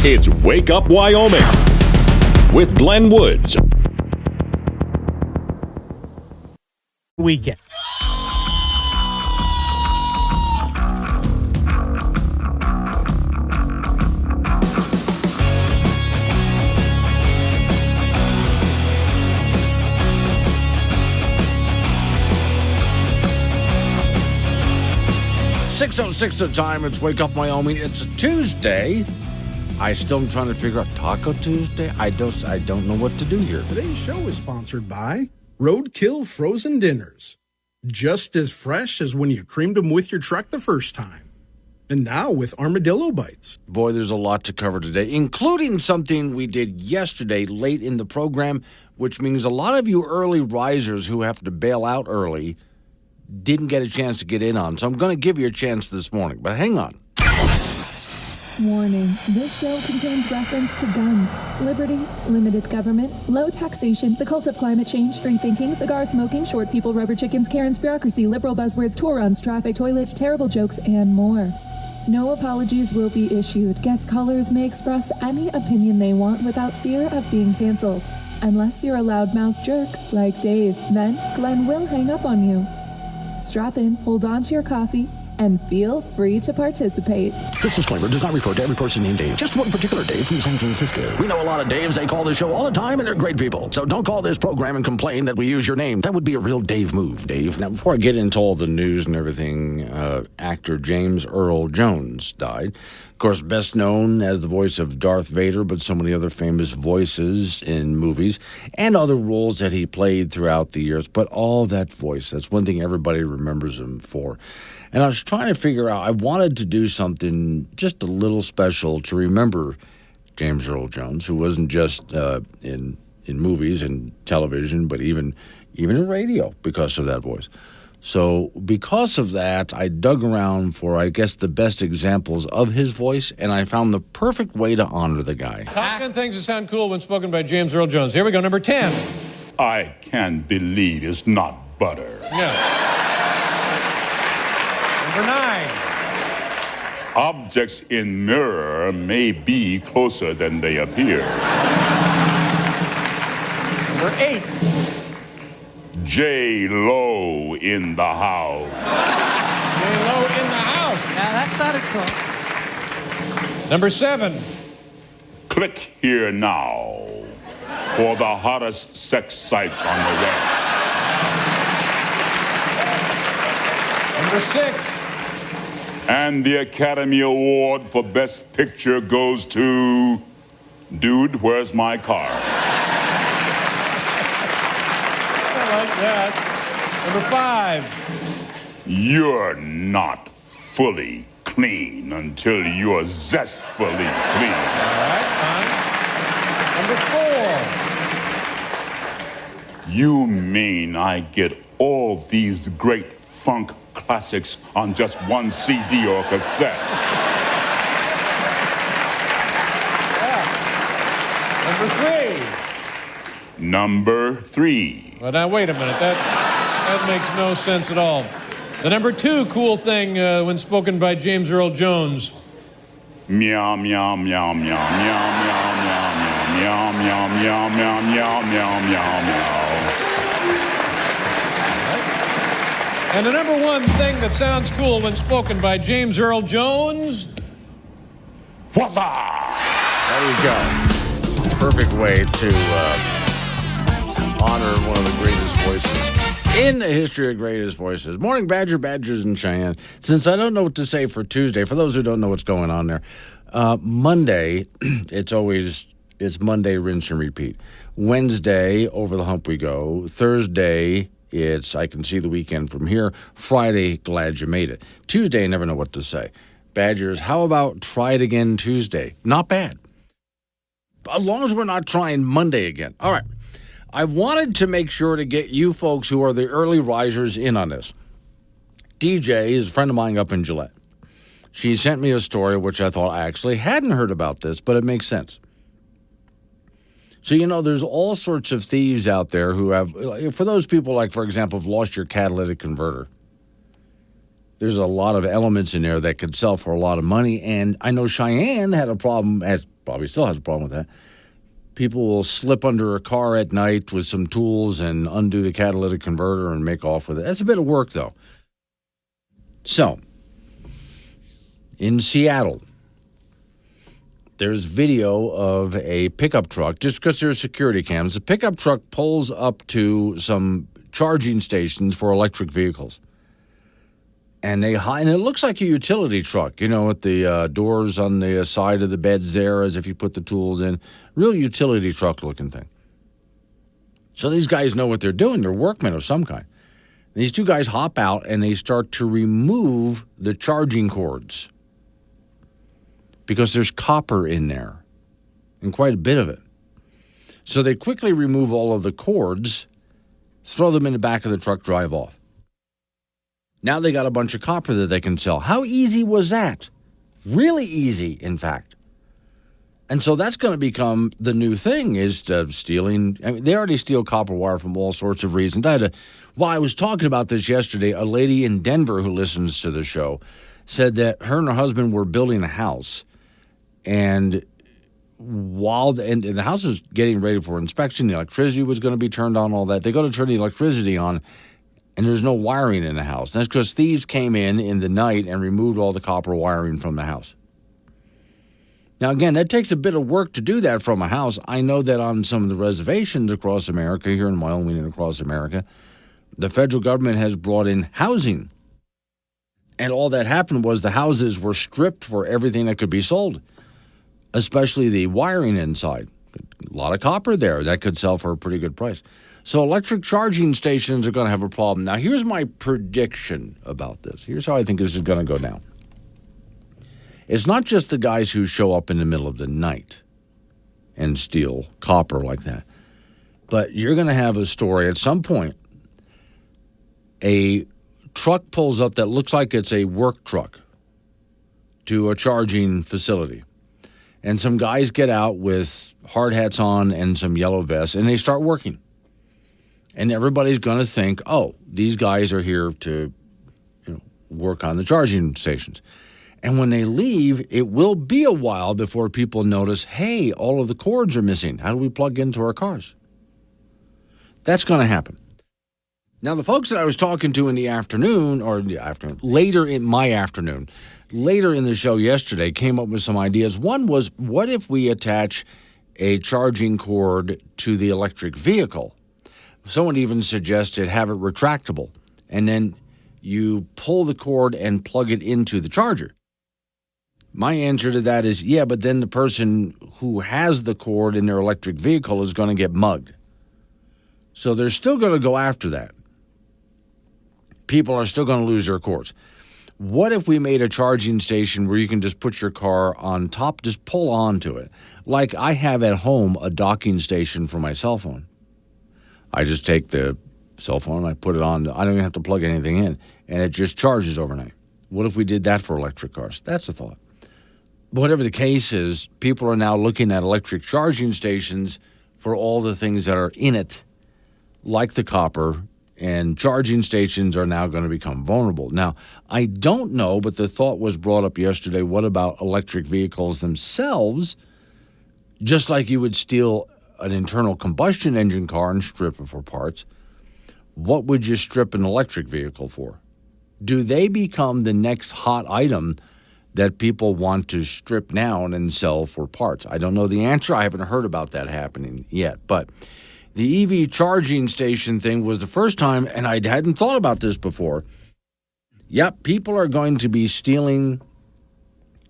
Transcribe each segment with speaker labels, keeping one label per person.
Speaker 1: It's Wake Up Wyoming with Glenn Woods.
Speaker 2: Weekend.
Speaker 3: .06 the time. It's Wake Up Wyoming. It's a Tuesday. I still am trying to figure out Taco Tuesday. I don't know what to do here.
Speaker 4: Today's show is sponsored by Roadkill Frozen Dinners. Just as fresh as when you creamed them with your truck the first time. And now with Armadillo Bites.
Speaker 3: Boy, there's a lot to cover today, including something we did yesterday late in the program, which means a lot of you early risers who have to bail out early didn't get a chance to get in on. So I'm going to give you a chance this morning. But hang on.
Speaker 5: Warning, this show contains reference to guns, liberty, limited government, low taxation, the cult of climate change, free thinking, cigar smoking, short people, rubber chickens, Karen's bureaucracy, liberal buzzwords, tour runs, traffic, toilets, terrible jokes, and more. No apologies will be issued. Guest callers may express any opinion they want without fear of being canceled. Unless you're a loudmouth jerk like Dave, then Glenn will hang up on you. Strap in, hold on to your coffee, and feel free to participate.
Speaker 6: This disclaimer does not refer to every person named Dave, just one particular Dave from San Francisco. We know a lot of Daves. They call this show all the time, and they're great people. So don't call this program and complain that we use your name. That would be a real Dave move, Dave.
Speaker 3: Now, before I get into all the news and everything, actor James Earl Jones died. Of course, best known as the voice of Darth Vader, but so many other famous voices in movies and other roles that he played throughout the years. But all that voice, that's one thing everybody remembers him for. And I was trying to figure out, I wanted to do something just a little special to remember James Earl Jones, who wasn't just in movies and television, but even in radio because of that voice. So because of that, I dug around for, I guess, the best examples of his voice, and I found the perfect way to honor the guy.
Speaker 7: Top 10 things that sound cool when spoken by James Earl Jones. Here we go, number 10.
Speaker 8: I can't believe it's not butter.
Speaker 7: Yeah. Number 9.
Speaker 8: Objects in mirror may be closer than they appear.
Speaker 7: Number 8.
Speaker 8: J-Lo in the house.
Speaker 7: J-Lo in the house.
Speaker 9: Yeah, that sounded cool.
Speaker 7: Number 7.
Speaker 8: Click here now for the hottest sex sites on the web.
Speaker 7: Number 6.
Speaker 8: And the Academy Award for Best Picture goes to Dude, Where's My Car?
Speaker 7: That. Number 5.
Speaker 8: You're not fully clean until you're zestfully clean.
Speaker 7: All right, fine. Number 4.
Speaker 8: You mean I get all these great funk classics on just one CD or cassette?
Speaker 7: Yeah. Number 3.
Speaker 8: Number 3.
Speaker 7: Well, now, wait a minute. That makes no sense at all. The number 2 cool thing when spoken by James Earl Jones.
Speaker 8: Meow, meow, meow, meow, meow, meow, meow, meow, meow, meow, meow, meow, meow, meow, meow.
Speaker 7: And the number 1 thing that sounds cool when spoken by James Earl Jones.
Speaker 8: What's up?
Speaker 3: There you go. Perfect way to honor one of the greatest voices in the history of greatest voices. Morning, Badgers in Cheyenne. Since I don't know what to say for Tuesday, for those who don't know what's going on there, Monday, it's Monday, rinse and repeat. Wednesday, over the hump we go. Thursday, it's I can see the weekend from here. Friday, glad you made it. Tuesday, I never know what to say. Badgers, how about try it again Tuesday? Not bad. As long as we're not trying Monday again. All right. I wanted to make sure to get you folks who are the early risers in on this. DJ is a friend of mine up in Gillette. She sent me a story which I thought I actually hadn't heard about this, but it makes sense. So, there's all sorts of thieves out there who have, for those people like, for example, have lost your catalytic converter. There's a lot of elements in there that could sell for a lot of money. And I know Cheyenne had a problem, probably still has a problem with that. People will slip under a car at night with some tools and undo the catalytic converter and make off with it. That's a bit of work, though. So, in Seattle, there's video of a pickup truck, just because there's security cams. The pickup truck pulls up to some charging stations for electric vehicles. And it looks like a utility truck, with the doors on the side of the beds there as if you put the tools in. Real utility truck looking thing. So these guys know what they're doing. They're workmen of some kind. These two guys hop out and they start to remove the charging cords because there's copper in there and quite a bit of it. So they quickly remove all of the cords, throw them in the back of the truck, drive off. Now they got a bunch of copper that they can sell. How easy was that? Really easy, in fact. And so that's going to become the new thing, is stealing. I mean, they already steal copper wire from all sorts of reasons. While I was talking about this yesterday, a lady in Denver who listens to the show said that her and her husband were building a house. And the house was getting ready for inspection, the electricity was going to be turned on, all that. They go to turn the electricity on, and there's no wiring in the house. That's because thieves came in the night and removed all the copper wiring from the house. Now, again, that takes a bit of work to do that from a house. I know that on some of the reservations across America, here in Wyoming and across America, the federal government has brought in housing. And all that happened was the houses were stripped for everything that could be sold, especially the wiring inside. A lot of copper there. That could sell for a pretty good price. So electric charging stations are going to have a problem. Now, here's my prediction about this. Here's how I think this is going to go down. It's not just the guys who show up in the middle of the night and steal copper like that. But you're going to have a story at some point. A truck pulls up that looks like it's a work truck to a charging facility. And some guys get out with hard hats on and some yellow vests, and they start working. And everybody's going to think, oh, these guys are here to work on the charging stations. And when they leave, it will be a while before people notice, hey, all of the cords are missing. How do we plug into our cars? That's going to happen. Now, the folks that I was talking to in the afternoon, later in the show yesterday, came up with some ideas. One was, what if we attach a charging cord to the electric vehicle? Someone even suggested have it retractable, and then you pull the cord and plug it into the charger. My answer to that is, yeah, but then the person who has the cord in their electric vehicle is going to get mugged. So they're still going to go after that. People are still going to lose their cords. What if we made a charging station where you can just put your car on top, just pull onto it? Like I have at home a docking station for my cell phone. I just take the cell phone, I put it on, I don't even have to plug anything in, and it just charges overnight. What if we did that for electric cars? That's a thought. But whatever the case is, people are now looking at electric charging stations for all the things that are in it, like the copper, and charging stations are now going to become vulnerable. Now, I don't know, but the thought was brought up yesterday, what about electric vehicles themselves? Just like you would steal an internal combustion engine car and strip it for parts, what would you strip an electric vehicle for? Do they become the next hot item that people want to strip down and sell for parts? I don't know the answer. I haven't heard about that happening yet. But the EV charging station thing was the first time, and I hadn't thought about this before. Yep, people are going to be stealing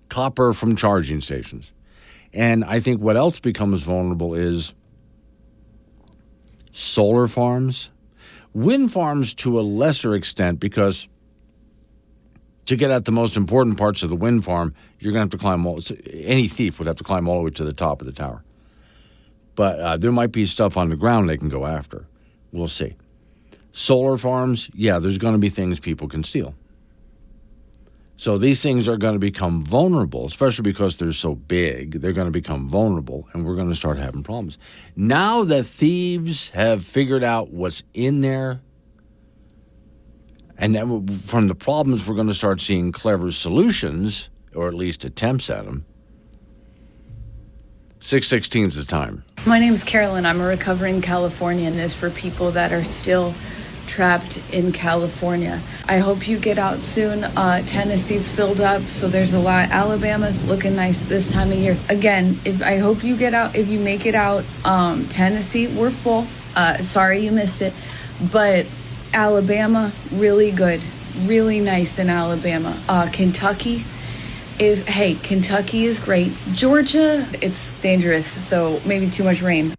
Speaker 3: copper from charging stations. And I think what else becomes vulnerable is solar farms, wind farms to a lesser extent, because to get at the most important parts of the wind farm, you're going to have to climb any thief would have to climb all the way to the top of the tower. But there might be stuff on the ground they can go after. We'll see. Solar farms, yeah, there's going to be things people can steal. So these things are going to become vulnerable, especially because they're so big. They're going to become vulnerable, and we're going to start having problems. Now that thieves have figured out what's in there, And then from the problems, we're going to start seeing clever solutions, or at least attempts at them. 6:16 is the time.
Speaker 10: My name is Carolyn. I'm a recovering Californian. This is for people that are still trapped in California. I hope you get out soon. Tennessee's filled up, so there's a lot. Alabama's looking nice this time of year. Again, I hope you get out. If you make it out, Tennessee, we're full. Sorry you missed it, but Alabama, really good, really nice in Alabama. Kentucky is great. Georgia, it's dangerous, so maybe too much rain.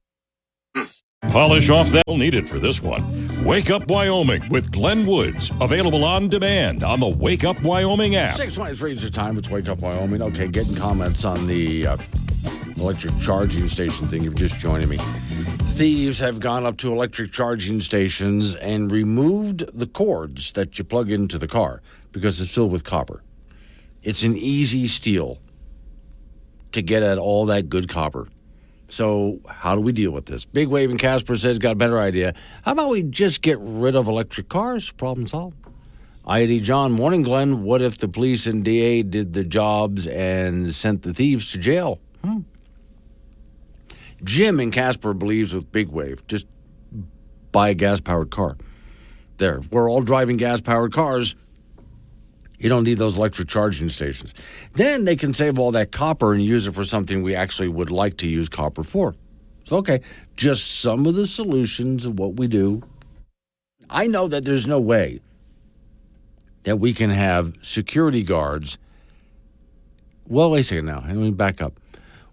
Speaker 1: Polish off that needed for this one. Wake Up Wyoming with Glenn Woods. Available on demand on the Wake Up Wyoming app.
Speaker 3: 6:23 is the time. It's Wake Up Wyoming. Okay, getting comments on the electric charging station thing. You're just joining me. Thieves have gone up to electric charging stations and removed the cords that you plug into the car because it's filled with copper. It's an easy steal to get at all that good copper. So how do we deal with this? Big Wave in Casper says, got a better idea. How about we just get rid of electric cars? Problem solved. I.D. John, morning, Glenn. What if the police and DA did the jobs and sent the thieves to jail? Jim in Casper believes with Big Wave, just buy a gas-powered car. There, we're all driving gas-powered cars. You don't need those electric charging stations. Then they can save all that copper and use it for something we actually would like to use copper for. So, okay, just some of the solutions of what we do. I know that there's no way that we can have security guards. Well, wait a second now. Let me back up.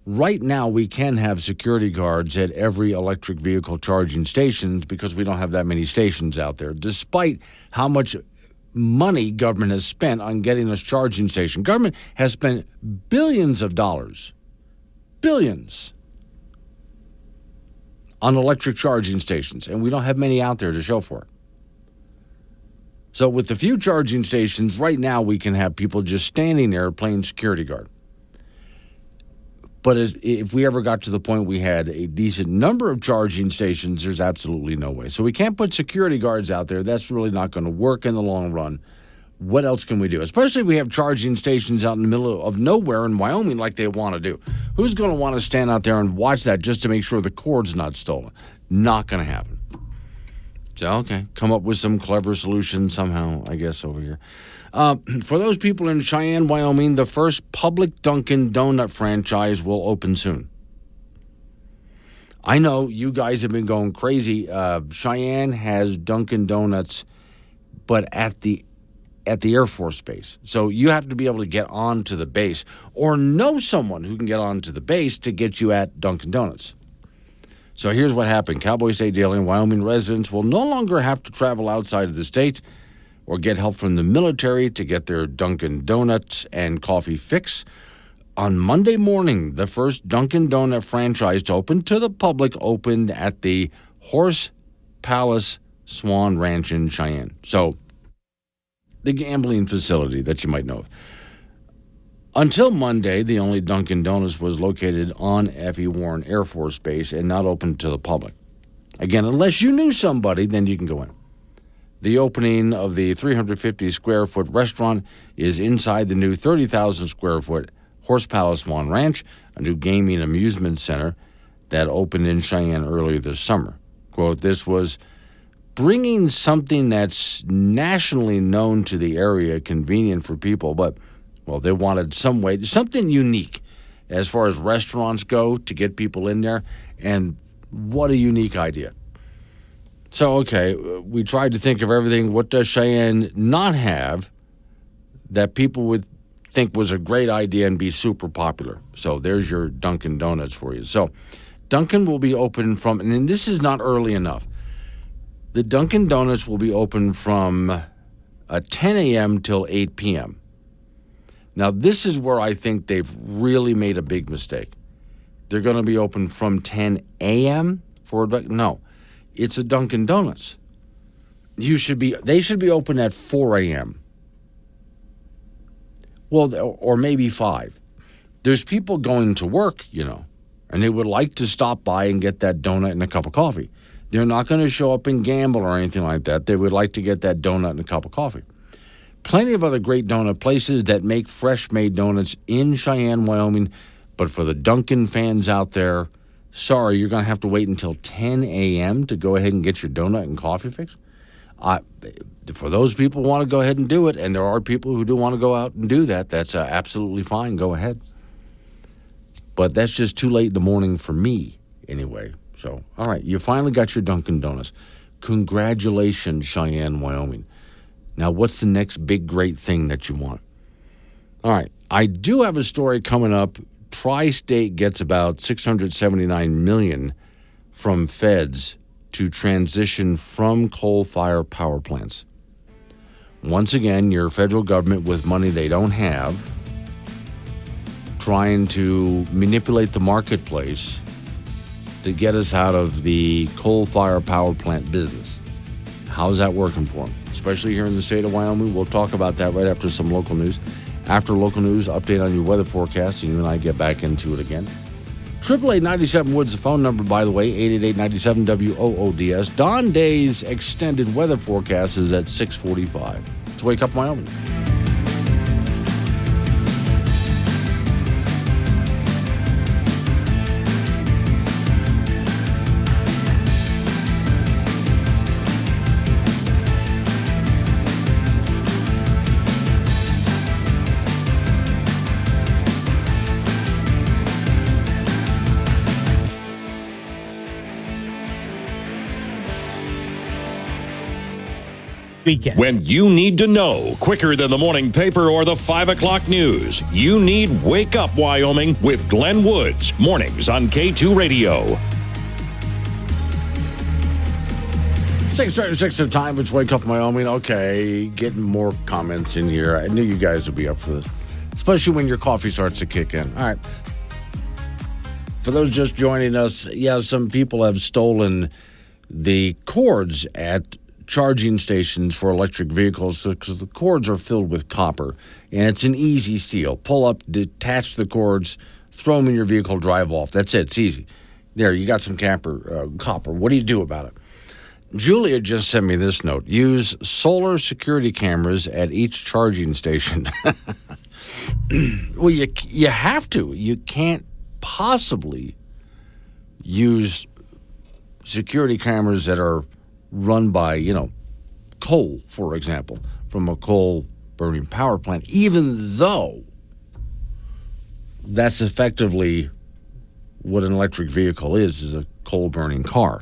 Speaker 3: Right now, we can have security guards at every electric vehicle charging stations because we don't have that many stations out there, despite how much money government has spent on getting us charging stations. Government has spent billions of dollars, billions, on electric charging stations, and we don't have many out there to show for it. So with the few charging stations, right now we can have people just standing there playing security guard. But if we ever got to the point we had a decent number of charging stations, there's absolutely no way. So we can't put security guards out there. That's really not going to work in the long run. What else can we do? Especially if we have charging stations out in the middle of nowhere in Wyoming like they want to do. Who's going to want to stand out there and watch that just to make sure the cord's not stolen? Not going to happen. So, okay, come up with some clever solution somehow, I guess, over here. For those people in Cheyenne, Wyoming, the first public Dunkin' Donut franchise will open soon. I know you guys have been going crazy. Cheyenne has Dunkin' Donuts, but at the Air Force Base. So you have to be able to get onto the base or know someone who can get onto the base to get you at Dunkin' Donuts. So here's what happened. Cowboy State Daily and Wyoming residents will no longer have to travel outside of the state or get help from the military to get their Dunkin' Donuts and coffee fix. On Monday morning, the first Dunkin' Donut franchise to open to the public opened at the Horse Palace Swan Ranch in Cheyenne. So, the gambling facility that you might know of. Until Monday, the only Dunkin' Donuts was located on F.E. Warren Air Force Base and not open to the public. Again, unless you knew somebody, then you can go in. The opening of the 350-square-foot restaurant is inside the new 30,000-square-foot Horse Palace Swan Ranch, a new gaming amusement center that opened in Cheyenne earlier this summer. Quote, this was bringing something that's nationally known to the area, convenient for people, but, well, they wanted some way, something unique as far as restaurants go to get people in there, and what a unique idea. So, okay, we tried to think of everything. What does Cheyenne not have that people would think was a great idea and be super popular? So there's your Dunkin' Donuts for you. So Dunkin' will be open from, and this is not early enough, the Dunkin' Donuts will be open from 10 a.m. till 8 p.m. Now, this is where I think they've really made a big mistake. They're going to be open from 10 a.m. No. It's a Dunkin' Donuts. They should be open at 4 a.m. Well, or maybe 5. There's people going to work, and they would like to stop by and get that donut and a cup of coffee. They're not going to show up and gamble or anything like that. They would like to get that donut and a cup of coffee. Plenty of other great donut places that make fresh-made donuts in Cheyenne, Wyoming. But for the Dunkin' fans out there, sorry, you're going to have to wait until 10 a.m. to go ahead and get your donut and coffee fix. For those people who want to go ahead and do it, and there are people who do want to go out and do that, that's absolutely fine. Go ahead. But that's just too late in the morning for me anyway. So, all right, you finally got your Dunkin' Donuts. Congratulations, Cheyenne, Wyoming. Now, what's the next big, great thing that you want? All right, I do have a story coming up. Tri-State gets about $679 million from feds to transition from coal-fired power plants. Once again, your federal government with money they don't have, trying to manipulate the marketplace to get us out of the coal-fired power plant business. How's that working for them? Especially here in the state of Wyoming. We'll talk about that right after some local news. After local news, update on your weather forecast, and you and I get back into it again. 888-97 Woods, the phone number, by the way, 888-97-WOODS. Dawn Day's extended weather forecast is at 6:45. Let's Wake Up Wyoming.
Speaker 2: Weekend.
Speaker 1: When you need to know quicker than the morning paper or the 5 o'clock news, you need Wake Up Wyoming with Glenn Woods. Mornings on K2 Radio.
Speaker 3: 6:36 at the time. It's Wake Up Wyoming. Okay, getting more comments in here. I knew you guys would be up for this, especially when your coffee starts to kick in. All right. For those just joining us, yeah, some people have stolen the cords at charging stations for electric vehicles because the cords are filled with copper, and it's an easy steal. Pull up, detach the cords, throw them in your vehicle, drive off. That's it. It's easy. There, you got some copper. What do you do about it? Julia just sent me this note. Use solar security cameras at each charging station. Well, you have to. You can't possibly use security cameras that are run by, coal, for example, from a coal-burning power plant, even though that's effectively what an electric vehicle is a coal-burning car.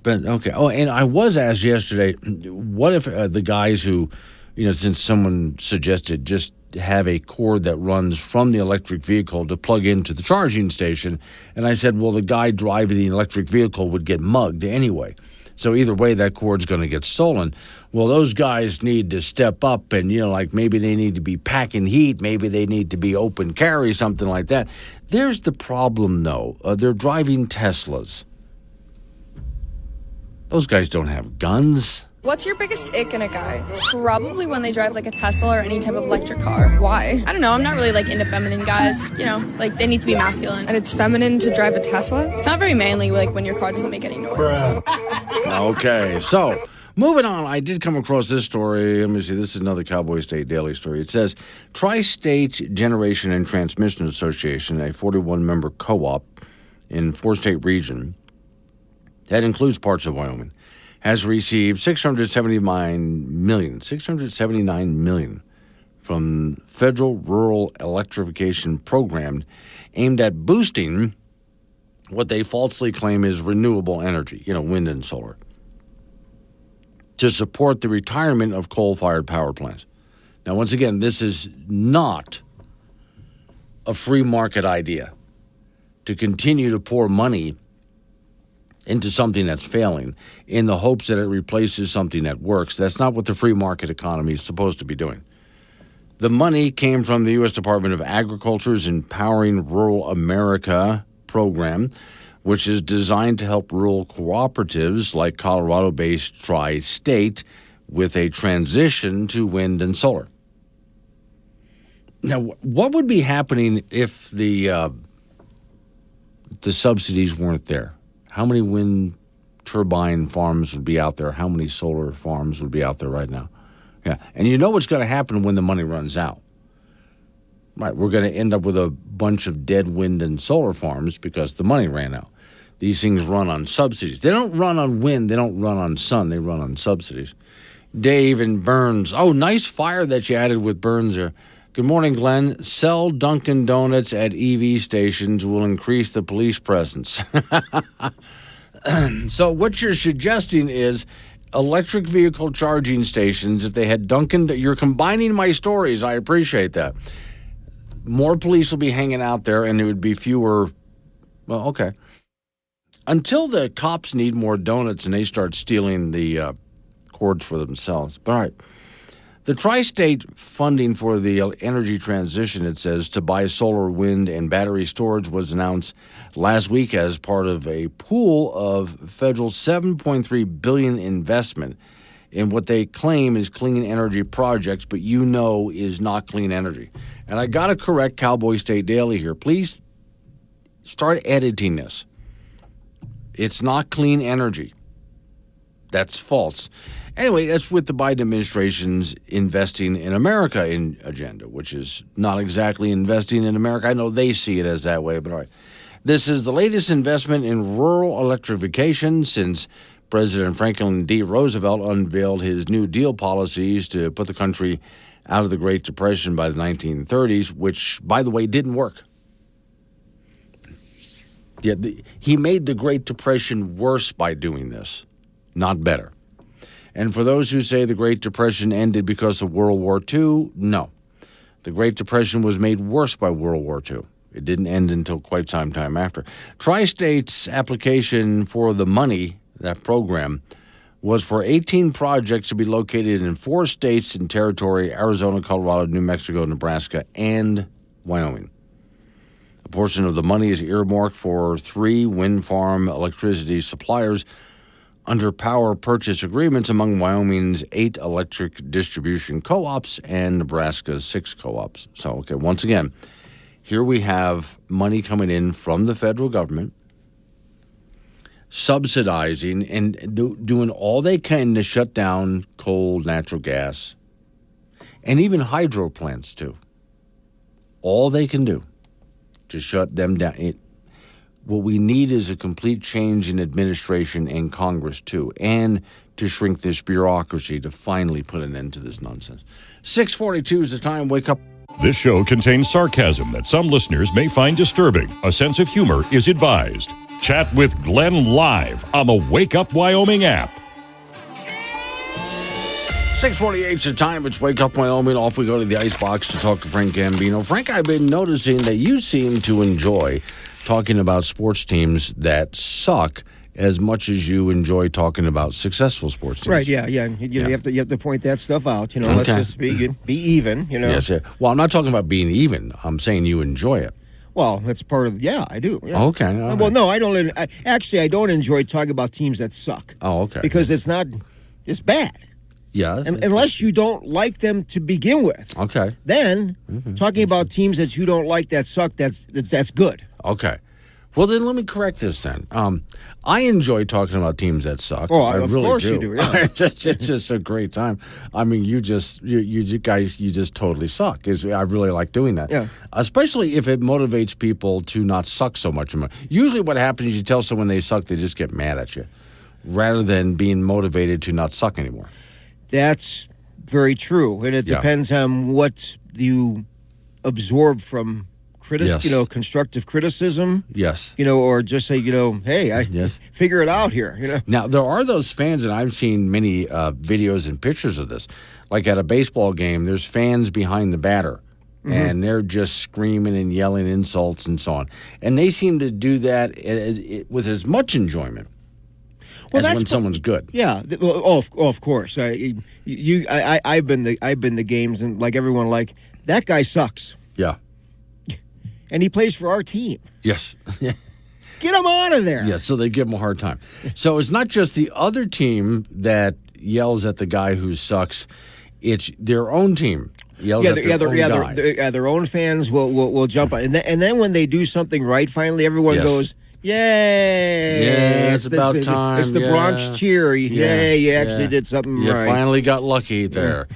Speaker 3: But, okay. Oh, and I was asked yesterday, what if the guys who, since someone suggested just have a cord that runs from the electric vehicle to plug into the charging station, and I said, well, the guy driving the electric vehicle would get mugged anyway. So either way, that cord's going to get stolen. Well, those guys need to step up and, maybe they need to be packing heat. Maybe they need to be open carry, something like that. There's the problem, though. They're driving Teslas. Those guys don't have guns.
Speaker 11: What's your biggest ick in a guy? Probably when they drive like a Tesla or any type of electric car. Why? I don't know. I'm not really into feminine guys. They need to be masculine. And it's feminine to drive a Tesla? It's not very manly when your car doesn't make any noise.
Speaker 3: Okay, so moving on. I did come across this story. Let me see. This is another Cowboy State Daily story. It says Tri-State Generation and Transmission Association, a 41-member co-op in 4-state region that includes parts of Wyoming, has received $679 million from federal rural electrification program aimed at boosting what they falsely claim is renewable energy, wind and solar, to support the retirement of coal-fired power plants. Now, once again, this is not a free market idea to continue to pour money into something that's failing in the hopes that it replaces something that works. That's not what the free market economy is supposed to be doing. The money came from the U.S. Department of Agriculture's Empowering Rural America program, which is designed to help rural cooperatives like Colorado-based Tri-State with a transition to wind and solar. Now, what would be happening if the subsidies weren't there? How many wind turbine farms would be out there, how many solar farms would be out there right now. Yeah, and you know what's going to happen when the money runs out. Right, we're going to end up with a bunch of dead wind and solar farms because the money ran out. These things run on subsidies. They don't run on wind. They don't run on sun. They run on subsidies. Dave and Burns. Oh, nice fire that you added with Burns there. Good morning, Glenn. Sell Dunkin' Donuts at EV stations will increase the police presence. So what you're suggesting is electric vehicle charging stations. If they had Dunkin', you're combining my stories. I appreciate that. More police will be hanging out there, and there would be fewer. Well, okay. Until the cops need more donuts and they start stealing the cords for themselves. But all right. The tri-state funding for the energy transition, it says, to buy solar, wind, and battery storage was announced last week as part of a pool of federal $7.3 billion investment in what they claim is clean energy projects, but is not clean energy. And I got to correct Cowboy State Daily here. Please start editing this. It's not clean energy. That's false. Anyway, that's with the Biden administration's investing in America agenda, which is not exactly investing in America. I know they see it as that way, but all right. This is the latest investment in rural electrification since President Franklin D. Roosevelt unveiled his New Deal policies to put the country out of the Great Depression by the 1930s, which, by the way, didn't work. Yeah, he made the Great Depression worse by doing this, not better. And for those who say the Great Depression ended because of World War II, no. The Great Depression was made worse by World War II. It didn't end until quite some time after. Tri-State's application for the money, that program, was for 18 projects to be located in 4 states and territory: Arizona, Colorado, New Mexico, Nebraska, and Wyoming. A portion of the money is earmarked for 3 wind farm electricity suppliers under power purchase agreements among Wyoming's 8 electric distribution co-ops and Nebraska's 6 co-ops. So, okay, once again, here we have money coming in from the federal government, subsidizing and doing all they can to shut down coal, natural gas, and even hydro plants, too. All they can do to shut them down. What we need is a complete change in administration and Congress, too, and to shrink this bureaucracy to finally put an end to this nonsense. 6:42 is the time. Wake up.
Speaker 1: This show contains sarcasm that some listeners may find disturbing. A sense of humor is advised. Chat with Glenn live on the Wake Up Wyoming app.
Speaker 3: 6:48 is the time. It's Wake Up Wyoming. Off we go to the icebox to talk to Frank Gambino. Frank, I've been noticing that you seem to enjoy talking about sports teams that suck as much as you enjoy talking about successful sports teams.
Speaker 2: Right, yeah. You have to point that stuff out. Okay. Let's just be even,
Speaker 3: Yes, yeah. Well, I'm not talking about being even. I'm saying you enjoy it.
Speaker 2: Well, that's part of I do. Yeah.
Speaker 3: Okay.
Speaker 2: Well, no, I don't. I don't enjoy talking about teams that suck.
Speaker 3: Oh, okay.
Speaker 2: Because it's bad.
Speaker 3: Yes.
Speaker 2: Unless you don't like them to begin with.
Speaker 3: Okay.
Speaker 2: Then, talking about teams that you don't like that suck, that's good.
Speaker 3: Okay. Well, then let me correct this then. I enjoy talking about teams that suck.
Speaker 2: Oh,
Speaker 3: I
Speaker 2: of
Speaker 3: really
Speaker 2: course
Speaker 3: do.
Speaker 2: you do. Yeah.
Speaker 3: It's just a great time. I mean, you guys just totally suck. I really like doing that.
Speaker 2: Yeah.
Speaker 3: Especially if it motivates people to not suck so much. Usually what happens is you tell someone they suck, they just get mad at you, rather than being motivated to not suck anymore.
Speaker 2: That's very true. And it depends on what you absorb from constructive criticism.
Speaker 3: Yes.
Speaker 2: Or just say, hey, figure it out here.
Speaker 3: Now, there are those fans, and I've seen many videos and pictures of this. Like at a baseball game, there's fans behind the batter, and they're just screaming and yelling insults and so on. And they seem to do that with as much enjoyment as when someone's good.
Speaker 2: Yeah. Of course. I've been the games, and like everyone, like, that guy sucks.
Speaker 3: Yeah.
Speaker 2: And he plays for our team.
Speaker 3: Yes.
Speaker 2: Get him out of there.
Speaker 3: Yeah, so they give him a hard time. So it's not just the other team that yells at the guy who sucks. It's their own team yells at their own guy.
Speaker 2: Their own fans will jump on. And then when they do something right, finally everyone goes, Yay!
Speaker 3: Yeah, it's about time.
Speaker 2: It's the Bronx cheer. Yay, you actually did something right.
Speaker 3: You finally got lucky there.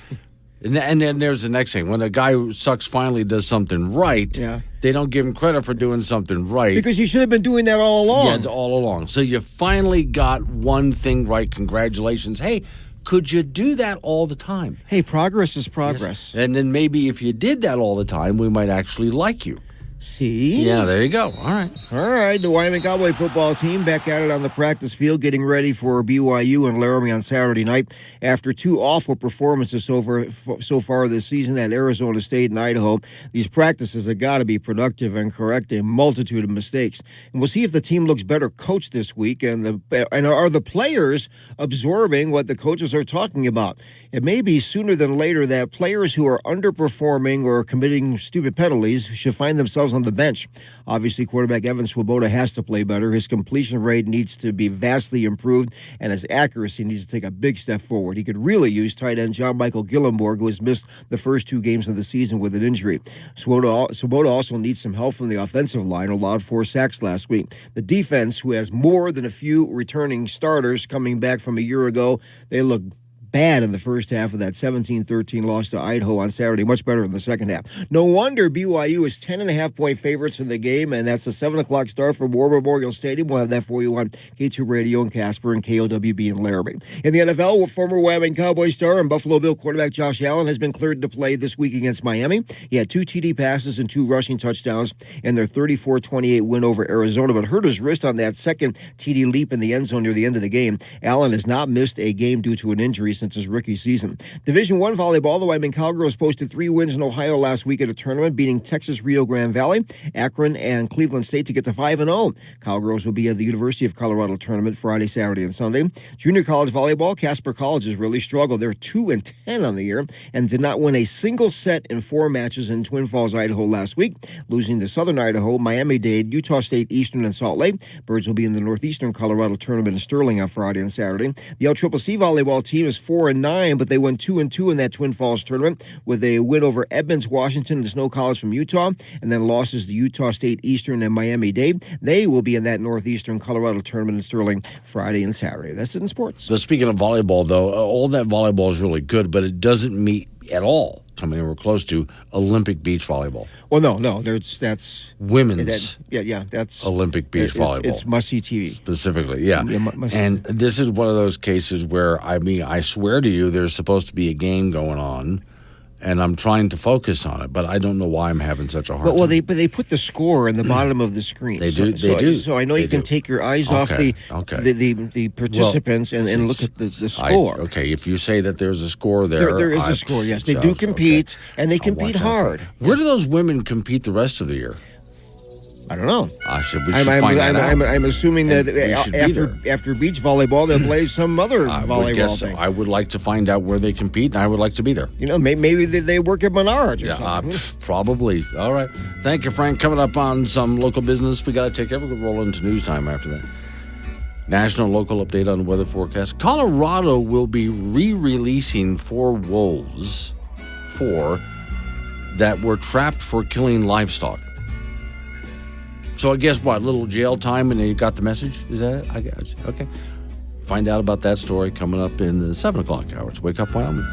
Speaker 3: And then there's the next thing. When a guy who sucks finally does something right, they don't give him credit for doing something right.
Speaker 2: Because you should have been doing that all along.
Speaker 3: Yeah, all along. So you finally got one thing right. Congratulations. Hey, could you do that all the time?
Speaker 2: Hey, progress is progress.
Speaker 3: Yes. And then maybe if you did that all the time, we might actually like you.
Speaker 2: See?
Speaker 3: Yeah, there you go. All right.
Speaker 2: All right. The Wyoming Cowboy football team back at it on the practice field, getting ready for BYU and Laramie on Saturday night. After two awful performances so far this season at Arizona State and Idaho, these practices have got to be productive and correct a multitude of mistakes. And we'll see if the team looks better coached this week, and are the players absorbing what the coaches are talking about. It may be sooner than later that players who are underperforming or committing stupid penalties should find themselves on the bench. Obviously, quarterback Evan Swoboda has to play better. His completion rate needs to be vastly improved, and his accuracy needs to take a big step forward. He could really use tight end John Michael Gillenborg, who has missed the first two games of the season with an injury. Swoboda also needs some help from the offensive line, allowed 4 sacks last week. The defense, who has more than a few returning starters coming back from a year ago, they look bad in the first half of that 17-13 loss to Idaho on Saturday. Much better in the second half. No wonder BYU is 10.5-point favorites in the game, and that's a 7 o'clock start from War Memorial Stadium. We'll have that for you on K2 Radio in Casper and KOWB in Laramie. In the NFL, former Wyoming Cowboy star and Buffalo Bill quarterback Josh Allen has been cleared to play this week against Miami. He had 2 TD passes and 2 rushing touchdowns in their 34-28 win over Arizona, but hurt his wrist on that second TD leap in the end zone near the end of the game. Allen has not missed a game due to an injury since his rookie season. Division I volleyball, the Wyoming Cowgirls posted 3 wins in Ohio last week at a tournament, beating Texas Rio Grande Valley, Akron, and Cleveland State to get to 5-0. Cowgirls will be at the University of Colorado tournament Friday, Saturday, and Sunday. Junior college volleyball, Casper College has really struggled. They're 2-10 on the year and did not win a single set in 4 matches in Twin Falls, Idaho last week, losing to Southern Idaho, Miami-Dade, Utah State, Eastern, and Salt Lake. Birds will be in the Northeastern Colorado tournament in Sterling on Friday and Saturday. The LCCC volleyball team is 4-9, but they went 2-2 in that Twin Falls tournament with a win over Edmonds, Washington, and Snow College from Utah, and then losses to Utah State, Eastern, and Miami-Dade. They will be in that Northeastern Colorado tournament in Sterling Friday and Saturday. That's it in sports.
Speaker 3: So speaking of volleyball, though, all that volleyball is really good, but it doesn't meet at all, coming anywhere close to Olympic beach volleyball.
Speaker 2: Well, no, that's
Speaker 3: women's.
Speaker 2: That's
Speaker 3: Olympic beach volleyball.
Speaker 2: It's must-see TV
Speaker 3: specifically, yeah. And this is one of those cases where I swear to you, there's supposed to be a game going on, and I'm trying to focus on it, but I don't know why I'm having such a hard time.
Speaker 2: Well, they put the score in the bottom of the screen.
Speaker 3: They do.
Speaker 2: So I know you can take your eyes off the participants and look at the score.
Speaker 3: Okay, if you say that there's a score there.
Speaker 2: There is a score, yes. They do compete, and they compete hard.
Speaker 3: Where do those women compete the rest of the year?
Speaker 2: I don't know.
Speaker 3: I said we should find that out.
Speaker 2: I'm assuming that after beach volleyball, they'll play some other volleyball thing.
Speaker 3: I would like to find out where they compete, and I would like to be there.
Speaker 2: You know, maybe they work at Menards or something.
Speaker 3: Probably. All right. Thank you, Frank. Coming up on some local business, we got to take everyone roll into news time after that. National local update on the weather forecast. Colorado will be re-releasing 4 wolves that were trapped for killing livestock. So I guess what, little jail time and then you got the message? Is that it? I guess. Okay. Find out about that story coming up in the 7 o'clock hours. Wake Up Wyoming.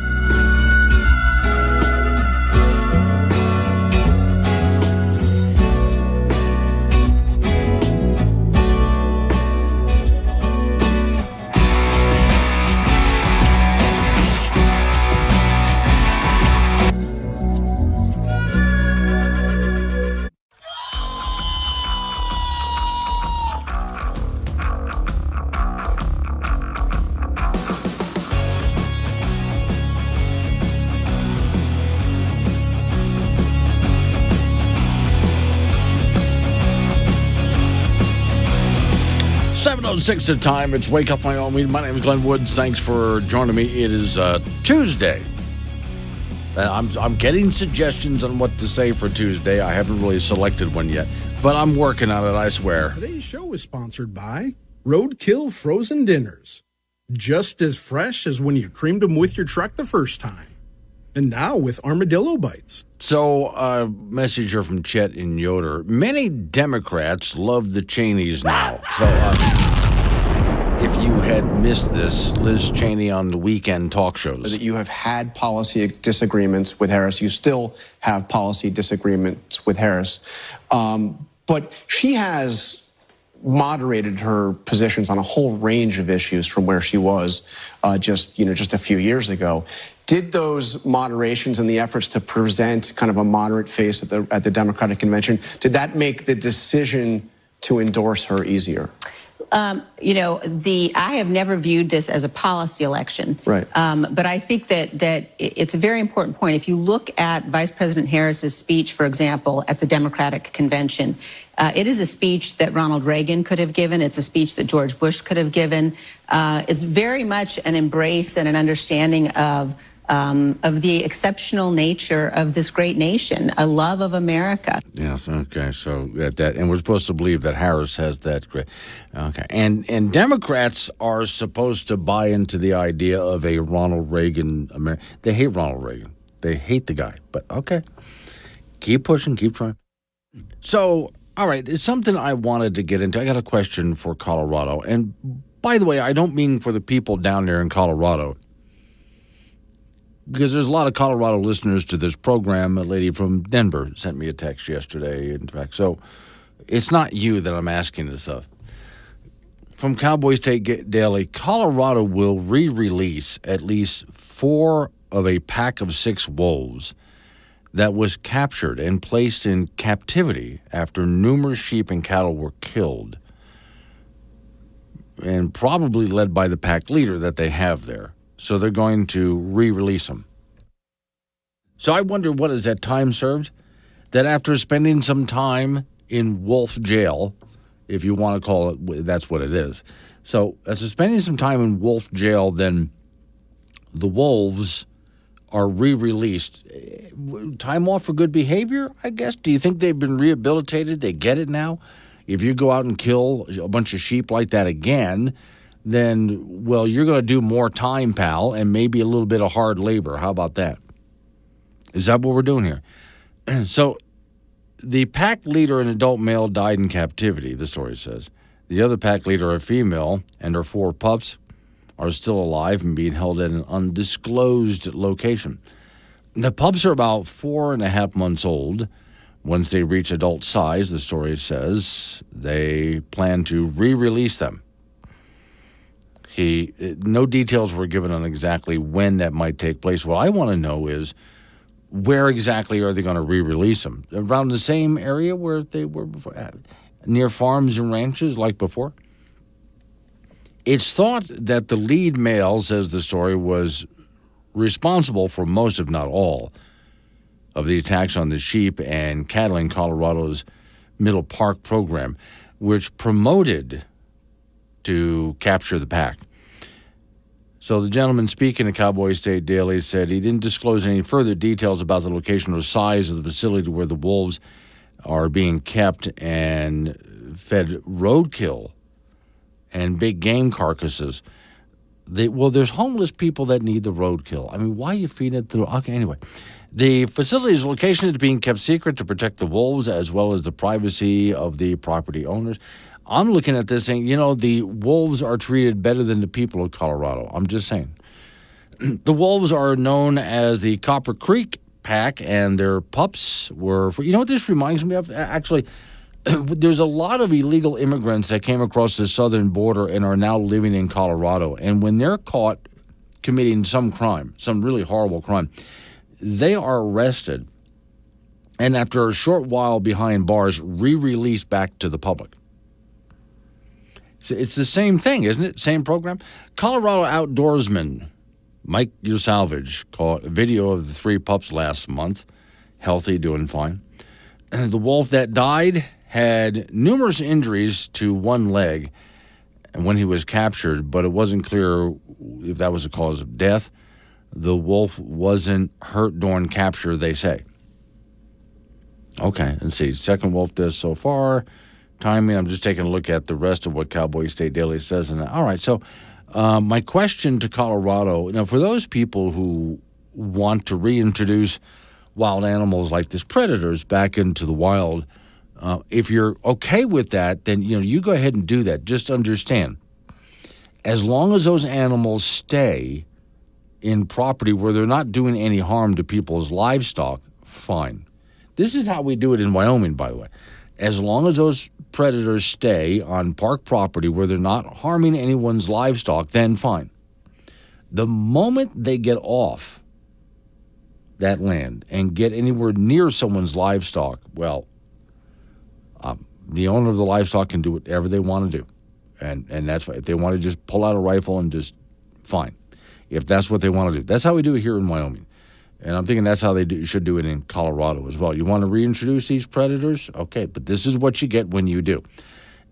Speaker 3: 7:06 the time. It's Wake Up Wyoming. My name is Glenn Woods. Thanks for joining me. It is Tuesday. I'm getting suggestions on what to say for Tuesday. I haven't really selected one yet, but I'm working on it, I swear.
Speaker 4: Today's show is sponsored by Roadkill Frozen Dinners. Just as fresh as when you creamed them with your truck the first time. and now with armadillo bites.
Speaker 3: So, message here from Chet in Yoder. Many Democrats love the Cheneys now. So, if you had missed this, Liz Cheney on the weekend talk shows.
Speaker 12: That you have had policy disagreements with Harris. You still have policy disagreements with Harris. But she has moderated her positions on a whole range of issues from where she was just a few years ago. Did those moderations and the efforts to present kind of a moderate face at the Democratic convention, did that make the decision to endorse her easier?
Speaker 13: I have never viewed this as a policy election.
Speaker 12: Right.
Speaker 13: But I think that it's a very important point. If you look at Vice President Harris's speech, for example, at the Democratic convention, it is a speech that Ronald Reagan could have given. It's a speech that George Bush could have given. It's very much an embrace and an understanding of the exceptional nature of this great nation, a love of America.
Speaker 3: Yes, okay, so that, and we're supposed to believe that Harris has that great, okay. And Democrats are supposed to buy into the idea of a Ronald Reagan America. They hate Ronald Reagan. They hate the guy, but okay. Keep pushing, keep trying. So, all right, it's something I wanted to get into. I got a question for Colorado. And by the way, I don't mean for the people down there in Colorado, because there's a lot of Colorado listeners to this program. A lady from Denver sent me a text yesterday, in fact. So it's not you that I'm asking this of. From Cowboy State Daily, Colorado will re-release at least 4 of a pack of 6 wolves that was captured and placed in captivity after numerous sheep and cattle were killed, and probably led by the pack leader that they have there. So they're going to re-release them. So I wonder, what is that time served? That after spending some time in wolf jail, if you want to call it, that's what it is. So after spending some time in wolf jail, then the wolves are re-released. Time off for good behavior, I guess? Do you think they've been rehabilitated? They get it now? If you go out and kill a bunch of sheep like that again, then, well, you're going to do more time, pal, and maybe a little bit of hard labor. How about that? Is that what we're doing here? So the pack leader, an adult male, died in captivity, the story says. The other pack leader, a female, and her 4 pups are still alive and being held at an undisclosed location. The pups are about 4.5 months old. Once they reach adult size, the story says, they plan to re-release them. No details were given on exactly when that might take place. What I want to know is, where exactly are they going to re-release them? Around the same area where they were before, near farms and ranches like before? It's thought that the lead male, says the story, was responsible for most, if not all, of the attacks on the sheep and cattle in Colorado's Middle Park program, which promoted to capture the pack. So the gentleman speaking to Cowboy State Daily said he didn't disclose any further details about the location or size of the facility where the wolves are being kept and fed roadkill and big game carcasses. There's homeless people that need the roadkill. I mean, why are you feeding it through? Okay, anyway. The facility's location is being kept secret to protect the wolves as well as the privacy of the property owners. I'm looking at this saying, the wolves are treated better than the people of Colorado. I'm just saying. The wolves are known as the Copper Creek Pack, and their pups were, you know what this reminds me of? Actually, there's a lot of illegal immigrants that came across the southern border and are now living in Colorado. And when they're caught committing some crime, some really horrible crime, they are arrested and after a short while behind bars, re-released back to the public. So it's the same thing, isn't it? Same program. Colorado outdoorsman Mike Usalvage caught a video of the 3 pups last month, healthy, doing fine. The wolf that died had numerous injuries to one leg when he was captured, but it wasn't clear if that was the cause of death. The wolf wasn't hurt during capture, they say. Okay, let's see. Second wolf death so far. Timing, I'm just taking a look at the rest of what Cowboy State Daily says. All right, so my question to Colorado, now for those people who want to reintroduce wild animals like this, predators, back into the wild, if you're okay with that, then you go ahead and do that. Just understand, as long as those animals stay in property where they're not doing any harm to people's livestock, fine. This is how we do it in Wyoming, by the way. As long as those predators stay on park property where they're not harming anyone's livestock, then fine. The moment they get off that land and get anywhere near someone's livestock, well, the owner of the livestock can do whatever they want to do. And that's why, if they want to just pull out a rifle and just, fine. If that's what they want to do. That's how we do it here in Wyoming. And I'm thinking that's how they should do it in Colorado as well. You want to reintroduce these predators? Okay, but this is what you get when you do.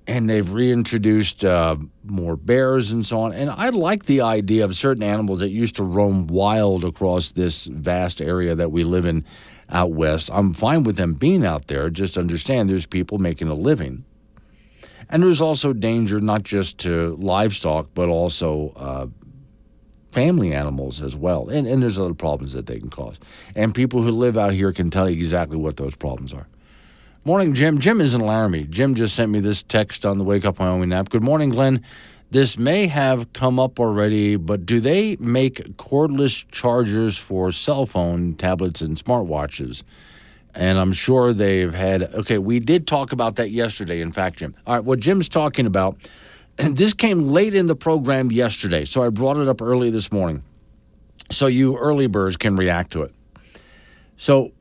Speaker 3: And they've reintroduced more bears and so on. And I like the idea of certain animals that used to roam wild across this vast area that we live in out west. I'm fine with them being out there. Just understand there's people making a living. And there's also danger not just to livestock, but also family animals as well. And there's other problems that they can cause. And people who live out here can tell you exactly what those problems are. Morning, Jim. Jim is in Laramie. Jim just sent me this text on the Wake Up Wyoming app. Good morning, Glenn. This may have come up already, but do they make cordless chargers for cell phone, tablets, and smartwatches? And I'm sure they've had... Okay, we did talk about that yesterday, in fact, Jim. All right, what Jim's talking about, and this came late in the program yesterday, so I brought it up early this morning so you early birds can react to it. So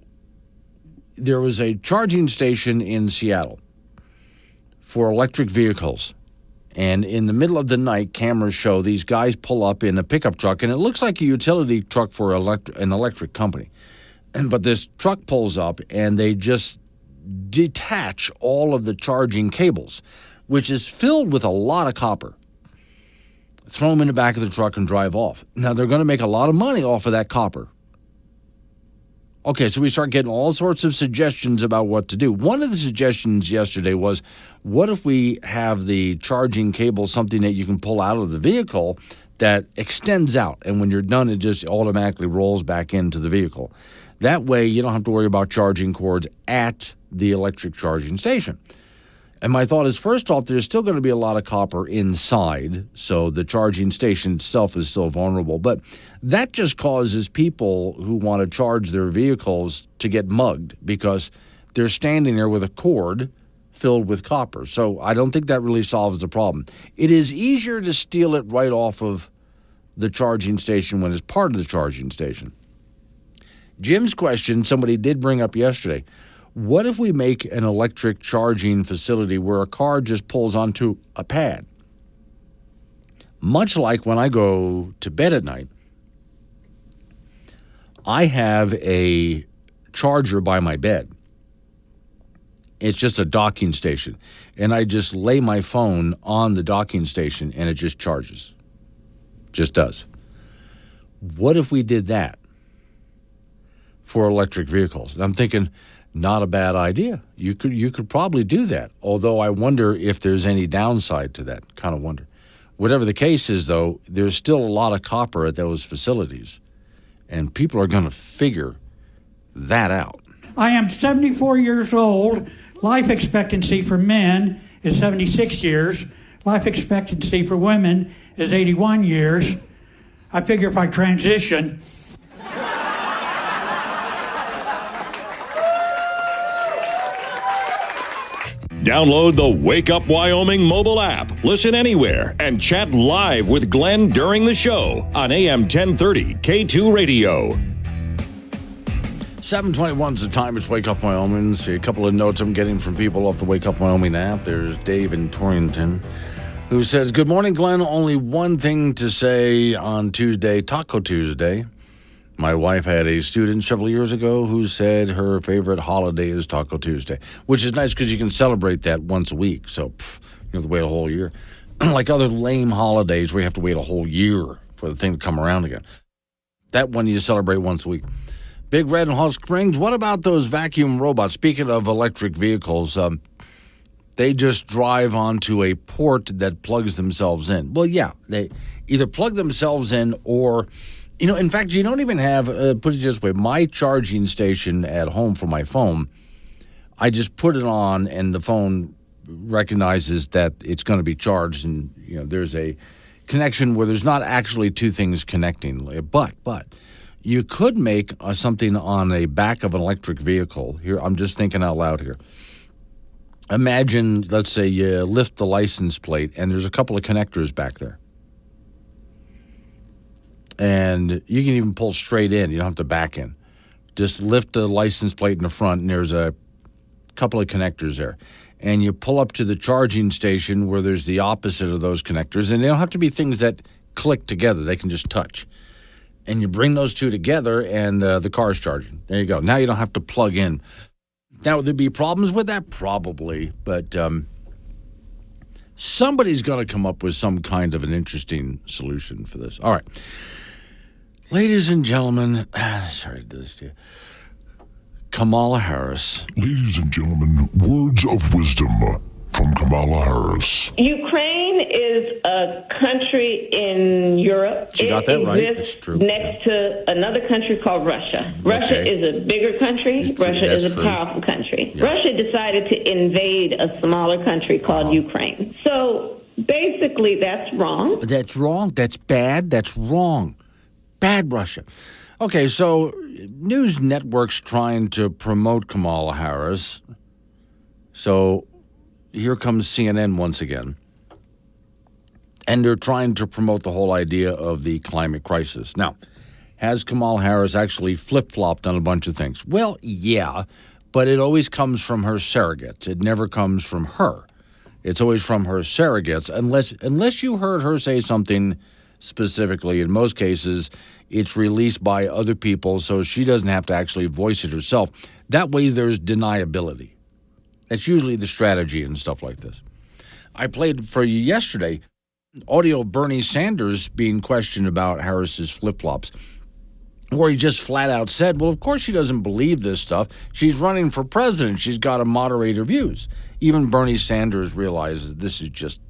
Speaker 3: there was a charging station in Seattle for electric vehicles. And in the middle of the night, cameras show these guys pull up in a pickup truck, and it looks like a utility truck for an electric company. But this truck pulls up, and they just detach all of the charging cables, which is filled with a lot of copper. Throw them in the back of the truck and drive off. Now, they're going to make a lot of money off of that copper. Okay, so we start getting all sorts of suggestions about what to do. One of the suggestions yesterday was, what if we have the charging cable something that you can pull out of the vehicle that extends out, and when you're done, it just automatically rolls back into the vehicle. That way, you don't have to worry about charging cords at the electric charging station. And my thought is, first off, there's still going to be a lot of copper inside, so the charging station itself is still vulnerable. But that just causes people who want to charge their vehicles to get mugged because they're standing there with a cord filled with copper. So I don't think that really solves the problem. It is easier to steal it right off of the charging station when it's part of the charging station. Jim's question, somebody did bring up yesterday. What if we make an electric charging facility where a car just pulls onto a pad? Much like when I go to bed at night, I have a charger by my bed. It's just a docking station. And I just lay my phone on the docking station and it just charges. Just does. What if we did that for electric vehicles? And I'm thinking, not a bad idea. You could probably do that, although I wonder if there's any downside to that. Kind of wonder. Whatever the case is, though, there's still a lot of copper at those facilities, and people are going to figure that out.
Speaker 14: I am 74 years old. Life expectancy for men is 76 years. Life expectancy for women is 81 years. I figure if I transition...
Speaker 1: Download the Wake Up Wyoming mobile app. Listen anywhere and chat live with Glenn during the show on AM 1030 K2 Radio.
Speaker 3: 7:21 is the time. It's Wake Up Wyoming. See a couple of notes I'm getting from people off the Wake Up Wyoming app. There's Dave in Torrington who says, good morning, Glenn. Only one thing to say on Tuesday, Taco Tuesday. My wife had a student several years ago who said her favorite holiday is Taco Tuesday, which is nice because you can celebrate that once a week. So you have to wait a whole year. Like other lame holidays where you have to wait a whole year for the thing to come around again. That one you celebrate once a week. Big Red in Hot Springs, what about those vacuum robots? Speaking of electric vehicles, they just drive onto a port that plugs themselves in. Well, yeah, they either plug themselves in or In fact, you don't even have, put it this way, my charging station at home for my phone, I just put it on and the phone recognizes that it's going to be charged, and there's a connection where there's not actually two things connecting. But you could make something on a back of an electric vehicle. Here, I'm just thinking out loud here. Imagine, let's say you lift the license plate and there's a couple of connectors back there. And you can even pull straight in. You don't have to back in. Just lift the license plate in the front and there's a couple of connectors there. And you pull up to the charging station where there's the opposite of those connectors. And they don't have to be things that click together. They can just touch. And you bring those two together and the car's charging. There you go. Now you don't have to plug in. Now, would there be problems with that? Probably. But somebody's going to come up with some kind of an interesting solution for this. All right. Ladies and gentlemen, sorry to do this to you. Kamala Harris.
Speaker 15: Ladies and gentlemen, words of wisdom from Kamala Harris.
Speaker 16: Ukraine is a country in Europe.
Speaker 3: She got that right. It's true.
Speaker 16: Next to another country called Russia. Russia is a bigger country. Russia is a powerful country. Yeah. Russia decided to invade a smaller country called Ukraine. So basically, that's wrong.
Speaker 3: That's wrong. That's bad. That's wrong. Bad Russia. Okay, so news networks trying to promote Kamala Harris. So here comes CNN once again. And they're trying to promote the whole idea of the climate crisis. Now, has Kamala Harris actually flip-flopped on a bunch of things? Well, yeah, but it always comes from her surrogates. It never comes from her. It's always from her surrogates, unless you heard her say something specifically. In most cases, it's released by other people, so she doesn't have to actually voice it herself. That way, there's deniability. That's usually the strategy and stuff like this. I played for you yesterday audio of Bernie Sanders being questioned about Harris's flip-flops, where he just flat out said, well, of course she doesn't believe this stuff. She's running for president. She's got to moderate her views. Even Bernie Sanders realizes this is just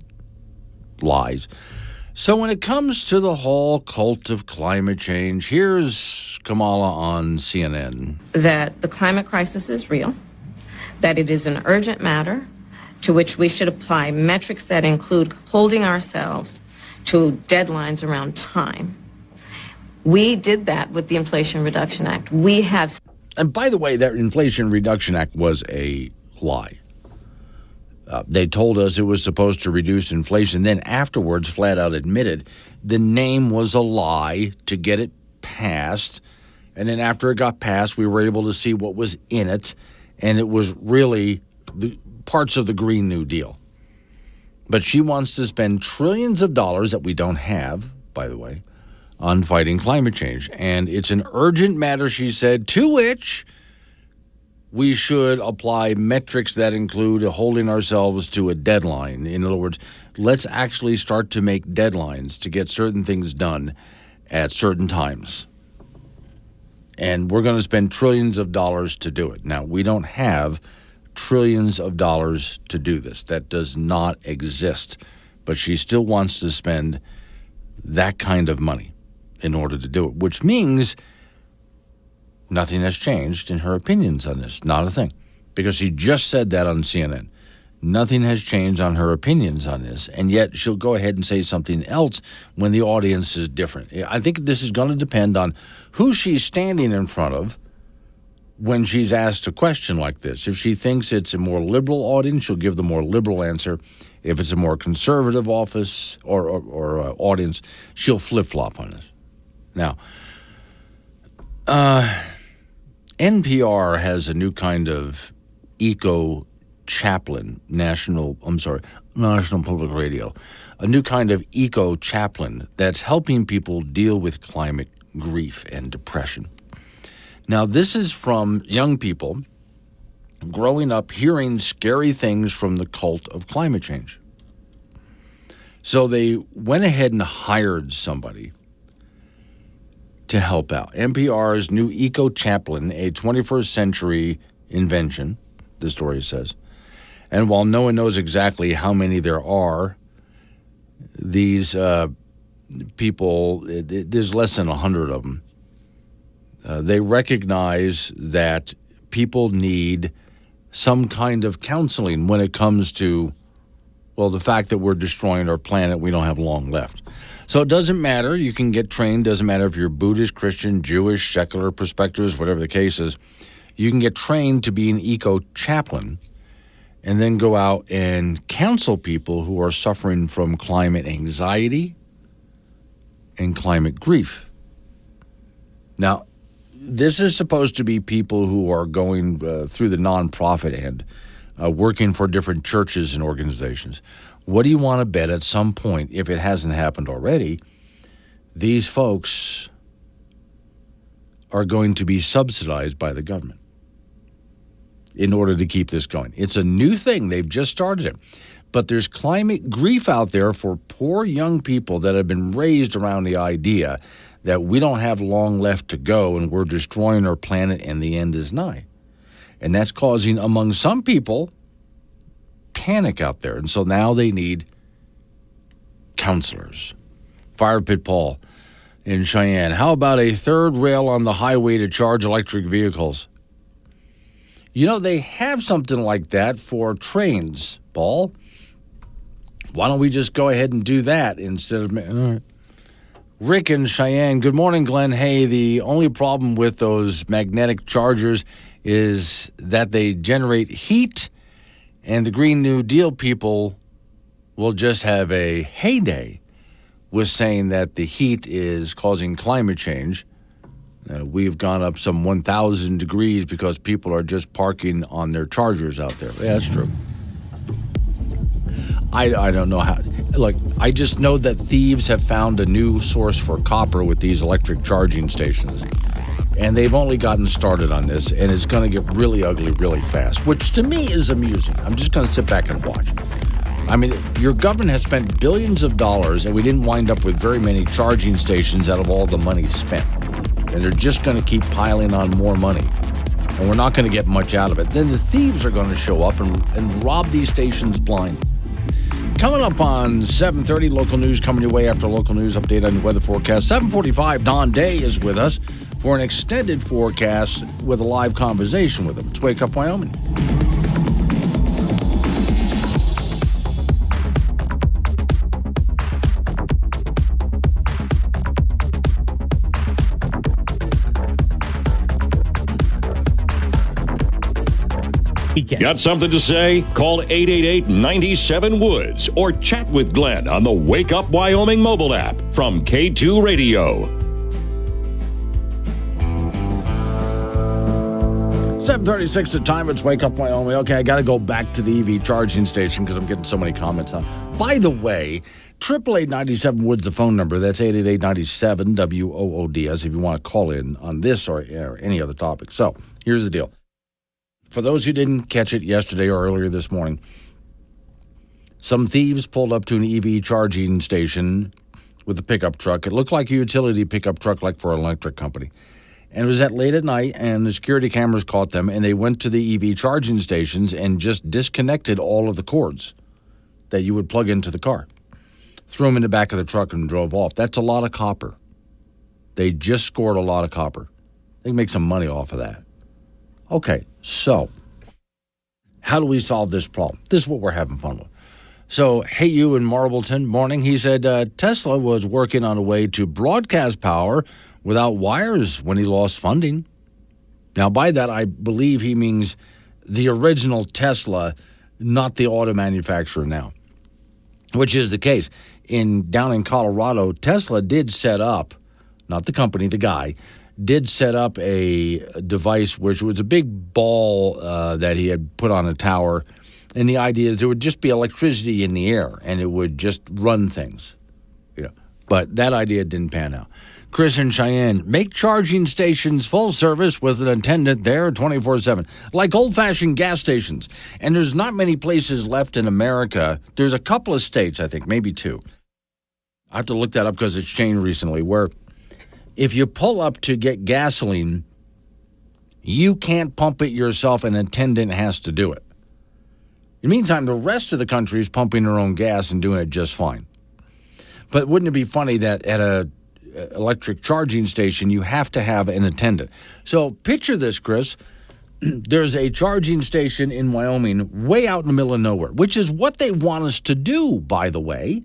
Speaker 3: lies. So when it comes to the whole cult of climate change, here's Kamala on CNN.
Speaker 17: That the climate crisis is real, that it is an urgent matter to which we should apply metrics that include holding ourselves to deadlines around time. We did that with the Inflation Reduction Act. We have...
Speaker 3: And by the way, that Inflation Reduction Act was a lie. They told us it was supposed to reduce inflation, then afterwards flat out admitted the name was a lie to get it passed. And then after it got passed, we were able to see what was in it, and it was really the parts of the Green New Deal. But she wants to spend trillions of dollars that we don't have, by the way, on fighting climate change. And it's an urgent matter, she said, to which we should apply metrics that include holding ourselves to a deadline. In other words, let's actually start to make deadlines to get certain things done at certain times. And we're going to spend trillions of dollars to do it. Now, we don't have trillions of dollars to do this. That does not exist. But she still wants to spend that kind of money in order to do it, which means nothing has changed in her opinions on this. Not a thing. Because she just said that on CNN. Nothing has changed on her opinions on this, and yet she'll go ahead and say something else when the audience is different. I think this is going to depend on who she's standing in front of when she's asked a question like this. If she thinks it's a more liberal audience, she'll give the more liberal answer. If it's a more conservative office or audience, she'll flip-flop on this. Now, NPR has a new kind of eco-chaplain, National Public Radio, a new kind of eco-chaplain that's helping people deal with climate grief and depression. Now, this is from young people growing up hearing scary things from the cult of climate change. So they went ahead and hired somebody to help out. NPR's new eco-chaplain, a 21st century invention, the story says. And while no one knows exactly how many there are, these people, there's less than 100 of them. They recognize that people need some kind of counseling when it comes to, well, the fact that we're destroying our planet, we don't have long left. So it doesn't matter. You can get trained. Doesn't matter if you're Buddhist, Christian, Jewish, secular perspectives, whatever the case is. You can get trained to be an eco-chaplain and then go out and counsel people who are suffering from climate anxiety and climate grief. Now, this is supposed to be people who are going through the nonprofit end, working for different churches and organizations. What do you want to bet at some point, if it hasn't happened already, these folks are going to be subsidized by the government in order to keep this going? It's a new thing. They've just started it. But there's climate grief out there for poor young people that have been raised around the idea that we don't have long left to go and we're destroying our planet and the end is nigh. And that's causing, among some people, panic out there. And so now they need counselors. Fire Pit Paul in Cheyenne. How about a third rail on the highway to charge electric vehicles? You know, they have something like that for trains, Paul. Why don't we just go ahead and do that instead of... All right. Rick in Cheyenne. Good morning, Glenn. Hey, the only problem with those magnetic chargers is that they generate heat, and the Green New Deal people will just have a heyday with saying that the heat is causing climate change. We've gone up some 1,000 degrees because people are just parking on their chargers out there. Yeah, that's true. I don't know how. Look, I just know that thieves have found a new source for copper with these electric charging stations. And they've only gotten started on this, and it's going to get really ugly really fast, which to me is amusing. I'm just going to sit back and watch. I mean, your government has spent billions of dollars, and we didn't wind up with very many charging stations out of all the money spent. And they're just going to keep piling on more money. And we're not going to get much out of it. Then the thieves are going to show up and rob these stations blind. Coming up on 7:30, local news coming your way after local news update on the weather forecast. 7:45, Don Day is with us for an extended forecast with a live conversation with him. It's Wake Up Wyoming.
Speaker 1: Got something to say? Call 888-97-WOODS or chat with Glenn on the Wake Up Wyoming mobile app from K2 Radio.
Speaker 3: 7:36 the time. It's Wake Up Wyoming. Okay, I got to go back to the EV charging station because I'm getting so many comments on. By the way, 888-97-WOODS, the phone number. That's 888-97-WOODS if you want to call in on this or any other topic. So here's the deal. For those who didn't catch it yesterday or earlier this morning, some thieves pulled up to an EV charging station with a pickup truck. It looked like a utility pickup truck, like for an electric company. And it was at late at night, and the security cameras caught them, and they went to the EV charging stations and just disconnected all of the cords that you would plug into the car. Threw them in the back of the truck and drove off. That's a lot of copper. They just scored a lot of copper. They can make some money off of that. Okay, so how do we solve this problem? This is what we're having fun with. So, hey, you in Marbleton, morning. He said Tesla was working on a way to broadcast power without wires when he lost funding. Now, by that, I believe he means the original Tesla, not the auto manufacturer now, which is the case. Down in Colorado, Tesla did set up, not the company, the guy, did set up a device which was a big ball that he had put on a tower. And the idea is there would just be electricity in the air and it would just run things. But that idea didn't pan out. Chris in Cheyenne, make charging stations full service with an attendant there 24/7, like old-fashioned gas stations. And there's not many places left in America. There's a couple of states, I think, maybe two. I have to look that up because it's changed recently, where if you pull up to get gasoline, you can't pump it yourself. An attendant has to do it. In the meantime, the rest of the country is pumping their own gas and doing it just fine. But wouldn't it be funny that at a electric charging station, you have to have an attendant? So picture this, Chris. There's a charging station in Wyoming way out in the middle of nowhere, which is what they want us to do, by the way.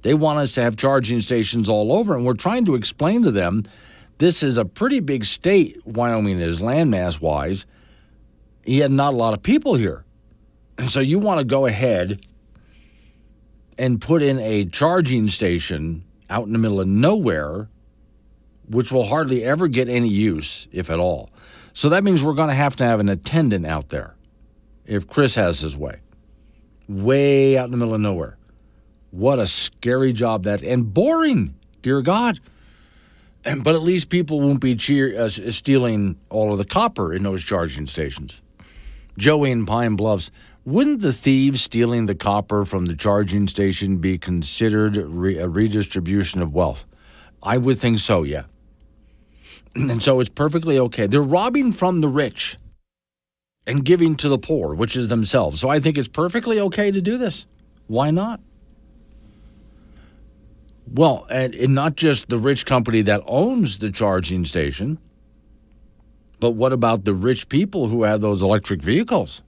Speaker 3: They want us to have charging stations all over, and we're trying to explain to them this is a pretty big state, Wyoming is, landmass-wise. He had not a lot of people here. So you want to go ahead and put in a charging station out in the middle of nowhere, which will hardly ever get any use, if at all. So that means we're going to have an attendant out there if Chris has his way. Way out in the middle of nowhere. What a scary job that, and boring, dear God. But at least people won't be stealing all of the copper in those charging stations. Joey in Pine Bluffs, wouldn't the thieves stealing the copper from the charging station be considered a redistribution of wealth? I would think so, yeah. And so it's perfectly okay. They're robbing from the rich and giving to the poor, which is themselves. So I think it's perfectly okay to do this. Why not? Well, and not just the rich company that owns the charging station, but what about the rich people who have those electric vehicles?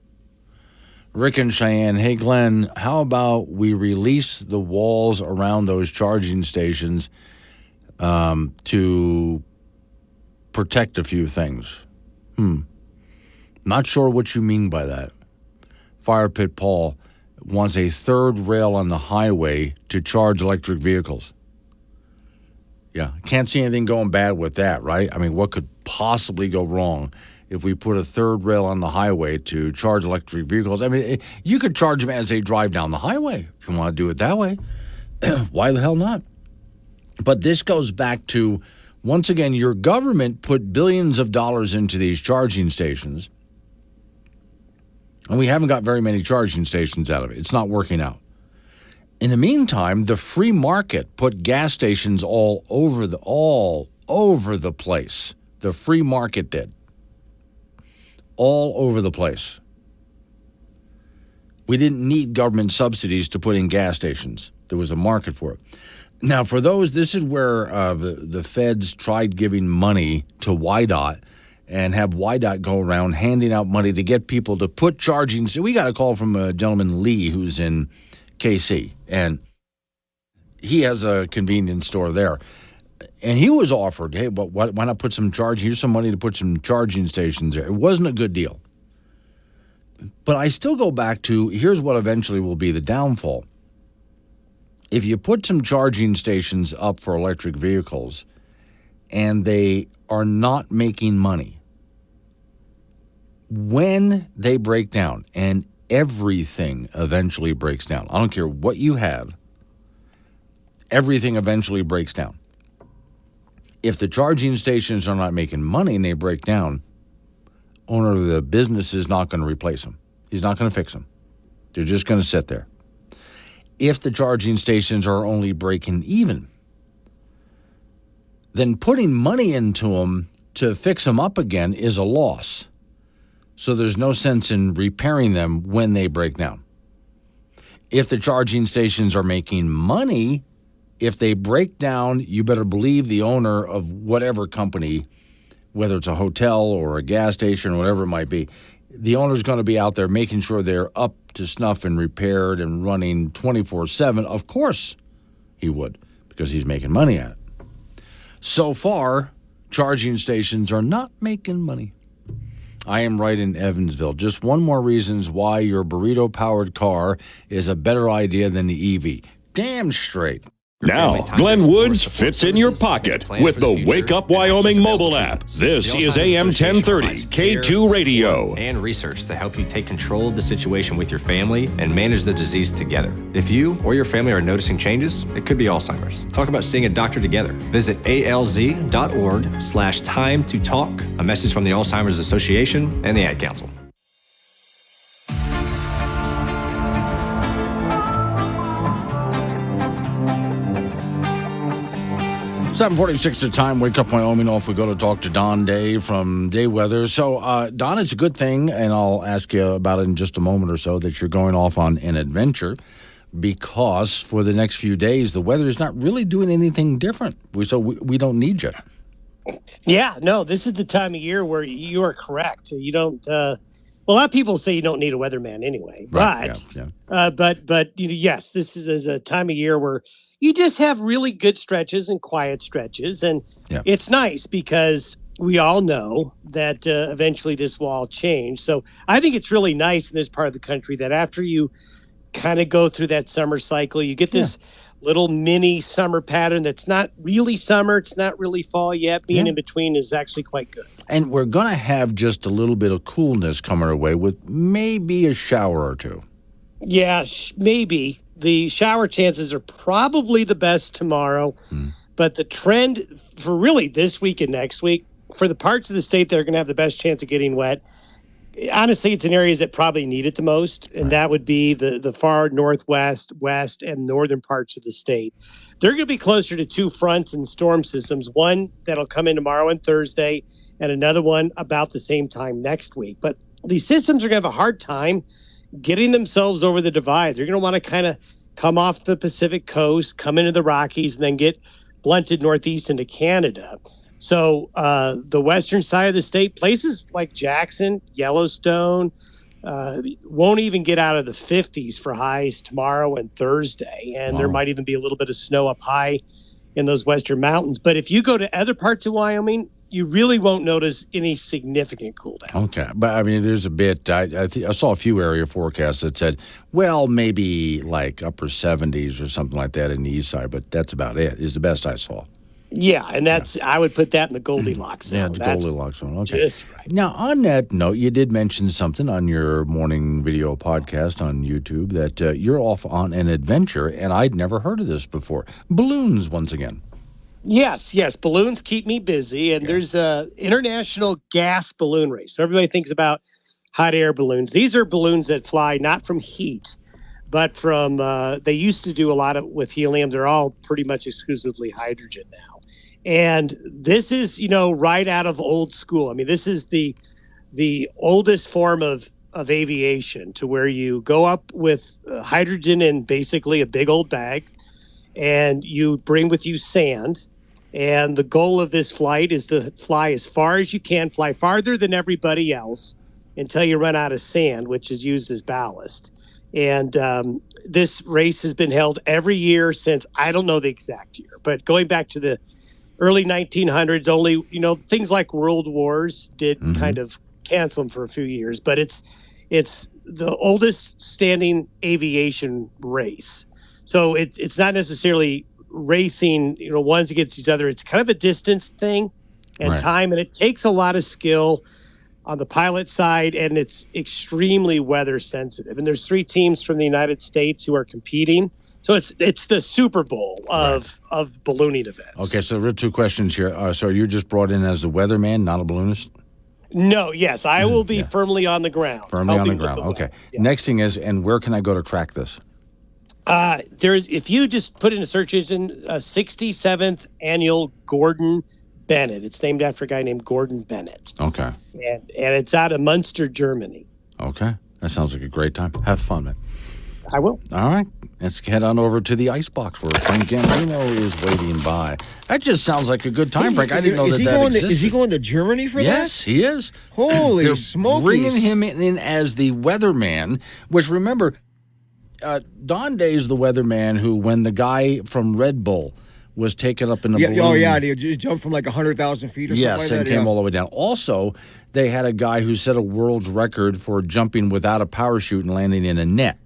Speaker 3: Rick and Cheyenne, hey, Glenn, how about we release the walls around those charging stations to protect a few things? Not sure what you mean by that. Fire Pit Paul wants a third rail on the highway to charge electric vehicles. Yeah, can't see anything going bad with that, right? I mean, what could possibly go wrong if we put a third rail on the highway to charge electric vehicles? I mean, you could charge them as they drive down the highway if you want to do it that way. Why the hell not? But this goes back to, once again, your government put billions of dollars into these charging stations, and we haven't got very many charging stations out of it. It's not working out. In the meantime, the free market put gas stations all over the place. The free market did. All over the place. We didn't need government subsidies to put in gas stations. There was a market for it. Now, for those, this is where the feds tried giving money to YDOT and have YDOT go around handing out money to get people to put charging. So we got a call from a gentleman, Lee, who's in KC, and he has a convenience store there. And he was offered, hey, why not put some charge? Here's some money to put some charging stations there. It wasn't a good deal. But I still go back to, here's what eventually will be the downfall. If you put some charging stations up for electric vehicles and they are not making money, when they break down, and everything eventually breaks down. I don't care what you have. Everything eventually breaks down. If the charging stations are not making money and they break down, owner of the business is not going to replace them. He's not going to fix them. They're just going to sit there. If the charging stations are only breaking even, then putting money into them to fix them up again is a loss. So there's no sense in repairing them when they break down. If the charging stations are making money, if they break down, you better believe the owner of whatever company, whether it's a hotel or a gas station or whatever it might be, the owner's going to be out there making sure they're up to snuff and repaired and running 24/7. Of course he would, because he's making money at it. So far, charging stations are not making money. I am right in Evansville. Just one more reasons why your burrito-powered car is a better idea than the EV. Damn straight.
Speaker 1: Now, Glenn Woods fits in your pocket with the Wake Up Wyoming mobile app. This is AM 1030, K2 Radio.
Speaker 18: And research to help you take control of the situation with your family and manage the disease together. If you or your family are noticing changes, it could be Alzheimer's. Talk about seeing a doctor together. Visit alz.org/time to talk. A message from the Alzheimer's Association and the Ad Council.
Speaker 3: 7:46 the time. Wake Up Wyoming. Off we go to talk to Don Day from Day Weather. So, Don, it's a good thing, and I'll ask you about it in just a moment or so, that you're going off on an adventure. because for the next few days, the weather is not really doing anything different. So we don't need you.
Speaker 19: Yeah, no, this is the time of year where you are correct. You don't. Well, a lot of people say you don't need a weatherman anyway,
Speaker 3: Right,
Speaker 19: but yes, this is a time of year where you just have really good stretches and quiet stretches, and it's nice because we all know that eventually this will all change. So I think it's really nice in this part of the country that after you kind of go through that summer cycle, you get this little mini summer pattern that's not really summer, it's not really fall yet. Being in between is actually quite good.
Speaker 3: And we're going to have just a little bit of coolness coming our way with maybe a shower or two.
Speaker 19: Yeah, maybe. The shower chances are probably the best tomorrow, but the trend for really this week and next week, for the parts of the state that are going to have the best chance of getting wet, honestly, it's in areas that probably need it the most, and that would be the far northwest, west, and northern parts of the state. They're going to be closer to two fronts and storm systems, one that'll come in tomorrow and Thursday, and another one about the same time next week. But these systems are going to have a hard time getting themselves over the divide. They're going to want to kind of come off the Pacific coast, come into the Rockies, and then get blunted northeast into Canada. So the western side of the state, places like Jackson, Yellowstone, won't even get out of the 50s for highs tomorrow and Thursday. And there might even be a little bit of snow up high in those western mountains. But if you go to other parts of Wyoming, you really won't notice any significant cool down.
Speaker 3: Okay. But, I mean, there's a bit, I saw a few area forecasts that said, well, maybe like upper 70s or something like that in the east side, but that's about it, is the best I saw.
Speaker 19: Yeah, and I would put that in the Goldilocks zone.
Speaker 3: Yeah, the Goldilocks zone. Okay.
Speaker 19: That's right.
Speaker 3: Now, on that note, you did mention something on your morning video podcast on YouTube that you're off on an adventure, and I'd never heard of this before. Balloons, once again.
Speaker 19: Yes. Balloons keep me busy, and there's a international gas balloon race. So everybody thinks about hot air balloons. These are balloons that fly not from heat, but from, they used to do a lot with helium. They're all pretty much exclusively hydrogen now. And this is, right out of old school. I mean, this is the oldest form of aviation, to where you go up with hydrogen in basically a big old bag, and you bring with you sand. And the goal of this flight is to fly as far as you can, fly farther than everybody else until you run out of sand, which is used as ballast. And this race has been held every year since, I don't know the exact year, but going back to the early 1900s, only, things like world wars did kind of cancel them for a few years, but it's the oldest standing aviation race. So it's not necessarily racing, ones against each other. It's kind of a distance thing and time, and it takes a lot of skill on the pilot side, and it's extremely weather sensitive. And there's 3 teams from the United States who are competing. So it's the Super Bowl of ballooning events.
Speaker 3: Okay, so there are 2 questions here. So you're just brought in as the weatherman, not a balloonist?
Speaker 19: No, yes, I will be firmly on the ground.
Speaker 3: Firmly on the ground, okay. Yes. Next thing is, and where can I go to track this?
Speaker 19: If you just put in a search engine, 67th annual Gordon Bennett. It's named after a guy named Gordon Bennett.
Speaker 3: Okay.
Speaker 19: And it's out of Munster, Germany.
Speaker 3: Okay. That sounds like a great time. Have fun, man.
Speaker 19: I will.
Speaker 3: All right. Let's head on over to the icebox where Frank Gambino is waiting by. That just sounds like a good time, Frank. I didn't know that existed.
Speaker 2: Is he going to Germany for that?
Speaker 3: Yes, he is.
Speaker 2: Holy smokies.
Speaker 3: Bringing him in as the weatherman, which, remember, Don Day's the weatherman who, when the guy from Red Bull was taken up in the balloon.
Speaker 2: Oh, yeah. He jumped from like 100,000 feet or something like that.
Speaker 3: Yes, and came all the way down. Also, they had a guy who set a world's record for jumping without a parachute and landing in a net.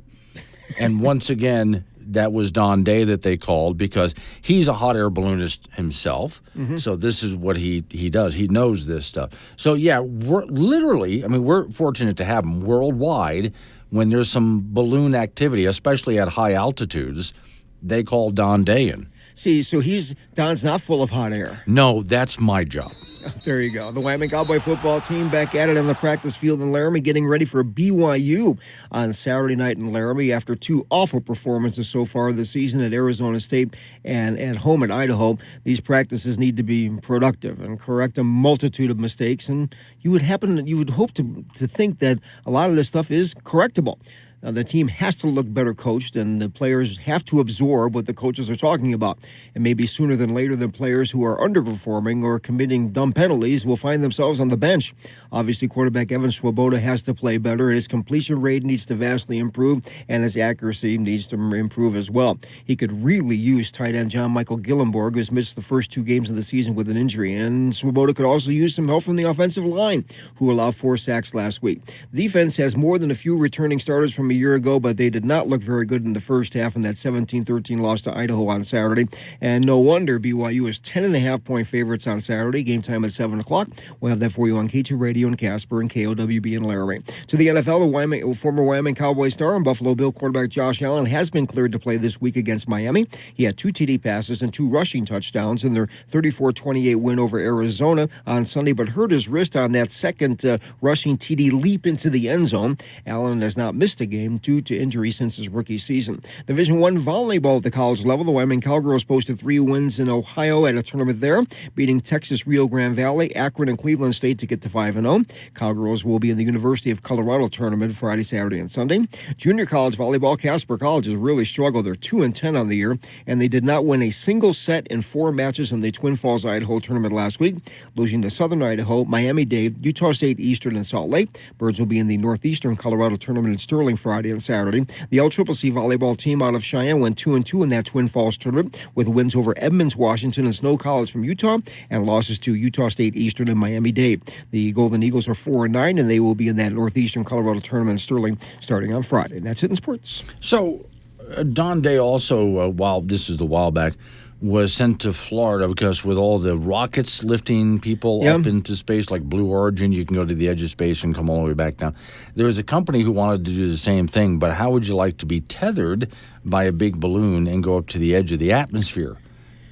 Speaker 3: And once again, that was Don Day that they called because he's a hot air balloonist himself. Mm-hmm. So this is what he does. He knows this stuff. So, yeah, we're fortunate to have him worldwide. When there's some balloon activity, especially at high altitudes, they call Don Day in.
Speaker 2: See, so Don's not full of hot air.
Speaker 3: No, that's my job.
Speaker 2: There you go. The Wyoming Cowboy football team back at it on the practice field in Laramie, getting ready for BYU on Saturday night in Laramie after 2 awful performances so far this season at Arizona State and at home at Idaho. These practices need to be productive and correct a multitude of mistakes, and you would hope to think that a lot of this stuff is correctable. The team has to look better coached, and the players have to absorb what the coaches are talking about. And maybe sooner than later, the players who are underperforming or committing dumb penalties will find themselves on the bench. Obviously, quarterback Evan Swoboda has to play better. His completion rate needs to vastly improve, and his accuracy needs to improve as well. He could really use tight end John Michael Gillenborg, who's missed the first 2 games of the season with an injury. And Swoboda could also use some help from the offensive line, who allowed 4 sacks last week. Defense has more than a few returning starters from a year ago, but they did not look very good in the first half in that 17-13 loss to Idaho on Saturday. And no wonder BYU is 10.5-point favorites on Saturday. Game time at 7 o'clock. We'll have that for you on K2 Radio in Casper and KOWB in Laramie. To the NFL, the former Wyoming Cowboy star and Buffalo Bill quarterback Josh Allen has been cleared to play this week against Miami. He had 2 TD passes and 2 rushing touchdowns in their 34-28 win over Arizona on Sunday, but hurt his wrist on that second rushing TD leap into the end zone. Allen has not missed a game due to injury since his rookie season. Division I volleyball at the college level. The Wyoming Cowgirls posted 3 wins in Ohio at a tournament there, beating Texas Rio Grande Valley, Akron, and Cleveland State to get to 5-0. Cowgirls will be in the University of Colorado tournament Friday, Saturday, and Sunday. Junior college volleyball, Casper College has really struggled. They're 2-10 on the year, and they did not win a single set in 4 matches in the Twin Falls, Idaho tournament last week, losing to Southern Idaho, Miami-Dade, Utah State Eastern, and Salt Lake. Birds will be in the Northeastern Colorado tournament in Sterling Friday and Saturday. The LCCC volleyball team out of Cheyenne went 2-2 in that Twin Falls tournament, with wins over Edmonds, Washington, and Snow College from Utah, and losses to Utah State Eastern and Miami-Dade. The Golden Eagles are 4-9, and they will be in that Northeastern Colorado tournament in Sterling starting on Friday. And that's it in sports.
Speaker 3: So, Don Day also, this is a while back, was sent to Florida because with all the rockets lifting people up into space, like Blue Origin, you can go to the edge of space and come all the way back down. There was a company who wanted to do the same thing, but how would you like to be tethered by a big balloon and go up to the edge of the atmosphere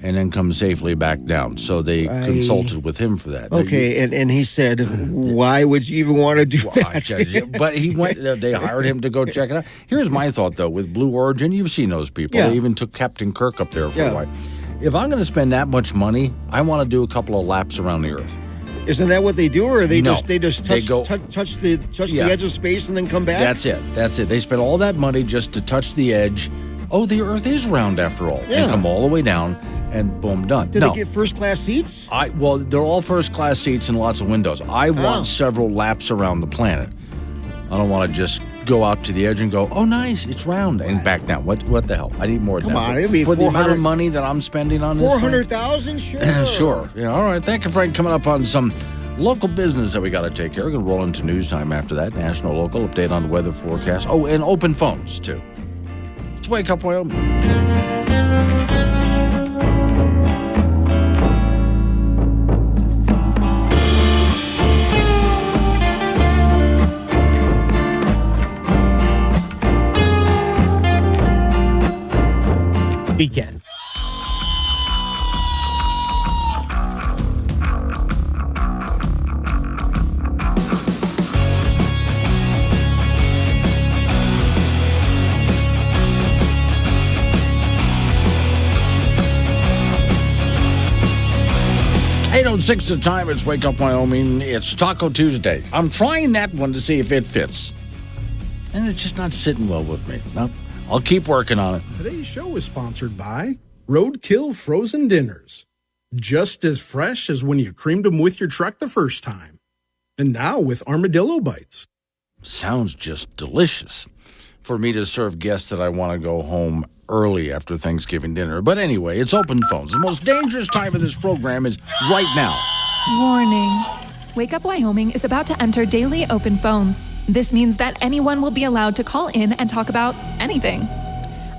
Speaker 3: and then come safely back down? So they consulted with him for that.
Speaker 2: Okay, and he said, why would you even want to do that?
Speaker 3: But he went. They hired him to go check it out. Here's my thought, though. With Blue Origin, you've seen those people.
Speaker 2: Yeah.
Speaker 3: They even took Captain Kirk up there for a while. If I'm going to spend that much money, I want to do a couple of laps around the Earth.
Speaker 2: Isn't that what they do, or they just touch the edge of space and then come back?
Speaker 3: That's it. They spend all that money just to touch the edge. Oh, the Earth is round after all, and come all the way down, and boom, done.
Speaker 2: Did they get first-class seats?
Speaker 3: Well, they're all first-class seats and lots of windows. I want several laps around the planet. I don't want to just go out to the edge and go, oh, nice, it's round, and back down. What the hell? I need more than that.
Speaker 2: Come on, it'd be
Speaker 3: for the amount of money that I'm spending on this.
Speaker 2: 400,000, sure.
Speaker 3: Sure. Yeah, all right. Thank you, Frank. Coming up on some local business that we got to take care of. We're going to roll into news time after that. National, local, update on the weather forecast. Oh, and open phones, too. Let's wake up, Wyoming. 8:06 the time. It's Wake Up Wyoming. It's Taco Tuesday. I'm trying that one to see if it fits. And it's just not sitting well with me. No, I'll keep working on it.
Speaker 4: Today's show is sponsored by Roadkill Frozen Dinners. Just as fresh as when you creamed them with your truck the first time. And now with Armadillo Bites.
Speaker 3: Sounds just delicious for me to serve guests that I want to go home early after Thanksgiving dinner. But anyway, it's open phones. The most dangerous time of this program is right now.
Speaker 5: Warning. Wake Up Wyoming is about to enter daily open phones. This means that anyone will be allowed to call in and talk about anything.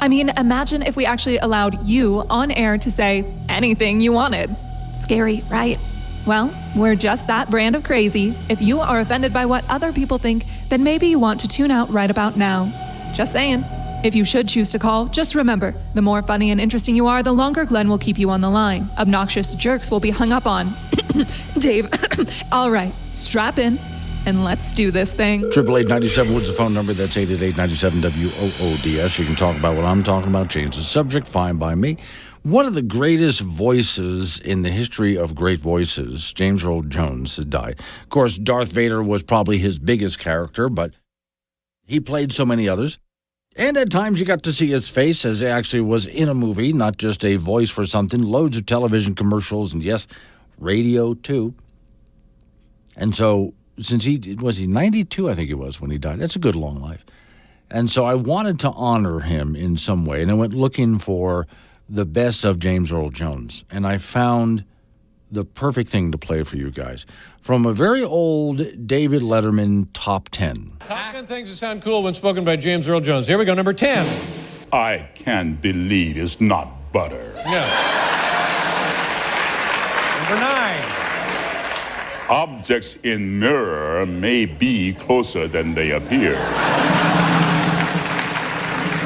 Speaker 5: I mean, imagine if we actually allowed you on air to say anything you wanted. Scary, right? Well, we're just that brand of crazy. If you are offended by what other people think, then maybe you want to tune out right about now. Just saying. If you should choose to call, just remember, the more funny and interesting you are, the longer Glenn will keep you on the line. Obnoxious jerks will be hung up on. Dave, all right, strap in, and let's do this thing.
Speaker 3: 888-97 Woods, the phone number. That's 888-97-WOODS. You can talk about what I'm talking about. Change the subject. Fine by me. One of the greatest voices in the history of great voices, James Earl Jones, has died. Of course, Darth Vader was probably his biggest character, but he played so many others. And at times you got to see his face as he actually was in a movie, not just a voice for something. Loads of television commercials and, yes, radio too. And so since was he 92, I think he was when he died. That's a good long life. And so I wanted to honor him in some way. And I went looking for the best of James Earl Jones. And I found the perfect thing to play for you guys. From a very old David Letterman top 10.
Speaker 7: Top 10 things that sound cool when spoken by James Earl Jones. Here we go, number 10.
Speaker 8: I can't believe it's not butter.
Speaker 7: Yeah. Number 9.
Speaker 8: Objects in mirror may be closer than they appear.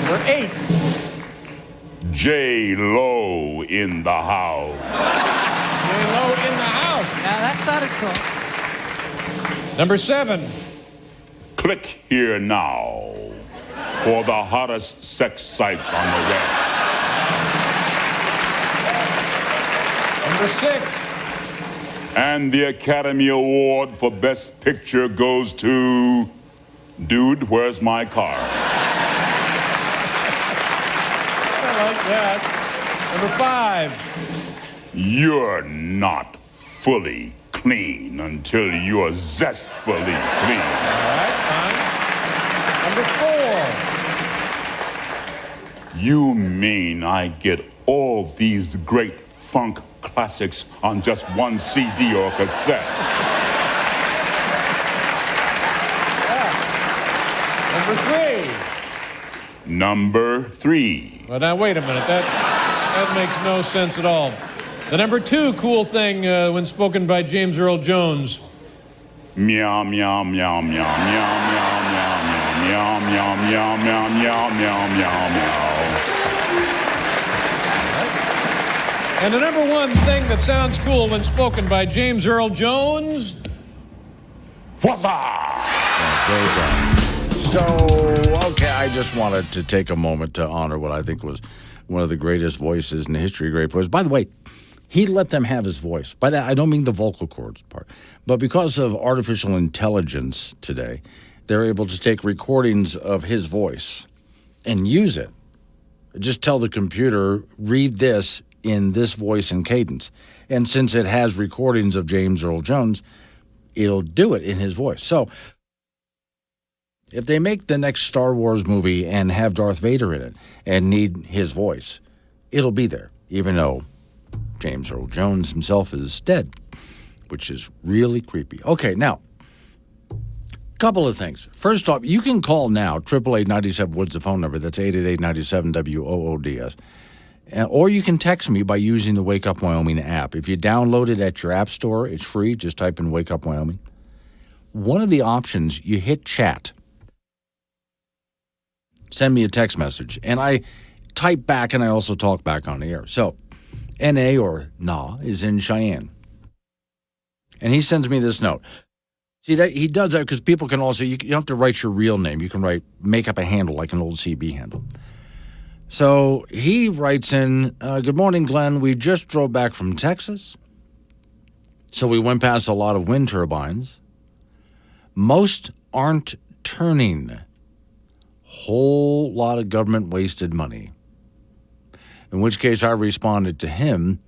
Speaker 7: Number 8.
Speaker 8: J-Lo in the house.
Speaker 7: J-Lo in the house.
Speaker 9: Yeah, that sounded cool.
Speaker 7: Number 7.
Speaker 8: Click here now for the hottest sex sites on the web.
Speaker 7: Number 6.
Speaker 8: And the Academy Award for Best Picture goes to Dude, Where's My Car?
Speaker 7: I like that. Number 5.
Speaker 8: You're not fully clean until you're zestfully clean.
Speaker 7: All right, fine. Number 4.
Speaker 8: You mean I get all these great funk classics on just one CD or cassette?
Speaker 7: Yeah. Number 3. Well, now, wait a minute. That makes no sense at all. The number 2 cool thing when spoken by James Earl Jones.
Speaker 8: Meow, meow, meow, meow, meow, meow, meow, meow, meow, meow, meow, meow, meow, meow, meow.
Speaker 7: And the number 1 thing that sounds cool when spoken by James Earl Jones.
Speaker 8: What's up?
Speaker 3: So, okay, I just wanted to take a moment to honor what I think was one of the greatest voices in the history of great voices. By the way, he let them have his voice. By that, I don't mean the vocal cords part. But because of artificial intelligence today, they're able to take recordings of his voice and use it. Just tell the computer, read this in this voice and cadence. And since it has recordings of James Earl Jones, it'll do it in his voice. So if they make the next Star Wars movie and have Darth Vader in it and need his voice, it'll be there, even though James Earl Jones himself is dead, which is really creepy. Okay, now, couple of things. First off, you can call now, 888-97-WOODS, the phone number. That's 888-97-WOODS. Or you can text me by using the Wake Up Wyoming app. If you download it at your app store, it's free. Just type in Wake Up Wyoming. One of the options, you hit chat. Send me a text message. And I type back and I also talk back on the air. So, N.A. or Na is in Cheyenne. And he sends me this note. See, that he does that because people can also, you don't have to write your real name. You can make up a handle like an old CB handle. So he writes in, good morning, Glenn. We just drove back from Texas. So we went past a lot of wind turbines. Most aren't turning. Whole lot of government wasted money. In which case I responded to him,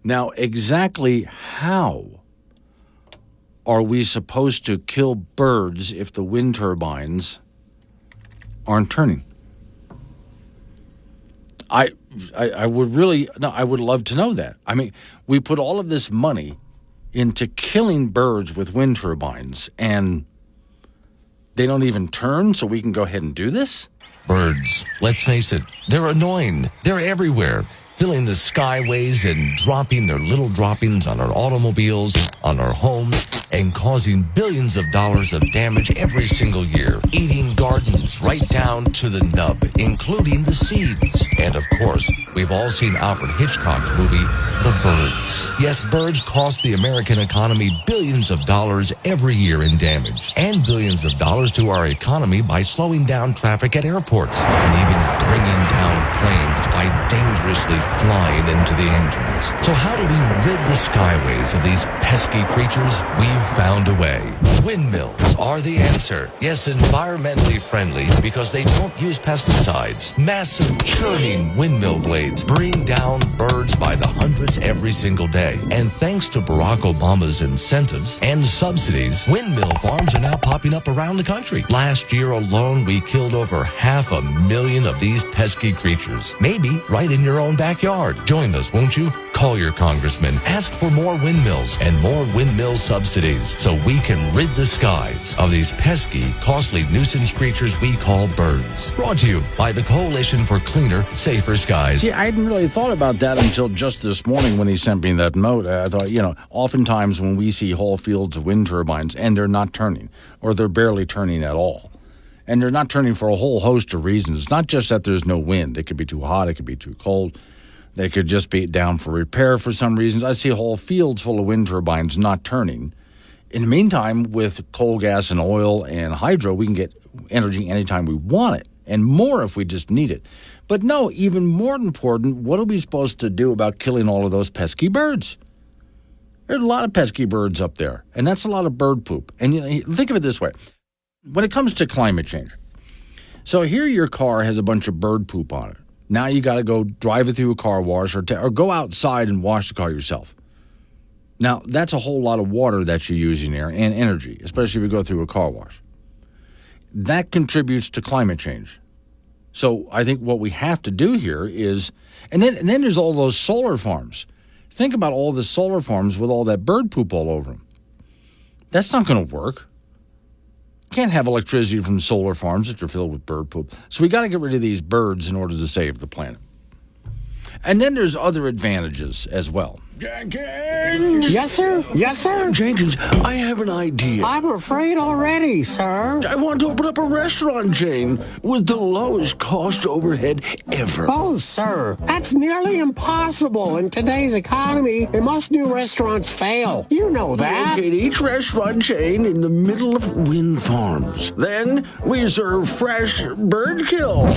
Speaker 3: now exactly how are we supposed to kill birds if the wind turbines aren't turning? I would really, no, I would love to know that. I mean, we put all of this money into killing birds with wind turbines, and they don't even turn, so we can go ahead and do this?
Speaker 20: Birds, let's face it, they're annoying. They're everywhere, filling the skyways and dropping their little droppings on our automobiles, on our homes, and causing billions of dollars of damage every single year, eating gardens right down to the nub, including the seeds. And of course, we've all seen Alfred Hitchcock's movie, The Birds. Yes, birds cost the American economy billions of dollars every year in damage, and billions of dollars to our economy by slowing down traffic at airports, and even bringing down planes by dangerously flying into the engines. So how do we rid the skyways of these pesky creatures? We've found a way. Windmills are the answer. Yes, environmentally friendly because they don't use pesticides. Massive churning windmill blades bring down birds by the hundreds every single day. And thanks to Barack Obama's incentives and subsidies, windmill farms are now popping up around the country. Last year alone, we killed over 500,000 of these pesky creatures. Maybe right in your own backyard. Join us, won't you? Call your congressman. Ask for more windmills and more windmill subsidies so we can rid the skies of these pesky, costly nuisance creatures we call birds. Brought to you by the Coalition for Cleaner, Safer Skies.
Speaker 3: See, I hadn't really thought about that until just this morning when he sent me that note. I thought, oftentimes when we see whole fields of wind turbines and they're not turning, or they're barely turning at all, and they're not turning for a whole host of reasons. It's not just that there's no wind. It could be too hot. It could be too cold. They could just be down for repair for some reasons. I see whole fields full of wind turbines not turning. In the meantime, with coal, gas, and oil and hydro, we can get energy anytime we want it, and more if we just need it. But no, even more important, what are we supposed to do about killing all of those pesky birds? There's a lot of pesky birds up there, and that's a lot of bird poop. And think of it this way. When it comes to climate change, so here your car has a bunch of bird poop on it. Now you got to go drive it through a car wash or go outside and wash the car yourself. Now, that's a whole lot of water that you're using there and energy, especially if you go through a car wash. That contributes to climate change. So I think what we have to do here is, and then there's all those solar farms. Think about all the solar farms with all that bird poop all over them. That's not going to work. Can't have electricity from solar farms that are filled with bird poop. So we got to get rid of these birds in order to save the planet. And then there's other advantages as well.
Speaker 21: Jenkins! Yes, sir? Yes, sir?
Speaker 6: Jenkins, I have an idea.
Speaker 21: I'm afraid already, sir.
Speaker 6: I want to open up a restaurant chain with the lowest cost overhead ever.
Speaker 21: Oh, sir, that's nearly impossible in today's economy, and most new restaurants fail. You know that.
Speaker 6: Locate each restaurant chain in the middle of wind farms. Then we serve fresh bird kill.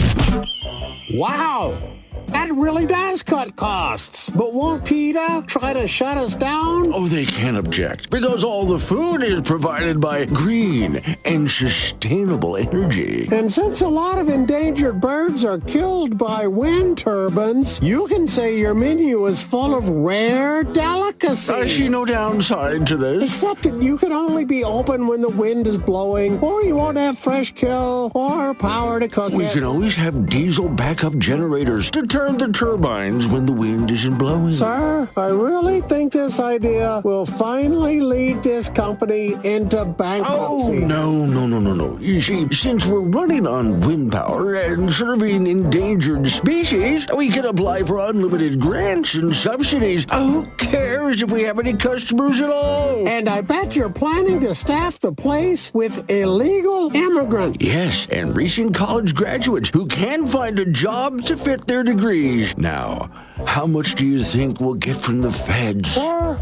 Speaker 21: Wow! That really does cut costs. But won't PETA try to shut us down?
Speaker 6: Oh, they can't object, because all the food is provided by green and sustainable energy.
Speaker 21: And since a lot of endangered birds are killed by wind turbines, you can say your menu is full of rare delicacies.
Speaker 6: I see no downside to this.
Speaker 21: Except that you can only be open when the wind is blowing, or you won't have fresh kill or power to cook
Speaker 6: We
Speaker 21: it.
Speaker 6: can always have diesel backup generators to turn the turbines when the wind isn't blowing.
Speaker 21: Sir, I really think this idea will finally lead this company into bankruptcy.
Speaker 6: Oh, no. You see, since we're running on wind power and serving endangered species, we can apply for unlimited grants and subsidies. Who cares if we have any customers at all?
Speaker 21: And I bet you're planning to staff the place with illegal immigrants.
Speaker 6: Yes, and recent college graduates who can find a job to fit their degrees. Now, how much do you think we'll get from the feds?
Speaker 21: Sir,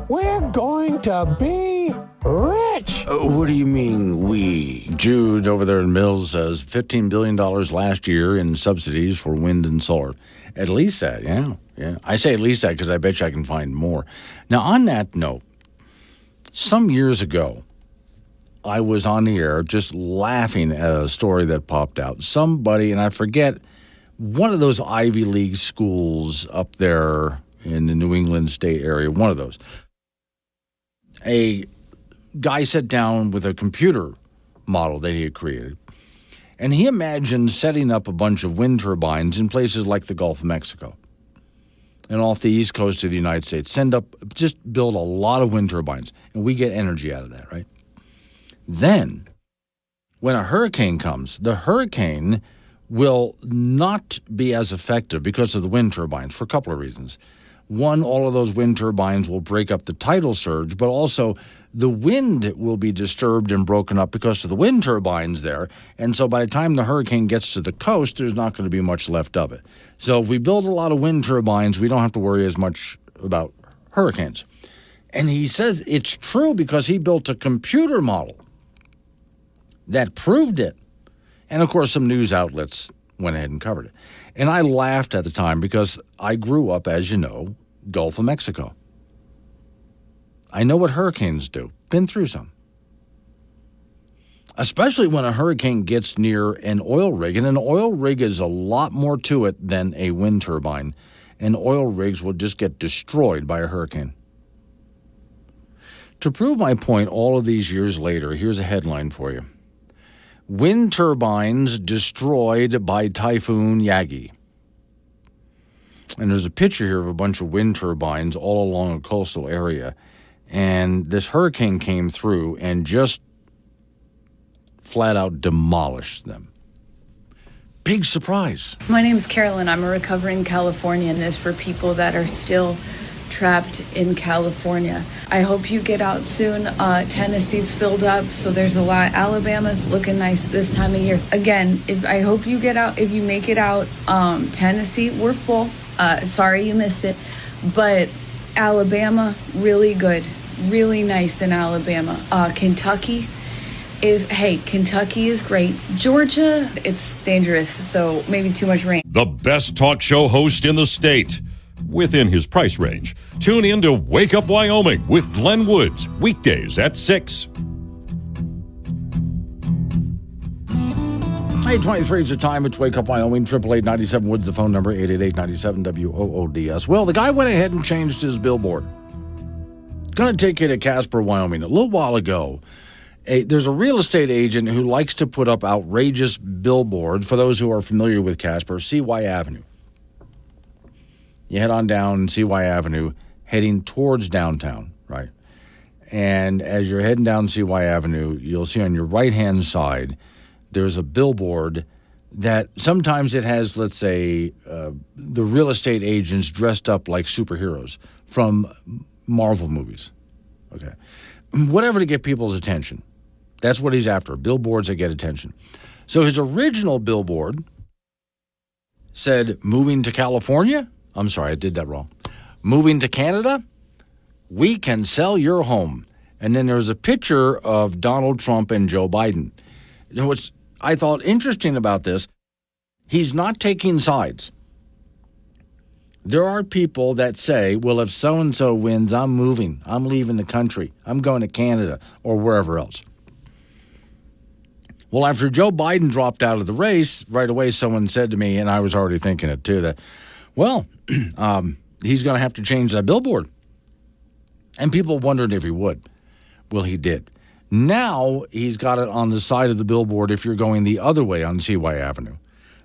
Speaker 21: we're going to be rich.
Speaker 6: What do you mean, we?
Speaker 3: Jude over there in Mills says $15 billion last year in subsidies for wind and solar. At least that, yeah. I say at least that because I bet you I can find more. Now, on that note, some years ago, I was on the air just laughing at a story that popped out. Somebody, and I forget, one of those Ivy League schools up there in the New England state area, one of those. A guy sat down with a computer model that he had created, and he imagined setting up a bunch of wind turbines in places like the Gulf of Mexico and off the east coast of the United States. Just build a lot of wind turbines, and we get energy out of that, right? Then, when a hurricane comes, the hurricane will not be as effective because of the wind turbines for a couple of reasons. One, all of those wind turbines will break up the tidal surge, but also The wind will be disturbed and broken up because of the wind turbines there. And so by the time the hurricane gets to the coast, there's not going to be much left of it. So if we build a lot of wind turbines, we don't have to worry as much about hurricanes. And he says it's true because he built a computer model that proved it. And, of course, some news outlets went ahead and covered it. And I laughed at the time because I grew up, as you know, Gulf of Mexico. I know what hurricanes do. Been through some. Especially when a hurricane gets near an oil rig. And an oil rig is a lot more to it than a wind turbine. And oil rigs will just get destroyed by a hurricane. To prove my point all of these years later, here's a headline for you. Wind turbines destroyed by Typhoon Yagi. And there's a picture here of a bunch of wind turbines all along a coastal area. And this hurricane came through and just flat out demolished them. Big surprise.
Speaker 10: My name is Carolyn. I'm a recovering Californian. This is for people that are still trapped in California. I hope you get out soon. Tennessee's filled up, so there's a lot. Alabama's looking nice this time of year. Again, I hope you get out. If you make it out, Tennessee, we're full. Sorry you missed it. But Alabama, really good. Really nice in Alabama. Kentucky is great. Georgia, it's dangerous, so maybe too much rain.
Speaker 1: The best talk show host in the state, within his price range. Tune in to Wake Up Wyoming with Glenn Woods, weekdays at 6.
Speaker 3: 8:23 is the time. It's Wake Up Wyoming. 888-97 Woods, the phone number, 888-97-WOODS. Well, the guy went ahead and changed his billboard. Going to take you to Casper, Wyoming. A little while ago, there's a real estate agent who likes to put up outrageous billboards. For those who are familiar with Casper, CY Avenue. You head on down CY Avenue, heading towards downtown, right? And as you're heading down CY Avenue, you'll see on your right-hand side, there's a billboard that sometimes it has, let's say, the real estate agents dressed up like superheroes from Marvel movies. Okay. Whatever to get people's attention. That's what he's after, billboards that get attention. So his original billboard said, moving to California? I'm sorry, I did that wrong. Moving to Canada? We can sell your home. And then there's a picture of Donald Trump and Joe Biden. What's I thought interesting about this, he's not taking sides. There are people that say, well, if so-and-so wins, I'm moving. I'm leaving the country. I'm going to Canada or wherever else. Well, after Joe Biden dropped out of the race, right away someone said to me, and I was already thinking it too, that, well, he's going to have to change that billboard. And people wondered if he would. Well, he did. Now he's got it on the side of the billboard if you're going the other way on CY Avenue.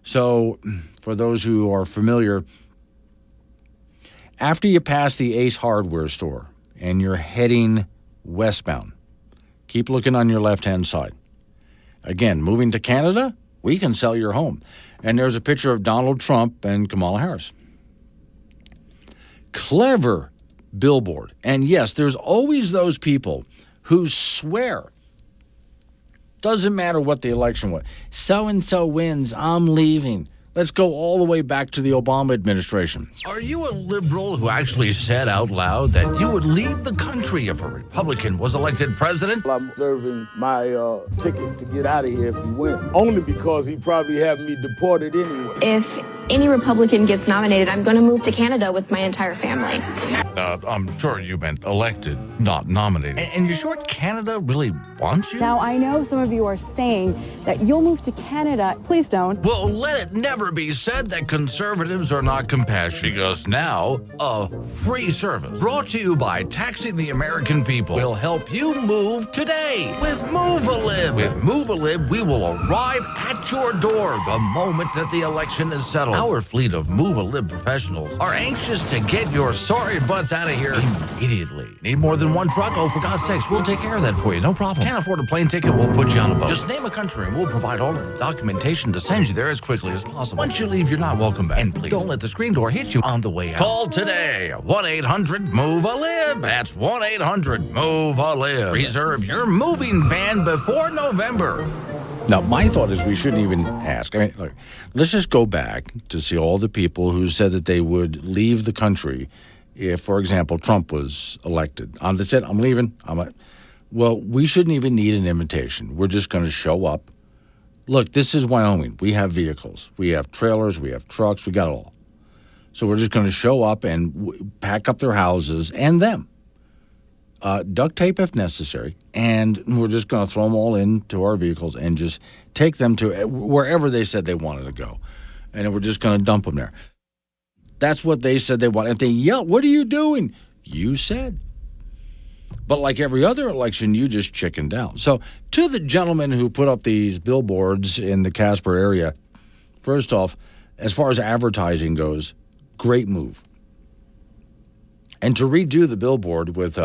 Speaker 3: So for those who are familiar, after you pass the Ace Hardware store and you're heading westbound, keep looking on your left-hand side. Again, moving to Canada, we can sell your home. And there's a picture of Donald Trump and Kamala Harris. Clever billboard. And yes, there's always those people who swear, doesn't matter what the election was, so-and-so wins, I'm leaving. Let's go all the way back to the Obama administration.
Speaker 20: Are you a liberal who actually said out loud that you would leave the country if a Republican was elected president?
Speaker 22: I'm serving my ticket to get out of here if he wins, only because he probably have me deported anyway.
Speaker 23: If any Republican gets nominated, I'm going to move to Canada with my entire family.
Speaker 20: I'm sure you meant elected, not nominated. And you're sure Canada really wants you?
Speaker 24: Now, I know some of you are saying that you'll move to Canada. Please don't.
Speaker 20: Well, let it never be said that conservatives are not compassionate, because now a free service brought to you by Taxing the American People will help you move today with Move-A-Lib. With Move-A-Lib, we will arrive at your door the moment that the election is settled. Our fleet of Move-A-Lib professionals are anxious to get your sorry butt butts out of here immediately. Need more than one truck? Oh, for God's sakes, we'll take care of that for you. No problem. Can't afford a plane ticket? We'll put you on a boat. Just name a country and we'll provide all of the documentation to send you there as quickly as possible. Once you leave, you're not welcome back. And please don't let the screen door hit you on the way out. Call today. 1-800-MOVE-A-LIB. That's 1-800-MOVE-A-LIB. Reserve your moving van before November.
Speaker 3: Now, my thought is we shouldn't even ask. I mean, look, let's just go back to see all the people who said that they would leave the country if, for example, Trump was elected. They said, I'm leaving. Well, we shouldn't even need an invitation. We're just going to show up. Look, this is Wyoming. We have vehicles. We have trailers. We have trucks. We got it all. So we're just going to show up and pack up their houses and them. Duct tape if necessary, and we're just going to throw them all into our vehicles and just take them to wherever they said they wanted to go. And then we're just going to dump them there. That's what they said they wanted. If they yell, what are you doing? You said. But like every other election, you just chickened out. So to the gentleman who put up these billboards in the Casper area, first off, as far as advertising goes, great move. And to redo the billboard with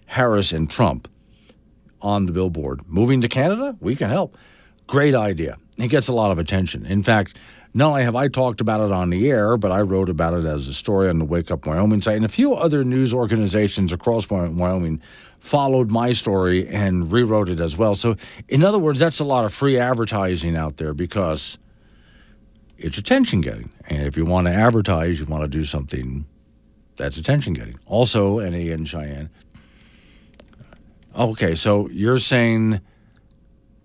Speaker 3: Harris and Trump on the billboard. Moving to Canada? We can help. Great idea. It gets a lot of attention. In fact, not only have I talked about it on the air, but I wrote about it as a story on the Wake Up Wyoming site, and a few other news organizations across Wyoming followed my story and rewrote it as well. So, in other words, that's a lot of free advertising out there because it's attention-getting. And if you want to advertise, you want to do something that's attention-getting. Also, N.A. and Cheyenne. Okay, so you're saying,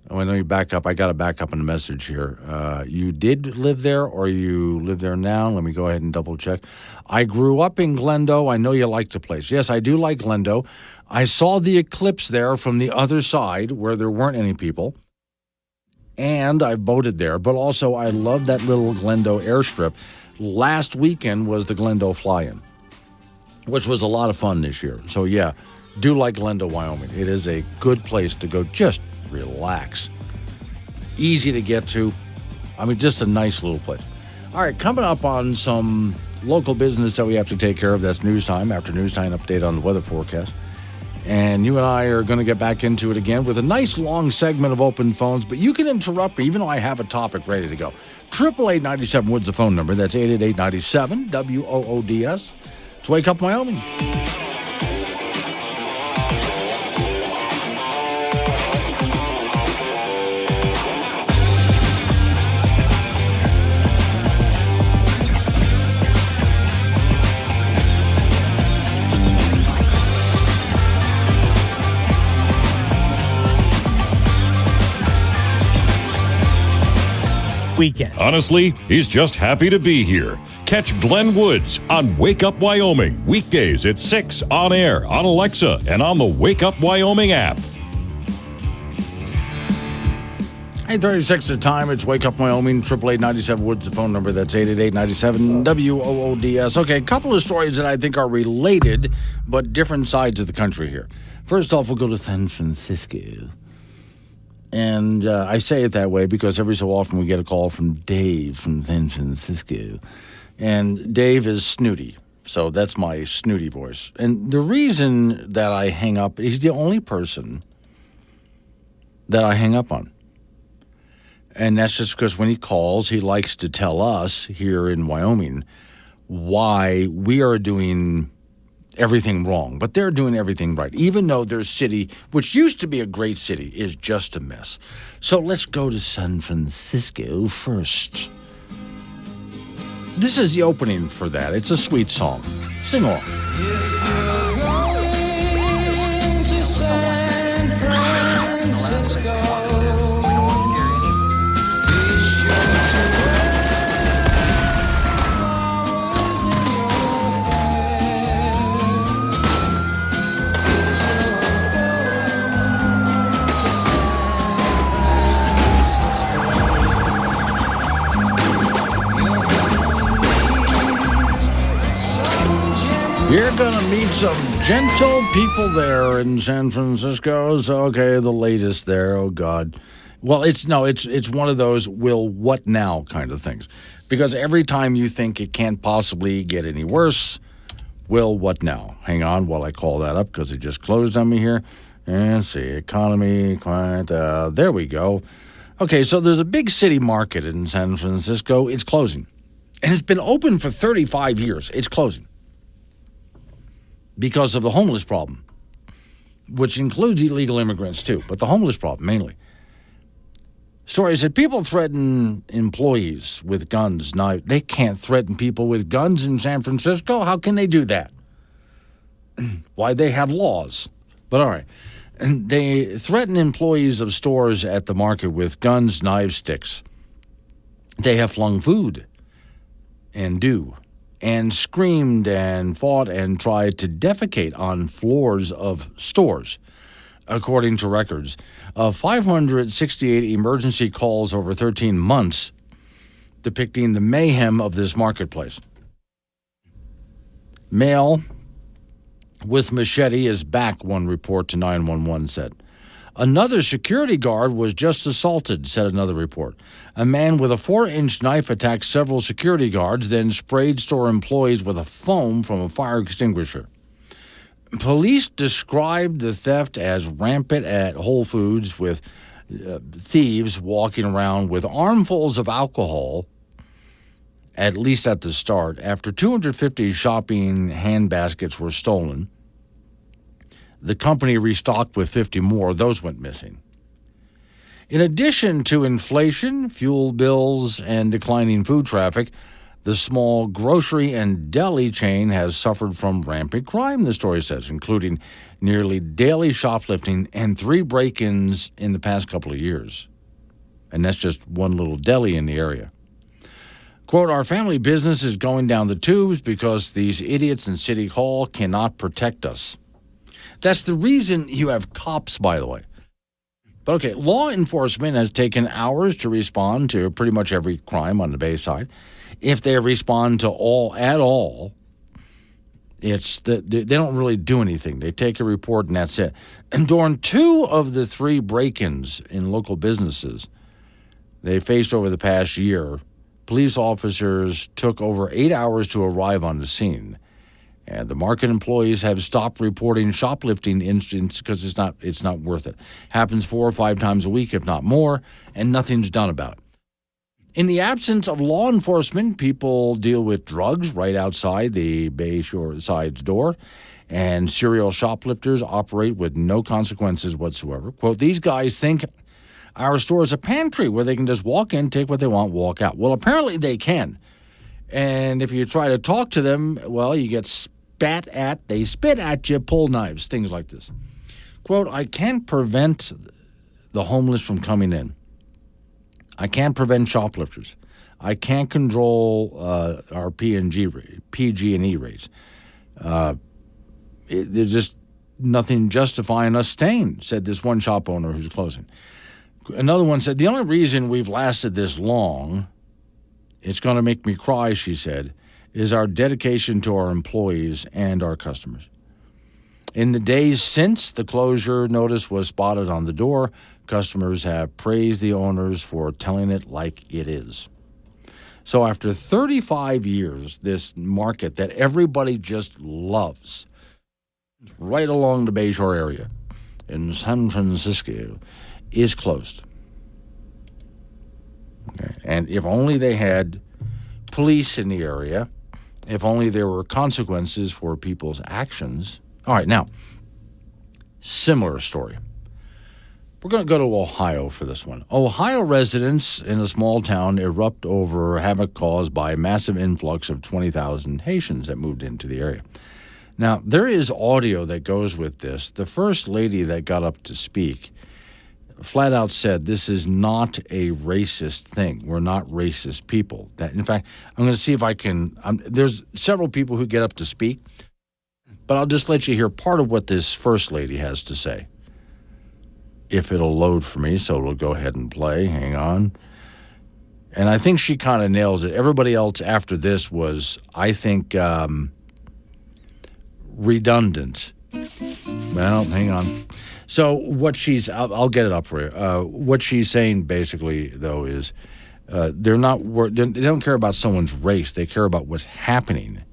Speaker 3: let me back up. I got to back up in the message here. You did live there or you live there now? Let me go ahead and double-check. I grew up in Glendo. I know you like the place. Yes, I do like Glendo. I saw the eclipse there from the other side where there weren't any people. And I boated there. But also, I love that little Glendo airstrip. Last weekend was the Glendo fly-in, which was a lot of fun this year. So, yeah, do like Glendo, Wyoming. It is a good place to go. Just relax. Easy to get to. I mean, just a nice little place. All right, coming up on some local business that we have to take care of. That's News Time. After News Time, update on the weather forecast. And you and I are going to get back into it again with a nice long segment of open phones. But you can interrupt me, even though I have a topic ready to go. 888-97 Woods, the phone number. That's 888-97 WOODS. It's Wake Up Wyoming.
Speaker 1: Weekend. Honestly, he's just happy to be here. Catch Glenn Woods on Wake Up Wyoming, weekdays at 6 on air, on Alexa, and on the Wake Up Wyoming app.
Speaker 3: 8:36 the time. It's Wake Up Wyoming, 888-97 Woods, the phone number. That's 888-97 WOODS. Okay, a couple of stories that I think are related, but different sides of the country here. First off, we'll go to San Francisco. And I say it that way because every so often we get a call from Dave from San Francisco. And Dave is snooty. So that's my snooty voice. And the reason that I hang up, he's the only person that I hang up on. And that's just because when he calls, he likes to tell us here in Wyoming why we are doing everything wrong, but they're doing everything right, even though their city, which used to be a great city, is just a mess. So let's go to San Francisco first. This is the opening for that. It's a sweet song. Sing along.
Speaker 11: If you're going to San Francisco, be sure to wear some flowers in your hair.
Speaker 3: You're going to meet some gentle people there in San Francisco. So, okay, the latest there. Oh, God. Well, it's one of those will what now kind of things. Because every time you think it can't possibly get any worse, will what now? Hang on while I call that up because it just closed on me here. And see, economy, client, there we go. Okay, so there's a big city market in San Francisco. It's closing. And it's been open for 35 years. It's closing because of the homeless problem, which includes illegal immigrants too, but the homeless problem mainly. Story said people threaten employees with guns. Now, they can't threaten people with guns in San Francisco. How can they do that? Why, they have laws. But all right. And they threaten employees of stores at the market with guns, knives, sticks. They have flung food and screamed and fought and tried to defecate on floors of stores, according to records. 568 emergency calls over 13 months depicting the mayhem of this marketplace. Male with machete is back, one report to 911 said. Another security guard was just assaulted, said another report. A man with a 4-inch knife attacked several security guards, then sprayed store employees with a foam from a fire extinguisher. Police described the theft as rampant at Whole Foods, with thieves walking around with armfuls of alcohol, at least at the start. After 250 shopping hand baskets were stolen, the company restocked with 50 more. Those went missing. In addition to inflation, fuel bills, and declining food traffic, the small grocery and deli chain has suffered from rampant crime, the story says, including nearly daily shoplifting and 3 break-ins in the past couple of years. And that's just one little deli in the area. Quote, our family business is going down the tubes because these idiots in City Hall cannot protect us. That's the reason you have cops, by the way. But okay, law enforcement has taken hours to respond to pretty much every crime on the Bayside. If they respond to at all, it's that they don't really do anything. They take a report and that's it. And during 2 of the 3 break-ins in local businesses they faced over the past year, police officers took over 8 hours to arrive on the scene. And the market employees have stopped reporting shoplifting incidents because it's not worth it. Happens 4 or 5 times a week, if not more, and nothing's done about it. In the absence of law enforcement, people deal with drugs right outside the Bayshore Side's door, and serial shoplifters operate with no consequences whatsoever. Quote, these guys think our store is a pantry where they can just walk in, take what they want, walk out. Well, apparently they can. And if you try to talk to them, well, you get spat at, they spit at you, pull knives, things like this. Quote, I can't prevent the homeless from coming in. I can't prevent shoplifters. I can't control our PG&E rates. There's just nothing justifying us staying, said this one shop owner who's closing. Another one said, the only reason we've lasted this long, it's going to make me cry, she said, is our dedication to our employees and our customers. In the days since the closure notice was spotted on the door, customers have praised the owners for telling it like it is. So after 35 years, this market that everybody just loves, right along the Bayshore area in San Francisco, is closed. Okay. And if only they had police in the area, if only there were consequences for people's actions. All right, now, similar story. We're going to go to Ohio for this one. Ohio residents in a small town erupt over havoc caused by a massive influx of 20,000 Haitians that moved into the area. Now, there is audio that goes with this. The first lady that got up to speak flat out said, this is not a racist thing. We're not racist people. That, in fact, I'm going to see if I can, there's several people who get up to speak, but I'll just let you hear part of what this first lady has to say. If it'll load for me, so it'll go ahead and play. Hang on. And I think she kind of nails it. Everybody else after this was, I think, redundant. Well, hang on. So what she's, I'll get it up for you. What she's saying basically, though, is they don't care about someone's race. They care about what's happening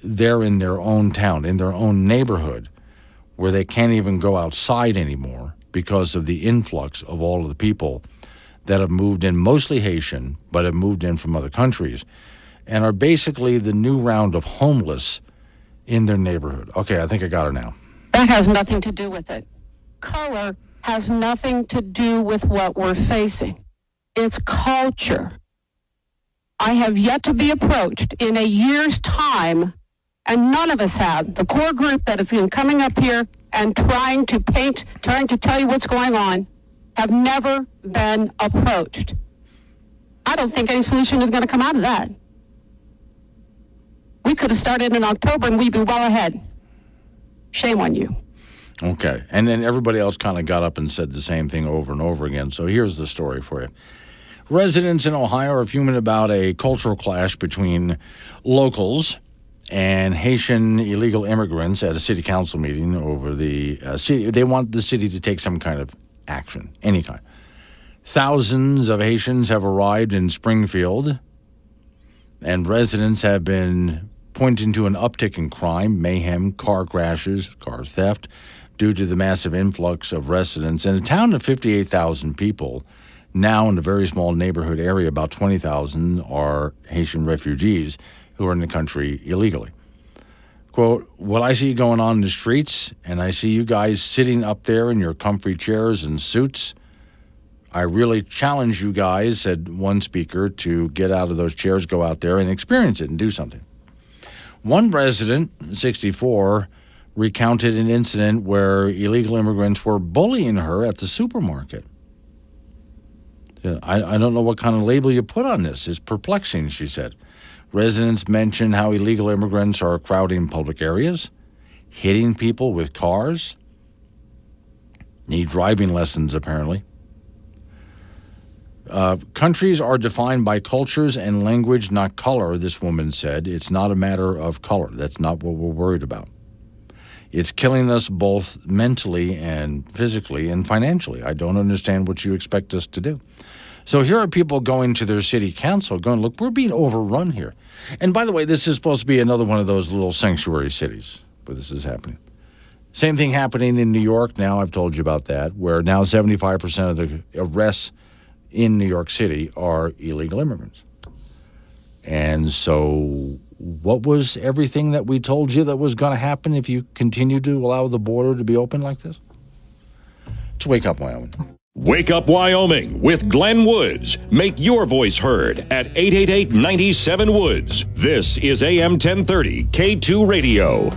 Speaker 3: there in their own town, in their own neighborhood, where they can't even go outside anymore because of the influx of all of the people that have moved in, mostly Haitian, but have moved in from other countries, and are basically the new round of homeless in their neighborhood. Okay, I think I got her now.
Speaker 21: That has nothing to do with it. Color has nothing to do with what we're facing. It's culture. I have yet to be approached in a year's time, and none of us have. The core group that has been coming up here and trying to tell you what's going on, have never been approached. I don't think any solution is going to come out of that. We could have started in October and we'd be well ahead. Shame on you.
Speaker 3: Okay. And then everybody else kind of got up and said the same thing over and over again. So here's the story for you. Residents in Ohio are fuming about a cultural clash between locals and Haitian illegal immigrants at a city council meeting over the city. They want the city to take some kind of action, any kind. Thousands of Haitians have arrived in Springfield, and residents have been pointing to an uptick in crime, mayhem, car crashes, car theft, due to the massive influx of residents. In a town of 58,000 people, now in a very small neighborhood area, about 20,000 are Haitian refugees who are in the country illegally. Quote, what I see going on in the streets, and I see you guys sitting up there in your comfy chairs and suits, I really challenge you guys, said one speaker, to get out of those chairs, go out there and experience it and do something. One resident, 64, recounted an incident where illegal immigrants were bullying her at the supermarket. I don't know what kind of label you put on this. It's perplexing, she said. Residents mentioned how illegal immigrants are crowding public areas, hitting people with cars, need driving lessons, apparently. Countries are defined by cultures and language, not color, this woman said. It's not a matter of color. That's not what we're worried about. It's killing us both mentally and physically and financially. I don't understand what you expect us to do. So here are people going to their city council going, look, we're being overrun here. And by the way, this is supposed to be another one of those little sanctuary cities where this is happening. Same thing happening in New York now. I've told you about that, where now 75% of the arrests in New York City are illegal immigrants. And so what was everything that we told you that was going to happen if you continue to allow the border to be open like this? It's Wake Up Wyoming.
Speaker 1: Wake Up Wyoming with Glenn Woods. Make your voice heard at 888-97-WOODS. This is AM 1030 K2 Radio.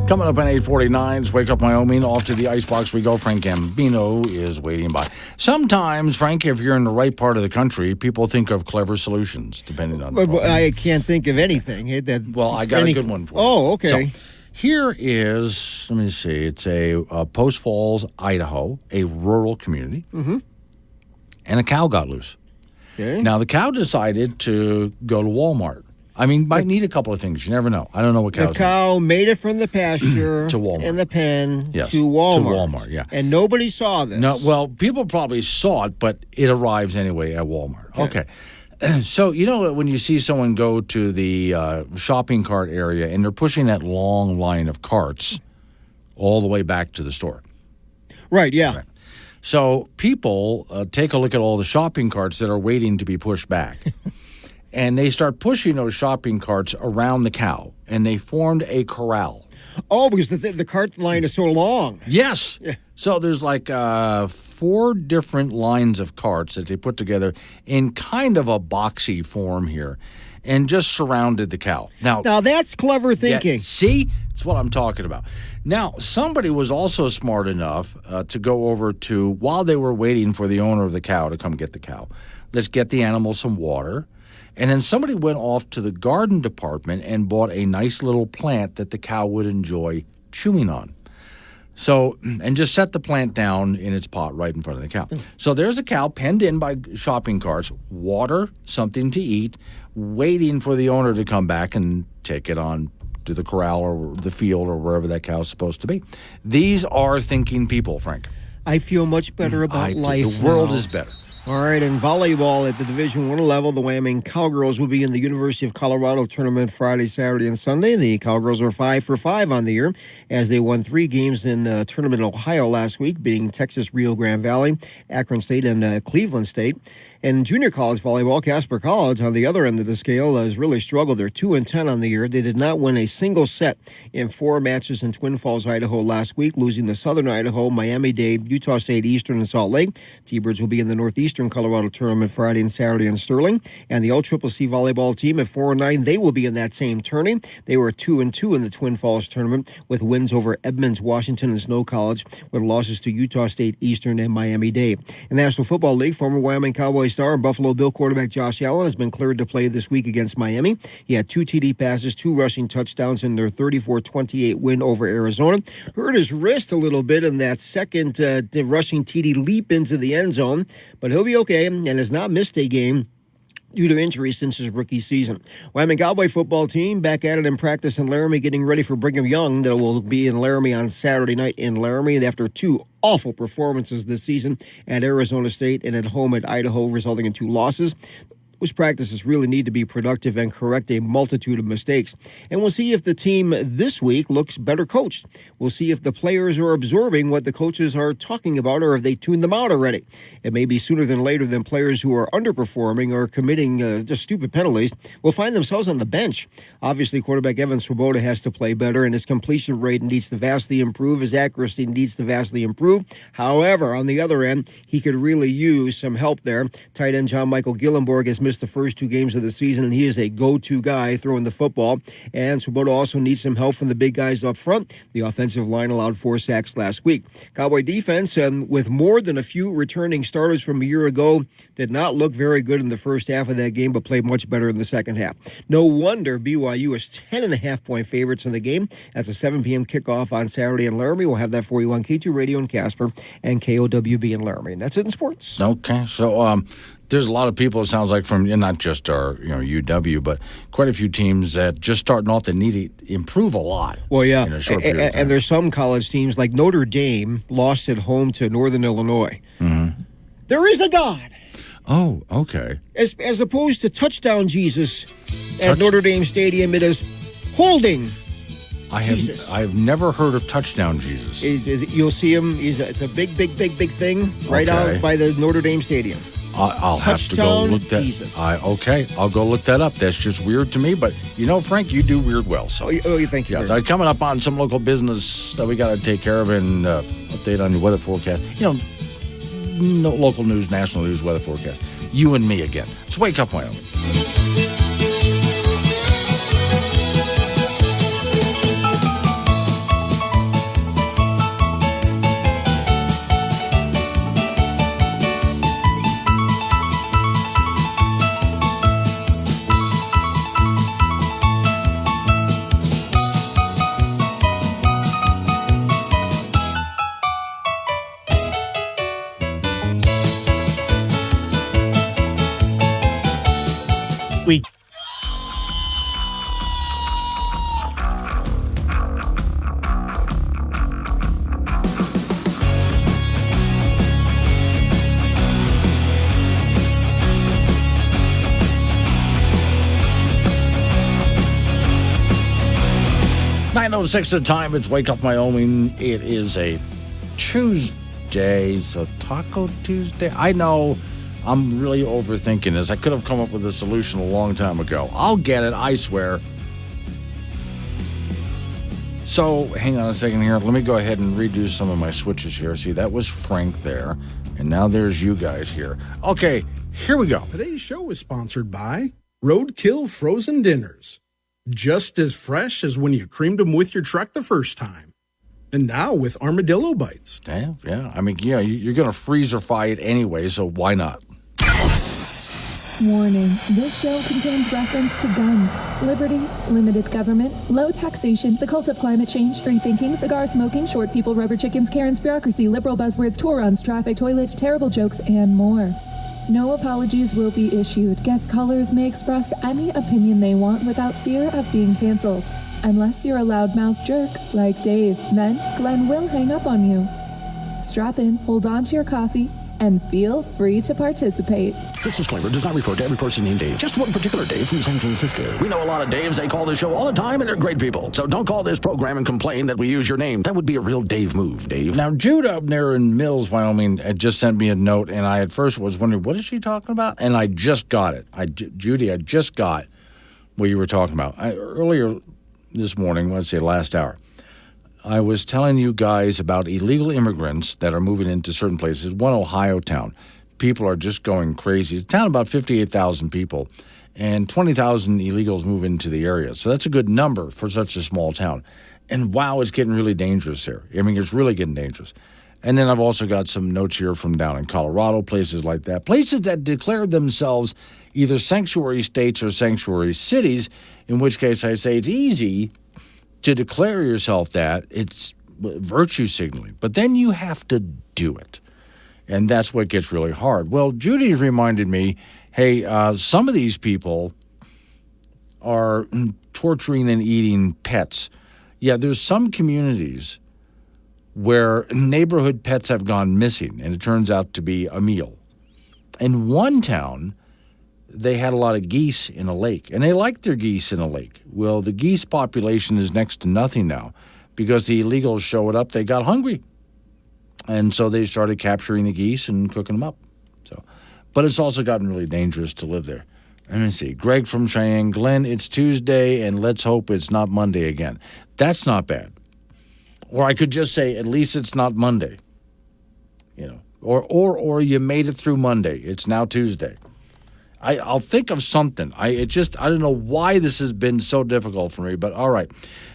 Speaker 3: Coming up on 8:49's Wake Up Wyoming, off to the icebox we go. Frank Gambino is waiting by. Sometimes, Frank, if you're in the right part of the country, people think of clever solutions, depending on...
Speaker 2: But I can't think of anything.
Speaker 3: Well, I got a good one for you.
Speaker 2: Oh, okay.
Speaker 3: So, here is, let me see, it's a Post Falls, Idaho, a rural community, and a cow got loose. Okay. Now, the cow decided to go to Walmart. I mean, might need a couple of things. You never know. I don't know what cows.
Speaker 2: The cow made it from the pasture
Speaker 3: to Walmart.
Speaker 2: in the pen
Speaker 3: yes,
Speaker 2: to Walmart.
Speaker 3: To Walmart, yeah.
Speaker 2: And nobody saw this.
Speaker 3: No, well, people probably saw it, but it arrives anyway at Walmart. Okay. So, you know, when you see someone go to the shopping cart area and they're pushing that long line of carts all the way back to the store.
Speaker 2: Right, yeah. Right.
Speaker 3: So people take a look at all the shopping carts that are waiting to be pushed back. And they start pushing those shopping carts around the cow, and they formed a corral.
Speaker 2: Oh, because the cart line is so long.
Speaker 3: Yes. Yeah. So there's like 4 different lines of carts that they put together in kind of a boxy form here and just surrounded the cow. Now
Speaker 2: that's clever thinking.
Speaker 3: Yeah, see? That's what I'm talking about. Now, somebody was also smart enough to go over to, while they were waiting for the owner of the cow to come get the cow, let's get the animal some water. And then somebody went off to the garden department and bought a nice little plant that the cow would enjoy chewing on. So, and just set the plant down in its pot right in front of the cow. So there's a cow penned in by shopping carts, water, something to eat, waiting for the owner to come back and take it on to the corral or the field or wherever that cow's supposed to be. These are thinking people, Frank.
Speaker 2: I feel much better about life.
Speaker 3: The world
Speaker 2: now.
Speaker 3: is better.
Speaker 2: All right, in volleyball at the Division I level, the Wyoming Cowgirls will be in the University of Colorado tournament Friday, Saturday, and Sunday. The Cowgirls are 5 for 5 on the year as they won 3 games in the tournament in Ohio last week, beating Texas, Rio Grande Valley, Akron State, and Cleveland State. In junior college volleyball, Casper College, on the other end of the scale, has really struggled. They're 2-10 on the year. They did not win a single set in 4 matches in Twin Falls, Idaho last week, losing to Southern Idaho, Miami-Dade, Utah State, Eastern, and Salt Lake. T-Birds will be in the Northeastern Colorado tournament Friday and Saturday in Sterling. And the LCCC volleyball team at 4-9, they will be in that same tourney. They were 2-2 in the Twin Falls tournament with wins over Edmonds, Washington, and Snow College, with losses to Utah State, Eastern, and Miami-Dade. In the National Football League, former Wyoming Cowboys star and Buffalo Bill quarterback Josh Allen has been cleared to play this week against Miami. He had 2 TD passes, 2 rushing touchdowns in their 34-28 win over Arizona. Hurt his wrist a little bit in that second rushing TD leap into the end zone, but he'll be okay and has not missed a game due to injury since his rookie season. Wyoming Cowboy football team back at it in practice in Laramie, getting ready for Brigham Young that will be in Laramie on Saturday night in Laramie after 2 awful performances this season at Arizona State and at home at Idaho, resulting in 2 losses. Those practices really need to be productive and correct a multitude of mistakes. And we'll see if the team this week looks better coached. We'll see if the players are absorbing what the coaches are talking about or if they tuned them out already. It may be sooner than later than players who are underperforming or committing just stupid penalties will find themselves on the bench. Obviously, quarterback Evan Swoboda has to play better, and his completion rate needs to vastly improve. His accuracy needs to vastly improve. However, on the other end, he could really use some help there. Tight end John Michael Gillenborg has missed the first 2 games of the season, and he is a go-to guy throwing the football. And Swoboda also needs some help from the big guys up front. The offensive line allowed 4 sacks last week. Cowboy defense, with more than a few returning starters from a year ago, did not look very good in the first half of that game, but played much better in the second half. No wonder BYU is 10.5-point favorites in the game. That's a 7 p.m. kickoff on Saturday in Laramie. We'll have that for you on K2 Radio in Casper and KOWB in Laramie. And that's it in sports.
Speaker 3: Okay, so there's a lot of people, it sounds like, from not just our UW, but quite a few teams that just starting off that need to improve a lot.
Speaker 2: Well, yeah,
Speaker 3: in a short period of time.
Speaker 2: And there's some college teams like Notre Dame lost at home to Northern Illinois.
Speaker 3: Mm-hmm.
Speaker 2: There is a God.
Speaker 3: Oh, okay.
Speaker 2: As opposed to touchdown Jesus at Notre Dame Stadium, it is holding.
Speaker 3: I have never heard of touchdown Jesus.
Speaker 2: You'll see him. It's a big thing right out by the Notre Dame Stadium.
Speaker 3: I'll have to go look that.
Speaker 2: Jesus.
Speaker 3: I'll go look that up. That's just weird to me, but Frank, you do weird well. So
Speaker 2: thank you.
Speaker 3: Yes, coming up on some local business that we got to take care of and update on your weather forecast. No local news, national news, weather forecast. You and me again. Let's wake up, Wyoming. 9:06 the time. It's Wake Up Wyoming. It is a Tuesday, so Taco Tuesday. I know I'm really overthinking this. I could have come up with a solution a long time ago. I'll get it, I swear. So, hang on a second here. Let me go ahead and redo some of my switches here. See, that was Frank there, and now there's you guys here. Okay, here we go.
Speaker 4: Today's show is sponsored by Roadkill Frozen Dinners. Just as fresh as when you creamed them with your truck the first time. And now with armadillo bites.
Speaker 3: Yeah. I mean, you're going to freezer-fry it anyway, so why not?
Speaker 5: Warning, this show contains reference to guns, liberty, limited government, low taxation, the cult of climate change, free thinking, cigar smoking, short people, rubber chickens, Karen's bureaucracy, liberal buzzwords, tour runs, traffic, toilets, terrible jokes, and more. No apologies will be issued. Guest callers may express any opinion they want without fear of being canceled. Unless you're a loudmouth jerk like Dave, then Glenn will hang up on you. Strap in, hold on to your coffee, and feel free to participate.
Speaker 6: This disclaimer does not refer to every person named Dave, just one particular Dave from San Francisco. We know a lot of Daves. They call this show all the time, and they're great people. So don't call this program and complain that we use your name. That would be a real Dave move, Dave.
Speaker 3: Now, Jude up there in Mills, Wyoming, had just sent me a note, and I at first was wondering, what is she talking about? And I just got it. Judy, I just got what you were talking about. Earlier this morning, let's say last hour, I was telling you guys about illegal immigrants that are moving into certain places. One Ohio town. People are just going crazy. It's a town about 58,000 people, and 20,000 illegals move into the area. So that's a good number for such a small town. And wow, it's getting really dangerous there. I mean, it's really getting dangerous. And then I've also got some notes here from down in Colorado, places like that. Places that declared themselves either sanctuary states or sanctuary cities, in which case I say it's easy to declare yourself that. It's virtue signaling. But then you have to do it. And that's what gets really hard. Well, Judy's reminded me, hey, some of these people are torturing and eating pets. Yeah, there's some communities where neighborhood pets have gone missing, and it turns out to be a meal. In one town, they had a lot of geese in a lake, and they liked their geese in a lake. Well, the geese population is next to nothing now because the illegals showed up. They got hungry, and so they started capturing the geese and cooking them up. But it's also gotten really dangerous to live there. Let me see. Greg from Cheyenne. Glenn, it's Tuesday, and let's hope it's not Monday again. That's not bad. Or I could just say, at least it's not Monday. You know, or you made it through Monday. It's now Tuesday. I'll think of something. I don't know why this has been so difficult for me, but all right.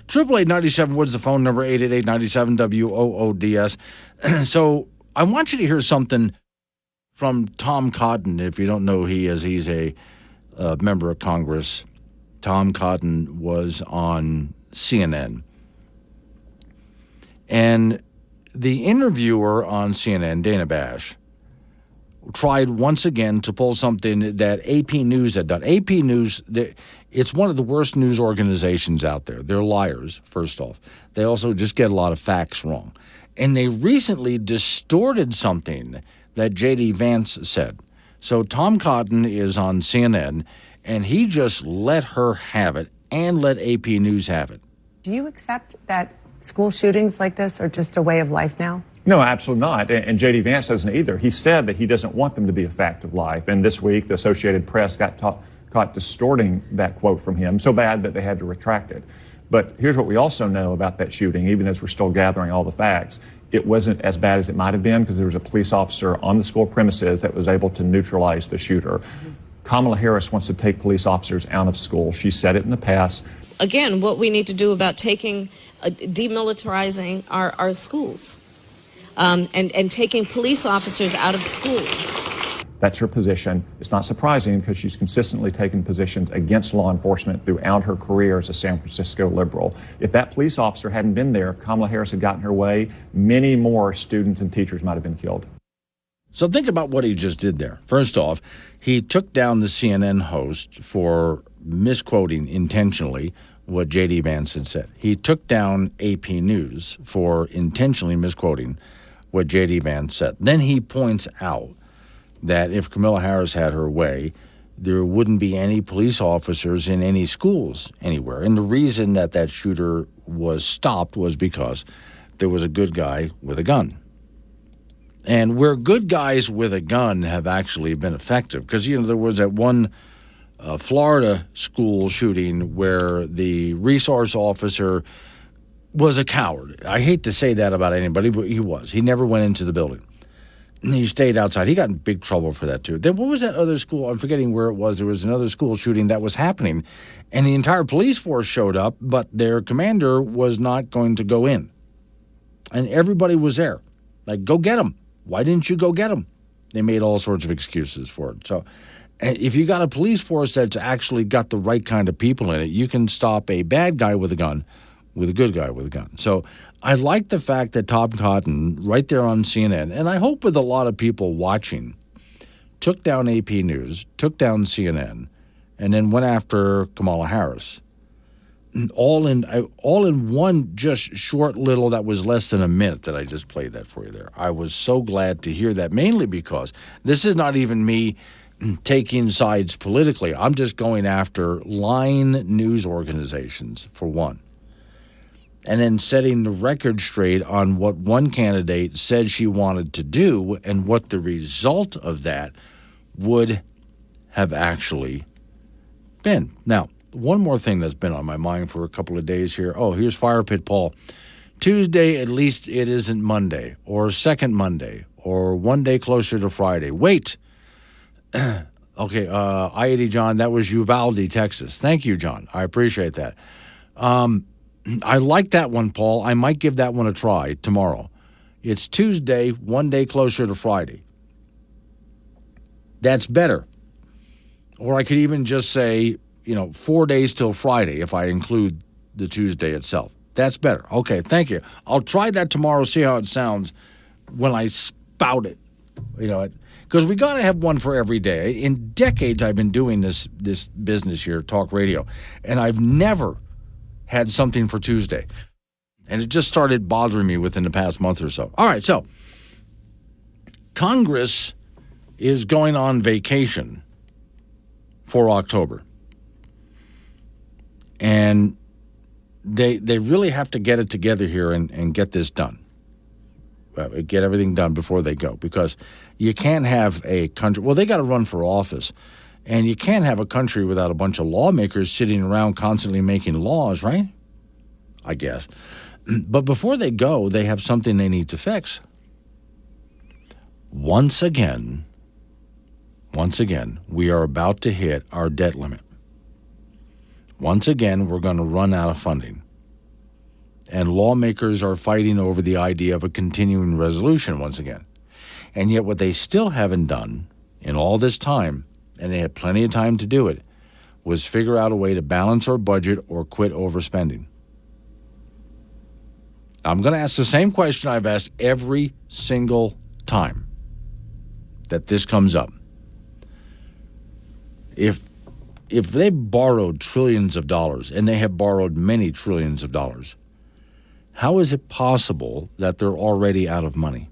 Speaker 3: 888-97 Woods, the phone number, 888-97-WOODS. So I want you to hear something from Tom Cotton. If you don't know who he is, he's a member of Congress. Tom Cotton was on CNN. And the interviewer on CNN, Dana Bash, tried once again to pull something that AP News had done. AP News, it's one of the worst news organizations out there. They're liars, first off. They also just get a lot of facts wrong. And they recently distorted something that J.D. Vance said. So Tom Cotton is on CNN, and he just let her have it and let AP News have it.
Speaker 12: Do you accept that school shootings like this are just a way of life now?
Speaker 13: No, absolutely not. And J.D. Vance doesn't either. He said that he doesn't want them to be a fact of life. And this week, the Associated Press got caught distorting that quote from him so bad that they had to retract it. But here's what we also know about that shooting, even as we're still gathering all the facts. It wasn't as bad as it might have been because there was a police officer on the school premises that was able to neutralize the shooter. Kamala Harris wants to take police officers out of school. She said it in the past.
Speaker 17: Again, what we need to do about demilitarizing our schools and taking police officers out of schools.
Speaker 13: That's her position. It's not surprising because she's consistently taken positions against law enforcement throughout her career as a San Francisco liberal. If that police officer hadn't been there, if Kamala Harris had gotten her way, many more students and teachers might have been killed.
Speaker 3: So think about what he just did there. First off, he took down the CNN host for misquoting intentionally what J.D. Vance had said. He took down AP News for intentionally misquoting what J.D. Vance said. Then he points out that if Kamala Harris had her way, there wouldn't be any police officers in any schools anywhere. And the reason that shooter was stopped was because there was a good guy with a gun. And where good guys with a gun have actually been effective, because, you know, there was that one Florida school shooting where the resource officer was a coward. I hate to say that about anybody, but he was. He never went into the building. He stayed outside. He got in big trouble for that, too. Then what was that other school? I'm forgetting where it was. There was another school shooting that was happening, and the entire police force showed up, but their commander was not going to go in. And everybody was there. Like, go get him. Why didn't you go get him? They made all sorts of excuses for it. So if you got a police force that's actually got the right kind of people in it, you can stop a bad guy with a gun with a good guy with a gun. So I like the fact that Tom Cotton, right there on CNN, and I hope with a lot of people watching, took down AP News, took down CNN, and then went after Kamala Harris. all in one just short little that was less than a minute that I just played that for you there. I was so glad to hear that, mainly because this is not even me taking sides politically. I'm just going after line news organizations, for one, and then setting the record straight on what one candidate said she wanted to do and what the result of that would have actually been. Now, one more thing that's been on my mind for a couple of days here. Oh, here's Fire Pit Paul. Tuesday, at least it isn't Monday, or second Monday, or one day closer to Friday. Wait. Okay, I-80 John, that was Uvalde, Texas. Thank you, John. I appreciate that. I like that one, Paul. I might give that one a try tomorrow. It's Tuesday, one day closer to Friday. That's better. Or I could even just say, 4 days till Friday if I include the Tuesday itself. That's better. Okay, thank you. I'll try that tomorrow, see how it sounds when I spout it. Because we got to have one for every day. In decades, I've been doing this business here, talk radio, and I've never had something for Tuesday. And it just started bothering me within the past month or so. All right, so Congress is going on vacation for October. And they really have to get it together here and get this done. Get everything done before they go, because you can't have a country. Well, they got to run for office, and you can't have a country without a bunch of lawmakers sitting around constantly making laws, right? I guess. But before they go, they have something they need to fix. Once again, we are about to hit our debt limit. Once again, we're going to run out of funding. And lawmakers are fighting over the idea of a continuing resolution once again. And yet what they still haven't done in all this time, and they had plenty of time to do it, was figure out a way to balance our budget or quit overspending. I'm going to ask the same question I've asked every single time that this comes up. If they borrowed trillions of dollars, and they have borrowed many trillions of dollars, how is it possible that they're already out of money?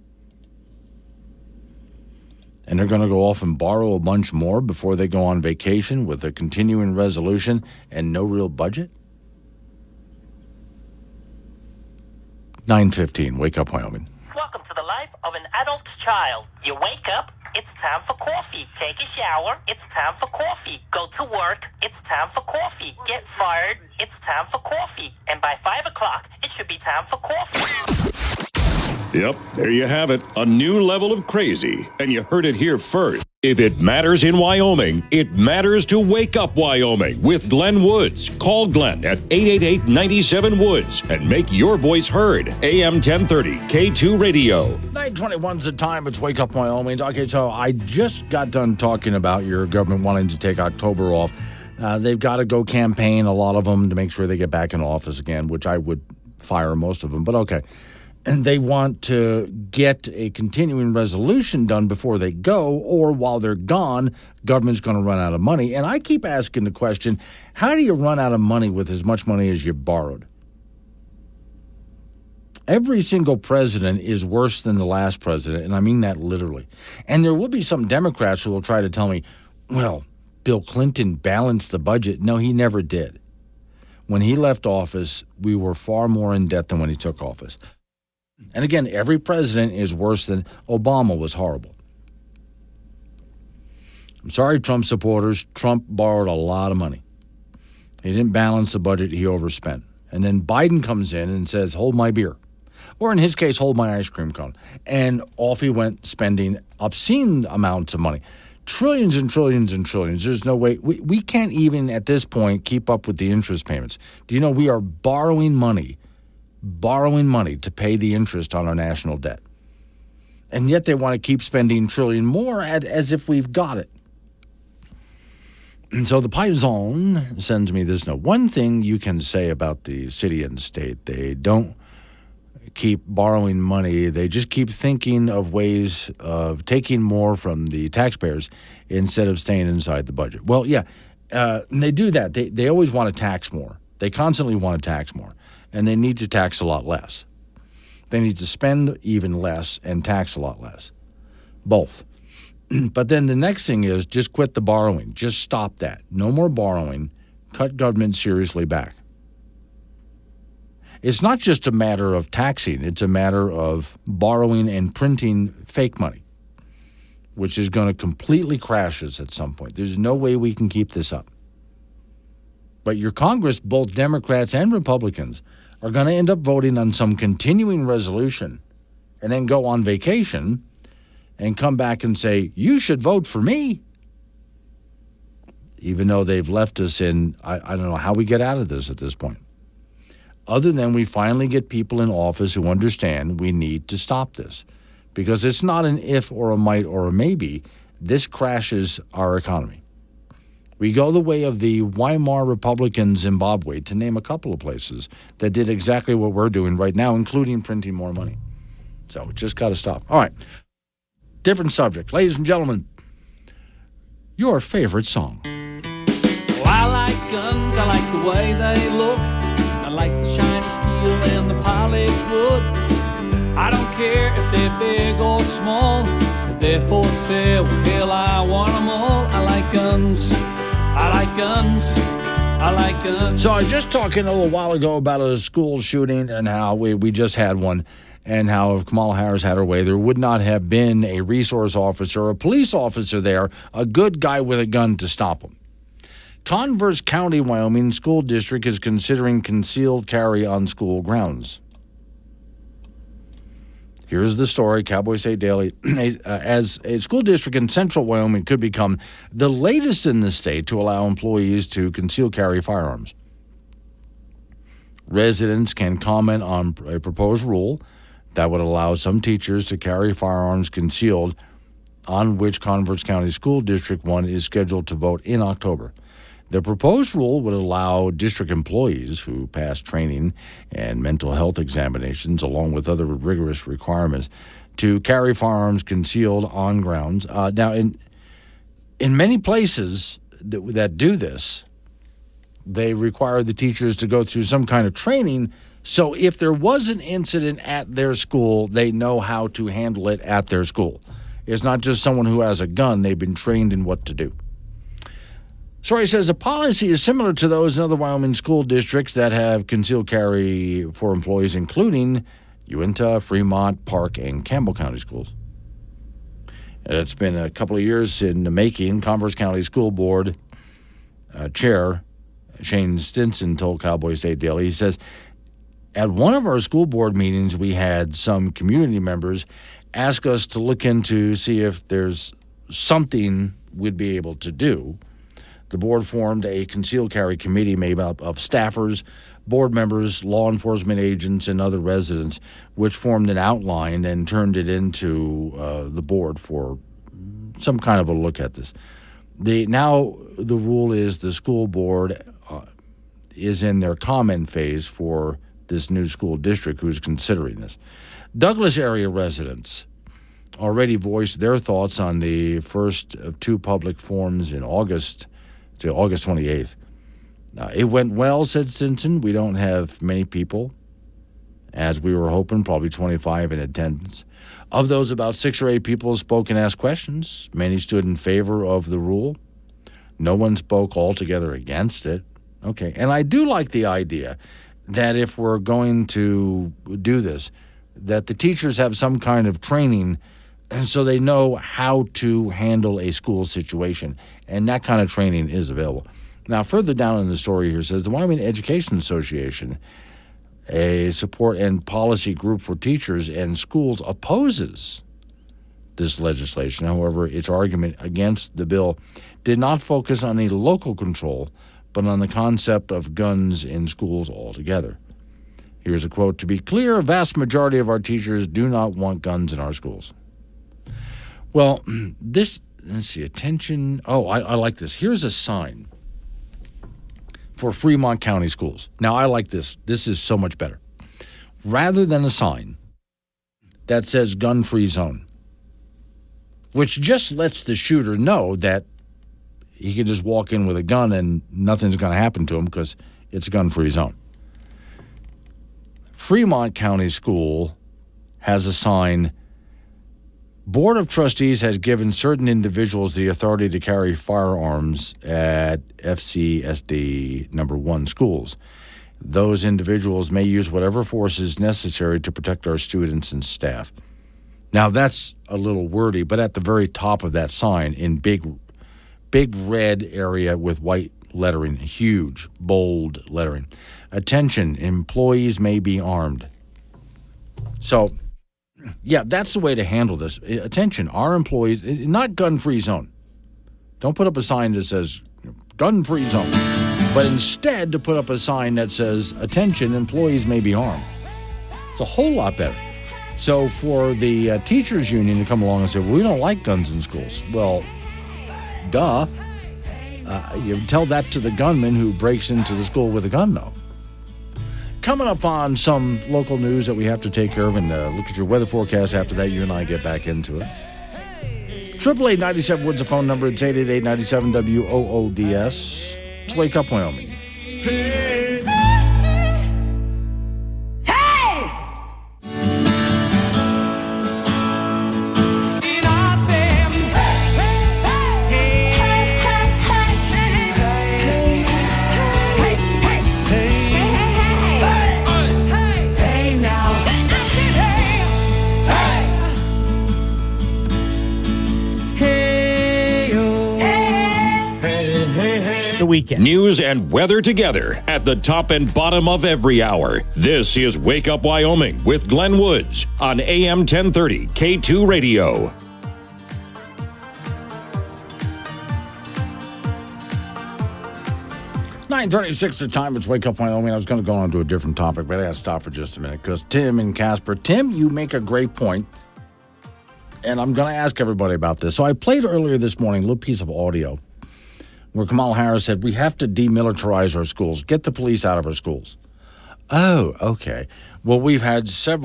Speaker 3: And they're going to go off and borrow a bunch more before they go on vacation with a continuing resolution and no real budget? 9:15, Wake Up Wyoming.
Speaker 14: Welcome to the life of an adult child. You wake up, it's time for coffee. Take a shower, it's time for coffee. Go to work, it's time for coffee. Get fired, it's time for coffee. And by 5 o'clock, it should be time for coffee.
Speaker 1: Yep, there you have it. A new level of crazy. And you heard it here first. If it matters in Wyoming, it matters to Wake Up Wyoming with Glenn Woods. Call Glenn at 888-97-WOODS and make your voice heard. AM 1030, K2 Radio.
Speaker 3: 9:21's the time. It's Wake Up Wyoming. Okay, so I just got done talking about your government wanting to take October off. They've got to go campaign, a lot of them, to make sure they get back in office again, which I would fire most of them, but okay. And they want to get a continuing resolution done before they go, or while they're gone, government's going to run out of money. And I keep asking the question, how do you run out of money with as much money as you borrowed? Every single president is worse than the last president, and I mean that literally. And there will be some Democrats who will try to tell me, well, Bill Clinton balanced the budget. No, he never did. When he left office, we were far more in debt than when he took office. And again, every president is worse than Obama was horrible. I'm sorry, Trump supporters. Trump borrowed a lot of money. He didn't balance the budget. He overspent. And then Biden comes in and says, hold my beer. Or in his case, hold my ice cream cone. And off he went, spending obscene amounts of money. Trillions and trillions and trillions. There's no way. We can't even, at this point, keep up with the interest payments. Do you know we are borrowing money to pay the interest on our national debt? And yet they want to keep spending trillion more as if we've got it. And so the Paisan sends me this note. One thing you can say about the city and state, they don't keep borrowing money. They just keep thinking of ways of taking more from the taxpayers instead of staying inside the budget. Well, yeah, they do that. They always want to tax more. They constantly want to tax more, and they need to tax a lot less. They need to spend even less and tax a lot less. Both. But then the next thing is just quit the borrowing. Just stop that. No more borrowing. Cut government seriously back. It's not just a matter of taxing. It's a matter of borrowing and printing fake money, which is going to completely crash us at some point. There's no way we can keep this up. But your Congress, both Democrats and Republicans, are going to end up voting on some continuing resolution and then go on vacation and come back and say, you should vote for me. Even though they've left us in, I don't know how we get out of this at this point. Other than we finally get people in office who understand we need to stop this. Because it's not an if or a might or a maybe. This crashes our economy. We go the way of the Weimar Republic in Zimbabwe, to name a couple of places that did exactly what we're doing right now, including printing more money. So it just got to stop. All right. Different subject. Ladies and gentlemen, your favorite song.
Speaker 11: Oh, I like guns. I like the way they look. I like the shiny steel and the polished wood. I don't care if they're big or small. If they're for sale, hell, I want them all. I like guns. I like guns. I like guns.
Speaker 3: So I was just talking a little while ago about a school shooting and how we just had one, and how if Kamala Harris had her way, there would not have been a resource officer, a police officer there, a good guy with a gun to stop them. Converse County, Wyoming School District is considering concealed carry on school grounds. Here's the story, Cowboy State Daily. As a school district in central Wyoming could become the latest in the state to allow employees to conceal carry firearms. Residents can comment on a proposed rule that would allow some teachers to carry firearms concealed, on which Converse County School District 1 is scheduled to vote in October. The proposed rule would allow district employees who pass training and mental health examinations, along with other rigorous requirements, to carry firearms concealed on grounds. Now, in many places that do this, they require the teachers to go through some kind of training, so if there was an incident at their school, they know how to handle it at their school. It's not just someone who has a gun. They've been trained in what to do. Story says the policy is similar to those in other Wyoming school districts that have concealed carry for employees, including Uinta, Fremont, Park, and Campbell County schools. It's been a couple of years in the making. Converse County School Board Chair Shane Stinson told Cowboy State Daily, he says, at one of our school board meetings, we had some community members ask us to look into, see if there's something we'd be able to do. The board formed a concealed carry committee made up of staffers, board members, law enforcement agents, and other residents, which formed an outline and turned it into the board for some kind of a look at this. Now the rule is the school board is in their comment phase for this new school district who's considering this. Douglas area residents already voiced their thoughts on the first of two public forums in August to August 28th. It went well, said Stinson. We don't have many people, as we were hoping, probably 25 in attendance. Of those, about 6 or 8 people spoke and asked questions. Many stood in favor of the rule. No one spoke altogether against it. Okay, and I do like the idea that if we're going to do this, that the teachers have some kind of training and so they know how to handle a school situation, and that kind of training is available. Now, further down in the story here says the Wyoming Education Association, a support and policy group for teachers and schools, opposes this legislation. However, its argument against the bill did not focus on any local control, but on the concept of guns in schools altogether. Here's a quote: "To be clear, a vast majority of our teachers do not want guns in our schools." Well, let's see, attention. Oh, I like this. Here's a sign for Fremont County schools. Now, I like this. This is so much better. Rather than a sign that says gun-free zone, which just lets the shooter know that he can just walk in with a gun and nothing's going to happen to him because it's a gun-free zone. Fremont County School has a sign. Board of Trustees has given certain individuals the authority to carry firearms at FCSD number 1 schools. Those individuals may use whatever force is necessary to protect our students and staff. Now, that's a little wordy, but at the very top of that sign in big red area with white lettering, huge, bold lettering. Attention, employees may be armed. So, yeah, that's the way to handle this. Attention, our employees, not gun-free zone. Don't put up a sign that says gun-free zone, but instead to put up a sign that says, attention, employees may be armed. It's a whole lot better. So for the teachers union to come along and say, well, we don't like guns in schools. Well, duh. You tell that to the gunman who breaks into the school with a gun, though. Coming up on some local news that we have to take care of and look at your weather forecast. After that, you and I get back into it. 888-97 Woods, the phone number. It's 888-97-WOODS. It's Wake Up Wyoming.
Speaker 1: Weekend. News and weather together at the top and bottom of every hour. This is Wake Up Wyoming with Glenn Woods on AM 1030 K2 Radio.
Speaker 3: $9:36 the time. It's Wake Up Wyoming. I was going to go on to a different topic, but I got to stop for just a minute because Tim and Casper. Tim, you make a great point, and I'm going to ask everybody about this. So I played earlier this morning a little piece of audio where Kamala Harris said, we have to demilitarize our schools, get the police out of our schools. Oh, okay. Well, we've had some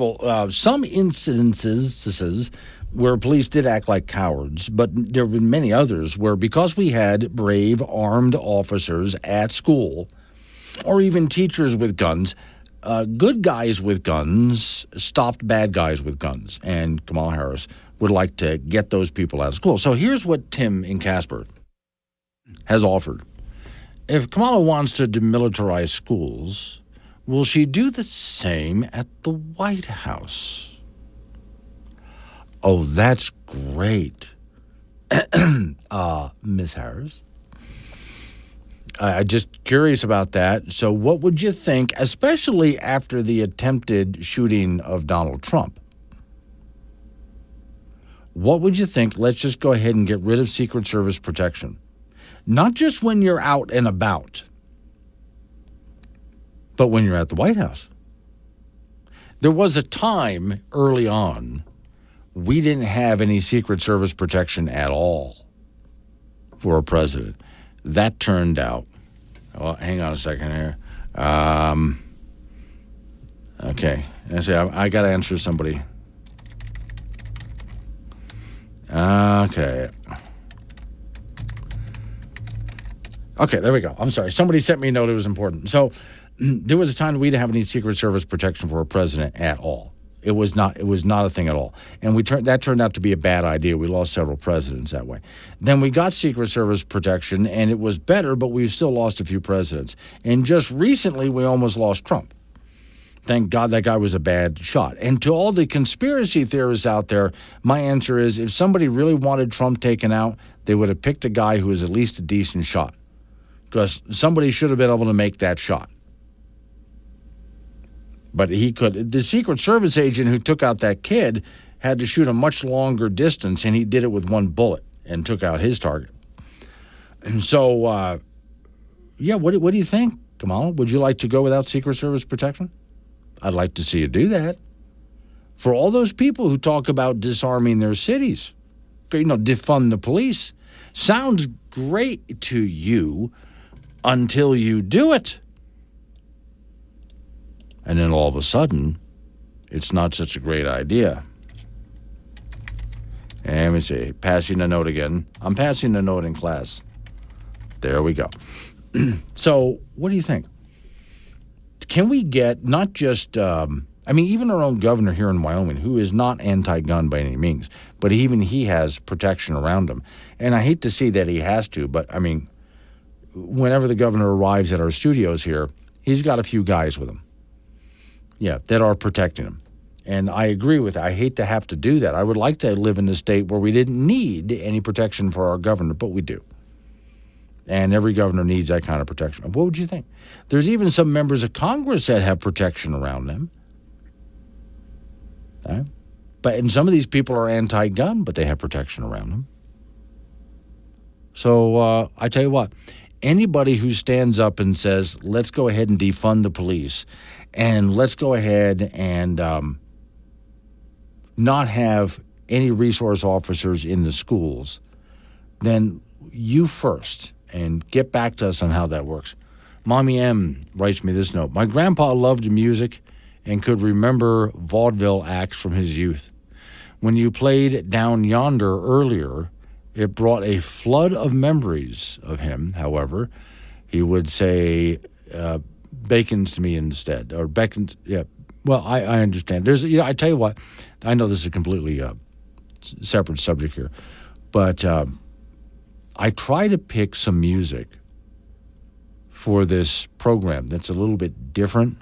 Speaker 3: incidences where police did act like cowards, but there have been many others where because we had brave, armed officers at school, or even teachers with guns, good guys with guns stopped bad guys with guns, and Kamala Harris would like to get those people out of school. So here's what Tim in Casper has offered. If Kamala wants to demilitarize schools, will she do the same at the White House? Oh, that's great. Ms. Harris? I'm just curious about that. So what would you think, especially after the attempted shooting of Donald Trump? What would you think? Let's just go ahead and get rid of Secret Service protection. Not just when you're out and about, but when you're at the White House. There was a time early on we didn't have any Secret Service protection at all for a president. That turned out, well, hang on a second here. Okay, I got to answer somebody. Okay, there we go. I'm sorry. Somebody sent me a note. It was important. So there was a time we didn't have any Secret Service protection for a president at all. It was not a thing at all. And that turned out to be a bad idea. We lost several presidents that way. Then we got Secret Service protection, and it was better, but we still lost a few presidents. And just recently, we almost lost Trump. Thank God that guy was a bad shot. And to all the conspiracy theorists out there, my answer is if somebody really wanted Trump taken out, they would have picked a guy who was at least a decent shot. Because somebody should have been able to make that shot. But he could. The Secret Service agent who took out that kid had to shoot a much longer distance, and he did it with one bullet and took out his target. And so, what do you think, Kamala? Would you like to go without Secret Service protection? I'd like to see you do that. For all those people who talk about disarming their cities, defund the police, sounds great to you until you do it. And then all of a sudden, it's not such a great idea. Let me see. Passing a note again. I'm passing a note in class. There we go. So, what do you think? can we get not just, even our own governor here in Wyoming, who is not anti-gun by any means, but even he has protection around him. And I hate to see that he has to, but, whenever the governor arrives at our studios here, he's got a few guys with him, that are protecting him. And I agree with that. I hate to have to do that. I would like to live in a state where we didn't need any protection for our governor, but we do. And every governor needs that kind of protection. What would you think? There's even some members of Congress that have protection around them. And some of these people are anti-gun, but they have protection around them. So I tell you what, anybody who stands up and says, let's go ahead and defund the police, and let's go ahead and not have any resource officers in the schools, then you first, and get back to us on how that works. Mommy M writes me this note. My grandpa loved music and could remember vaudeville acts from his youth. When you played Down Yonder earlier, it brought a flood of memories of him. However, he would say bacons to me instead, or beckons. Yeah, well, I understand. There's, I tell you what, I know this is a completely separate subject here, but I try to pick some music for this program that's a little bit different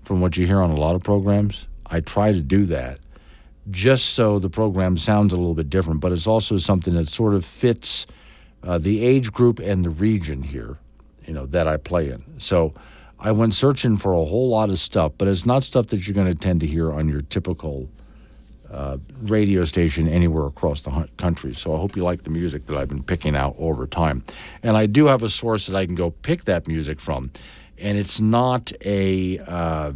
Speaker 3: from what you hear on a lot of programs. I try to do that just so the program sounds a little bit different, but it's also something that sort of fits the age group and the region here, that I play in. So I went searching for a whole lot of stuff, but it's not stuff that you're going to tend to hear on your typical radio station anywhere across the country. So I hope you like the music that I've been picking out over time. And I do have a source that I can go pick that music from, and it's not a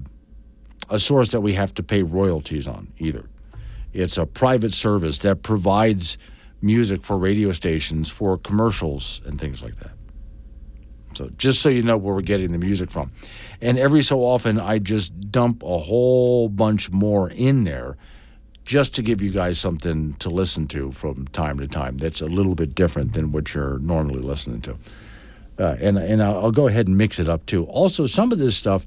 Speaker 3: source that we have to pay royalties on either. It's a private service that provides music for radio stations for commercials and things like that. So just so you know where we're getting the music from. And every so often I just dump a whole bunch more in there just to give you guys something to listen to from time to time that's a little bit different than what you're normally listening to. And I'll go ahead and mix it up too. Also, some of this stuff,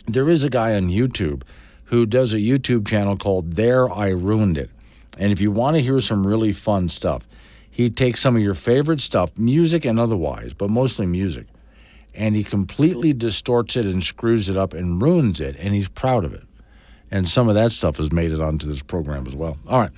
Speaker 3: there is a guy on YouTube who does a YouTube channel called There I Ruined It. And if you want to hear some really fun stuff, he takes some of your favorite stuff, music and otherwise, but mostly music, and he completely distorts it and screws it up and ruins it, and he's proud of it. And some of that stuff has made it onto this program as well. All right.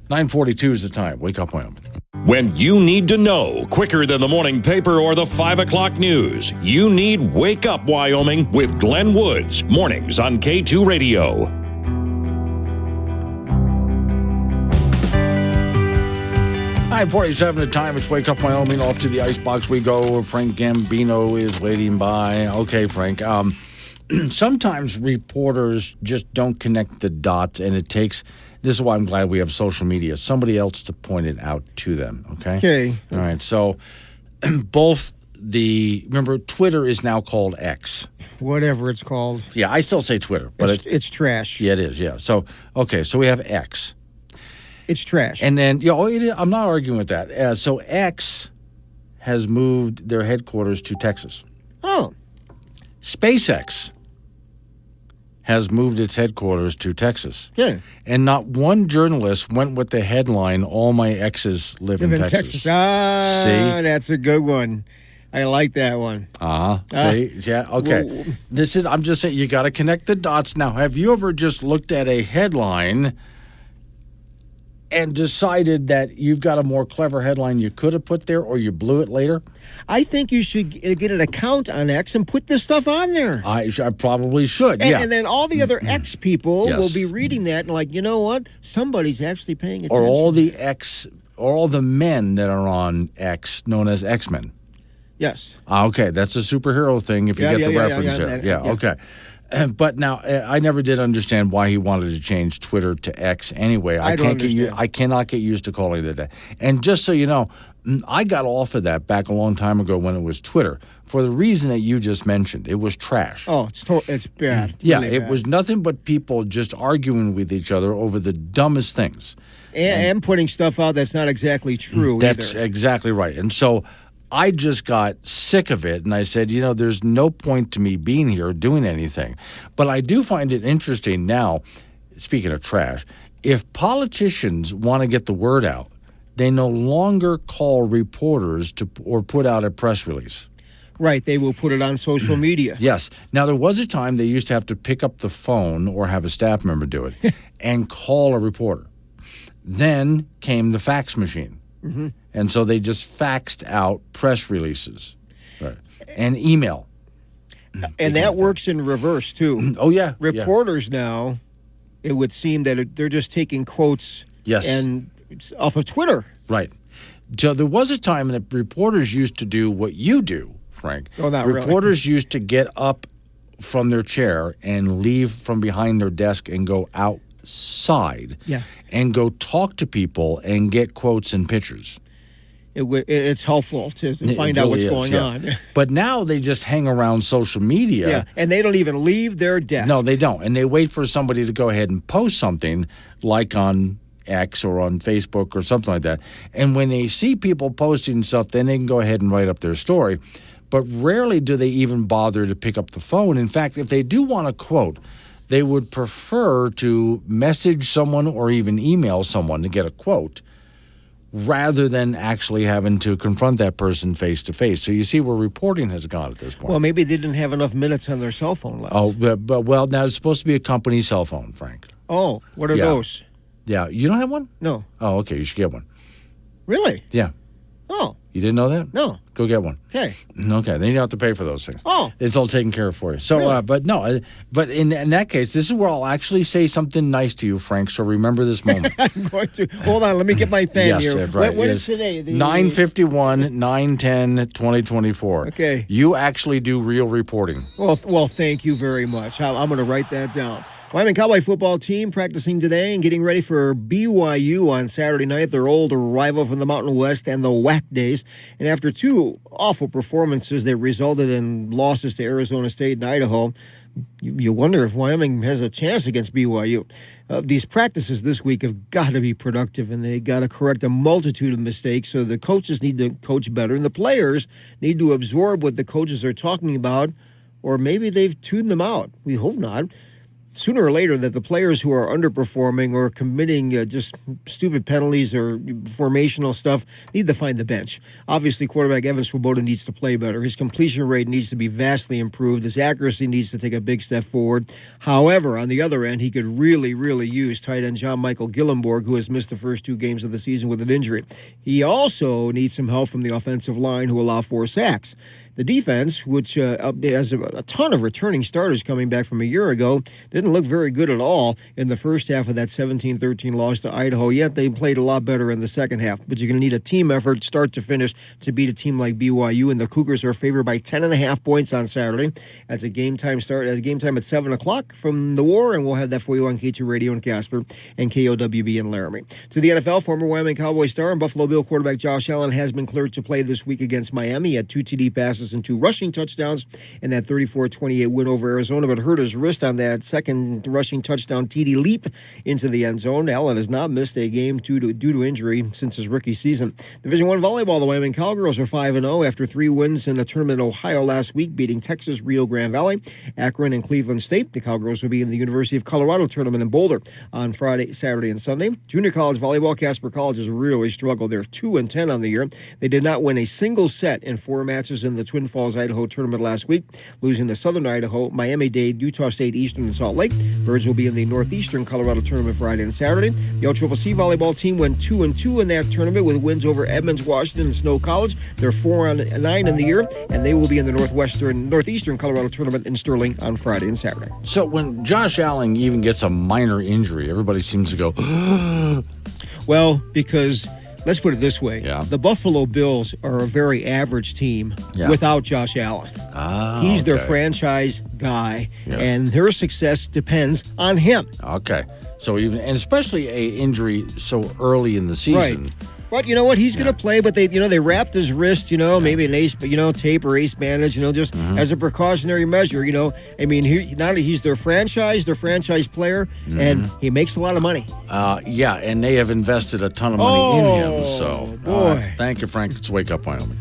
Speaker 3: 9:42 is the time. Wake up, Wyoming.
Speaker 1: When you need to know quicker than the morning paper or the 5 o'clock news, you need Wake Up Wyoming with Glenn Woods. Mornings on K2 Radio.
Speaker 3: Hi, 47 the time. It's Wake Up Wyoming. Off to the icebox we go. Frank Gambino is waiting by. Okay, Frank. Sometimes reporters just don't connect the dots, and it takes, this is why I'm glad we have social media, somebody else to point it out to them, okay?
Speaker 2: Okay.
Speaker 3: All right, so remember, Twitter is now called X.
Speaker 2: Whatever it's called.
Speaker 3: Yeah, I still say Twitter, but
Speaker 2: it's trash.
Speaker 3: Yeah, it is, yeah. So, okay, so we have X.
Speaker 2: It's trash.
Speaker 3: And then, I'm not arguing with that. So X has moved their headquarters to Texas.
Speaker 2: Oh.
Speaker 3: SpaceX has moved its headquarters to Texas.
Speaker 2: Yeah.
Speaker 3: And not one journalist went with the headline, "All my exes live in Texas."
Speaker 2: See? That's a good one. I like that one.
Speaker 3: See? Yeah, okay. I'm just saying, you got to connect the dots. Now, have you ever just looked at a headline and decided that you've got a more clever headline you could have put there, or you blew it later?
Speaker 2: I think you should get an account on X and put this stuff on there.
Speaker 3: I probably should,
Speaker 2: And then all the other X people will be reading that and like, you know what? Somebody's actually paying attention.
Speaker 3: Or all the men that are on X, known as X-Men.
Speaker 2: Yes.
Speaker 3: Okay, that's a superhero thing if you get the reference there. Okay. But now, I never did understand why he wanted to change Twitter to X anyway. I cannot get used to calling it that. And just so you know, I got off of that back a long time ago when it was Twitter for the reason that you just mentioned. It was trash.
Speaker 2: Oh, it's bad.
Speaker 3: Yeah,
Speaker 2: really
Speaker 3: it
Speaker 2: bad.
Speaker 3: was nothing but people just arguing with each other over the dumbest things.
Speaker 2: And putting stuff out that's not exactly true
Speaker 3: That's
Speaker 2: either.
Speaker 3: Exactly right. And so I just got sick of it, and I said, there's no point to me being here doing anything. But I do find it interesting now, speaking of trash, if politicians want to get the word out, they no longer call reporters or put out a press release.
Speaker 2: Right, they will put it on social media.
Speaker 3: Yes. Now, there was a time they used to have to pick up the phone or have a staff member do it and call a reporter. Then came the fax machine.
Speaker 2: Mm-hmm.
Speaker 3: And so they just faxed out press releases and email.
Speaker 2: And that works in reverse, too.
Speaker 3: Oh, yeah.
Speaker 2: Reporters now, it would seem that they're just taking quotes and off of Twitter.
Speaker 3: Right. So there was a time that reporters used to do what you do, Frank.
Speaker 2: Oh, not really.
Speaker 3: Reporters used to get up from their chair and leave from behind their desk and go outside and go talk to people and get quotes and pictures.
Speaker 2: It's helpful to find out what's going on.
Speaker 3: But now they just hang around social media.
Speaker 2: Yeah, and they don't even leave their desk.
Speaker 3: No, they don't. And they wait for somebody to go ahead and post something like on X or on Facebook or something like that. And when they see people posting stuff, then they can go ahead and write up their story. But rarely do they even bother to pick up the phone. In fact, if they do want a quote, they would prefer to message someone or even email someone to get a quote rather than actually having to confront that person face to face. So you see where reporting has gone at this point.
Speaker 2: Well, maybe they didn't have enough minutes on their cell phone left.
Speaker 3: Oh, but now it's supposed to be a company cell phone, Frank.
Speaker 2: Oh, what are those?
Speaker 3: Yeah, you don't have one?
Speaker 2: No.
Speaker 3: Oh, okay, you should get one.
Speaker 2: Really?
Speaker 3: Yeah.
Speaker 2: Oh.
Speaker 3: You didn't know that?
Speaker 2: No.
Speaker 3: Go get one.
Speaker 2: Okay.
Speaker 3: Okay, then you don't have to pay for those things.
Speaker 2: Oh.
Speaker 3: It's all taken care of for you. So,
Speaker 2: Really?
Speaker 3: but in that case, this is where I'll actually say something nice to you, Frank, so remember this moment.
Speaker 2: I'm going to. Hold on, let me get my pen
Speaker 3: Yes,
Speaker 2: here.
Speaker 3: right.
Speaker 2: What is today?
Speaker 3: 9/51, 9/10/2024.
Speaker 2: Okay.
Speaker 3: You actually do real reporting.
Speaker 2: Well, thank you very much. I'm going to write that down. Wyoming Cowboy football team practicing today and getting ready for BYU on Saturday night, their old rival from the Mountain West and the WAC days. And after two awful performances that resulted in losses to Arizona State and Idaho, you wonder if Wyoming has a chance against BYU. These practices this week have got to be productive, and they got to correct a multitude of mistakes. So the coaches need to coach better, and the players need to absorb what the coaches are talking about, or maybe they've tuned them out. We hope not. Sooner or later, that the players who are underperforming or committing just stupid penalties or formational stuff need to find the bench. Obviously, quarterback Evan Swoboda needs to play better. His completion rate needs to be vastly improved. His accuracy needs to take a big step forward. However, on the other end, he could really, really use tight end John Michael Gillenborg, who has missed the first 2 games of the season with an injury. He also needs some help from the offensive line, who allowed 4 sacks. The defense, which has a ton of returning starters coming back from a year ago, didn't look very good at all in the first half of that 17-13 loss to Idaho, yet they played a lot better in the second half. But you're going to need a team effort, start to finish, to beat a team like BYU, and the Cougars are favored by 10.5 points on Saturday. That's a game time start. At game time at 7 o'clock from the War, and we'll have that for you on K2 Radio in Casper and KOWB in Laramie. To the NFL, former Wyoming Cowboy star and Buffalo Bill quarterback Josh Allen has been cleared to play this week against Miami. He had 2 TD passes and 2 rushing touchdowns in that 34-28 win over Arizona, but hurt his wrist on that second rushing touchdown TD leap into the end zone. Allen has not missed a game due to injury since his rookie season. Division I volleyball, the Wyoming Cowgirls are 5-0 after 3 wins in a tournament in Ohio last week, beating Texas, Rio Grande Valley, Akron, and Cleveland State. The Cowgirls will be in the University of Colorado tournament in Boulder on Friday, Saturday, and Sunday. Junior college volleyball, Casper College has really struggled. They're 2-10 on the year. They did not win a single set in 4 matches in the Twin Falls, Idaho tournament last week, losing to Southern Idaho, Miami-Dade, Utah State, Eastern, and Salt Lake. Birds will be in the Northeastern Colorado tournament Friday and Saturday. The LCCC volleyball team went 2-2 in that tournament with wins over Edmonds, Washington, and Snow College. They're 4-9 in the year, and they will be in the Northeastern Colorado tournament in Sterling on Friday and Saturday.
Speaker 3: So when Josh Allen even gets a minor injury, everybody seems to go,
Speaker 2: well, because let's put it this way.
Speaker 3: Yeah.
Speaker 2: The Buffalo Bills are a very average team without Josh Allen. He's their franchise guy, and their success depends on him.
Speaker 3: Okay. So even, and especially a injury so early in the season.
Speaker 2: Right. But you know what? He's going to play, but they wrapped his wrist, maybe an ace, tape or ace bandage, just as a precautionary measure, I mean, he's their franchise player, and he makes a lot of money.
Speaker 3: And they have invested a ton of money in him. So,
Speaker 2: boy.
Speaker 3: thank you, Frank. It's Wake Up Wyoming.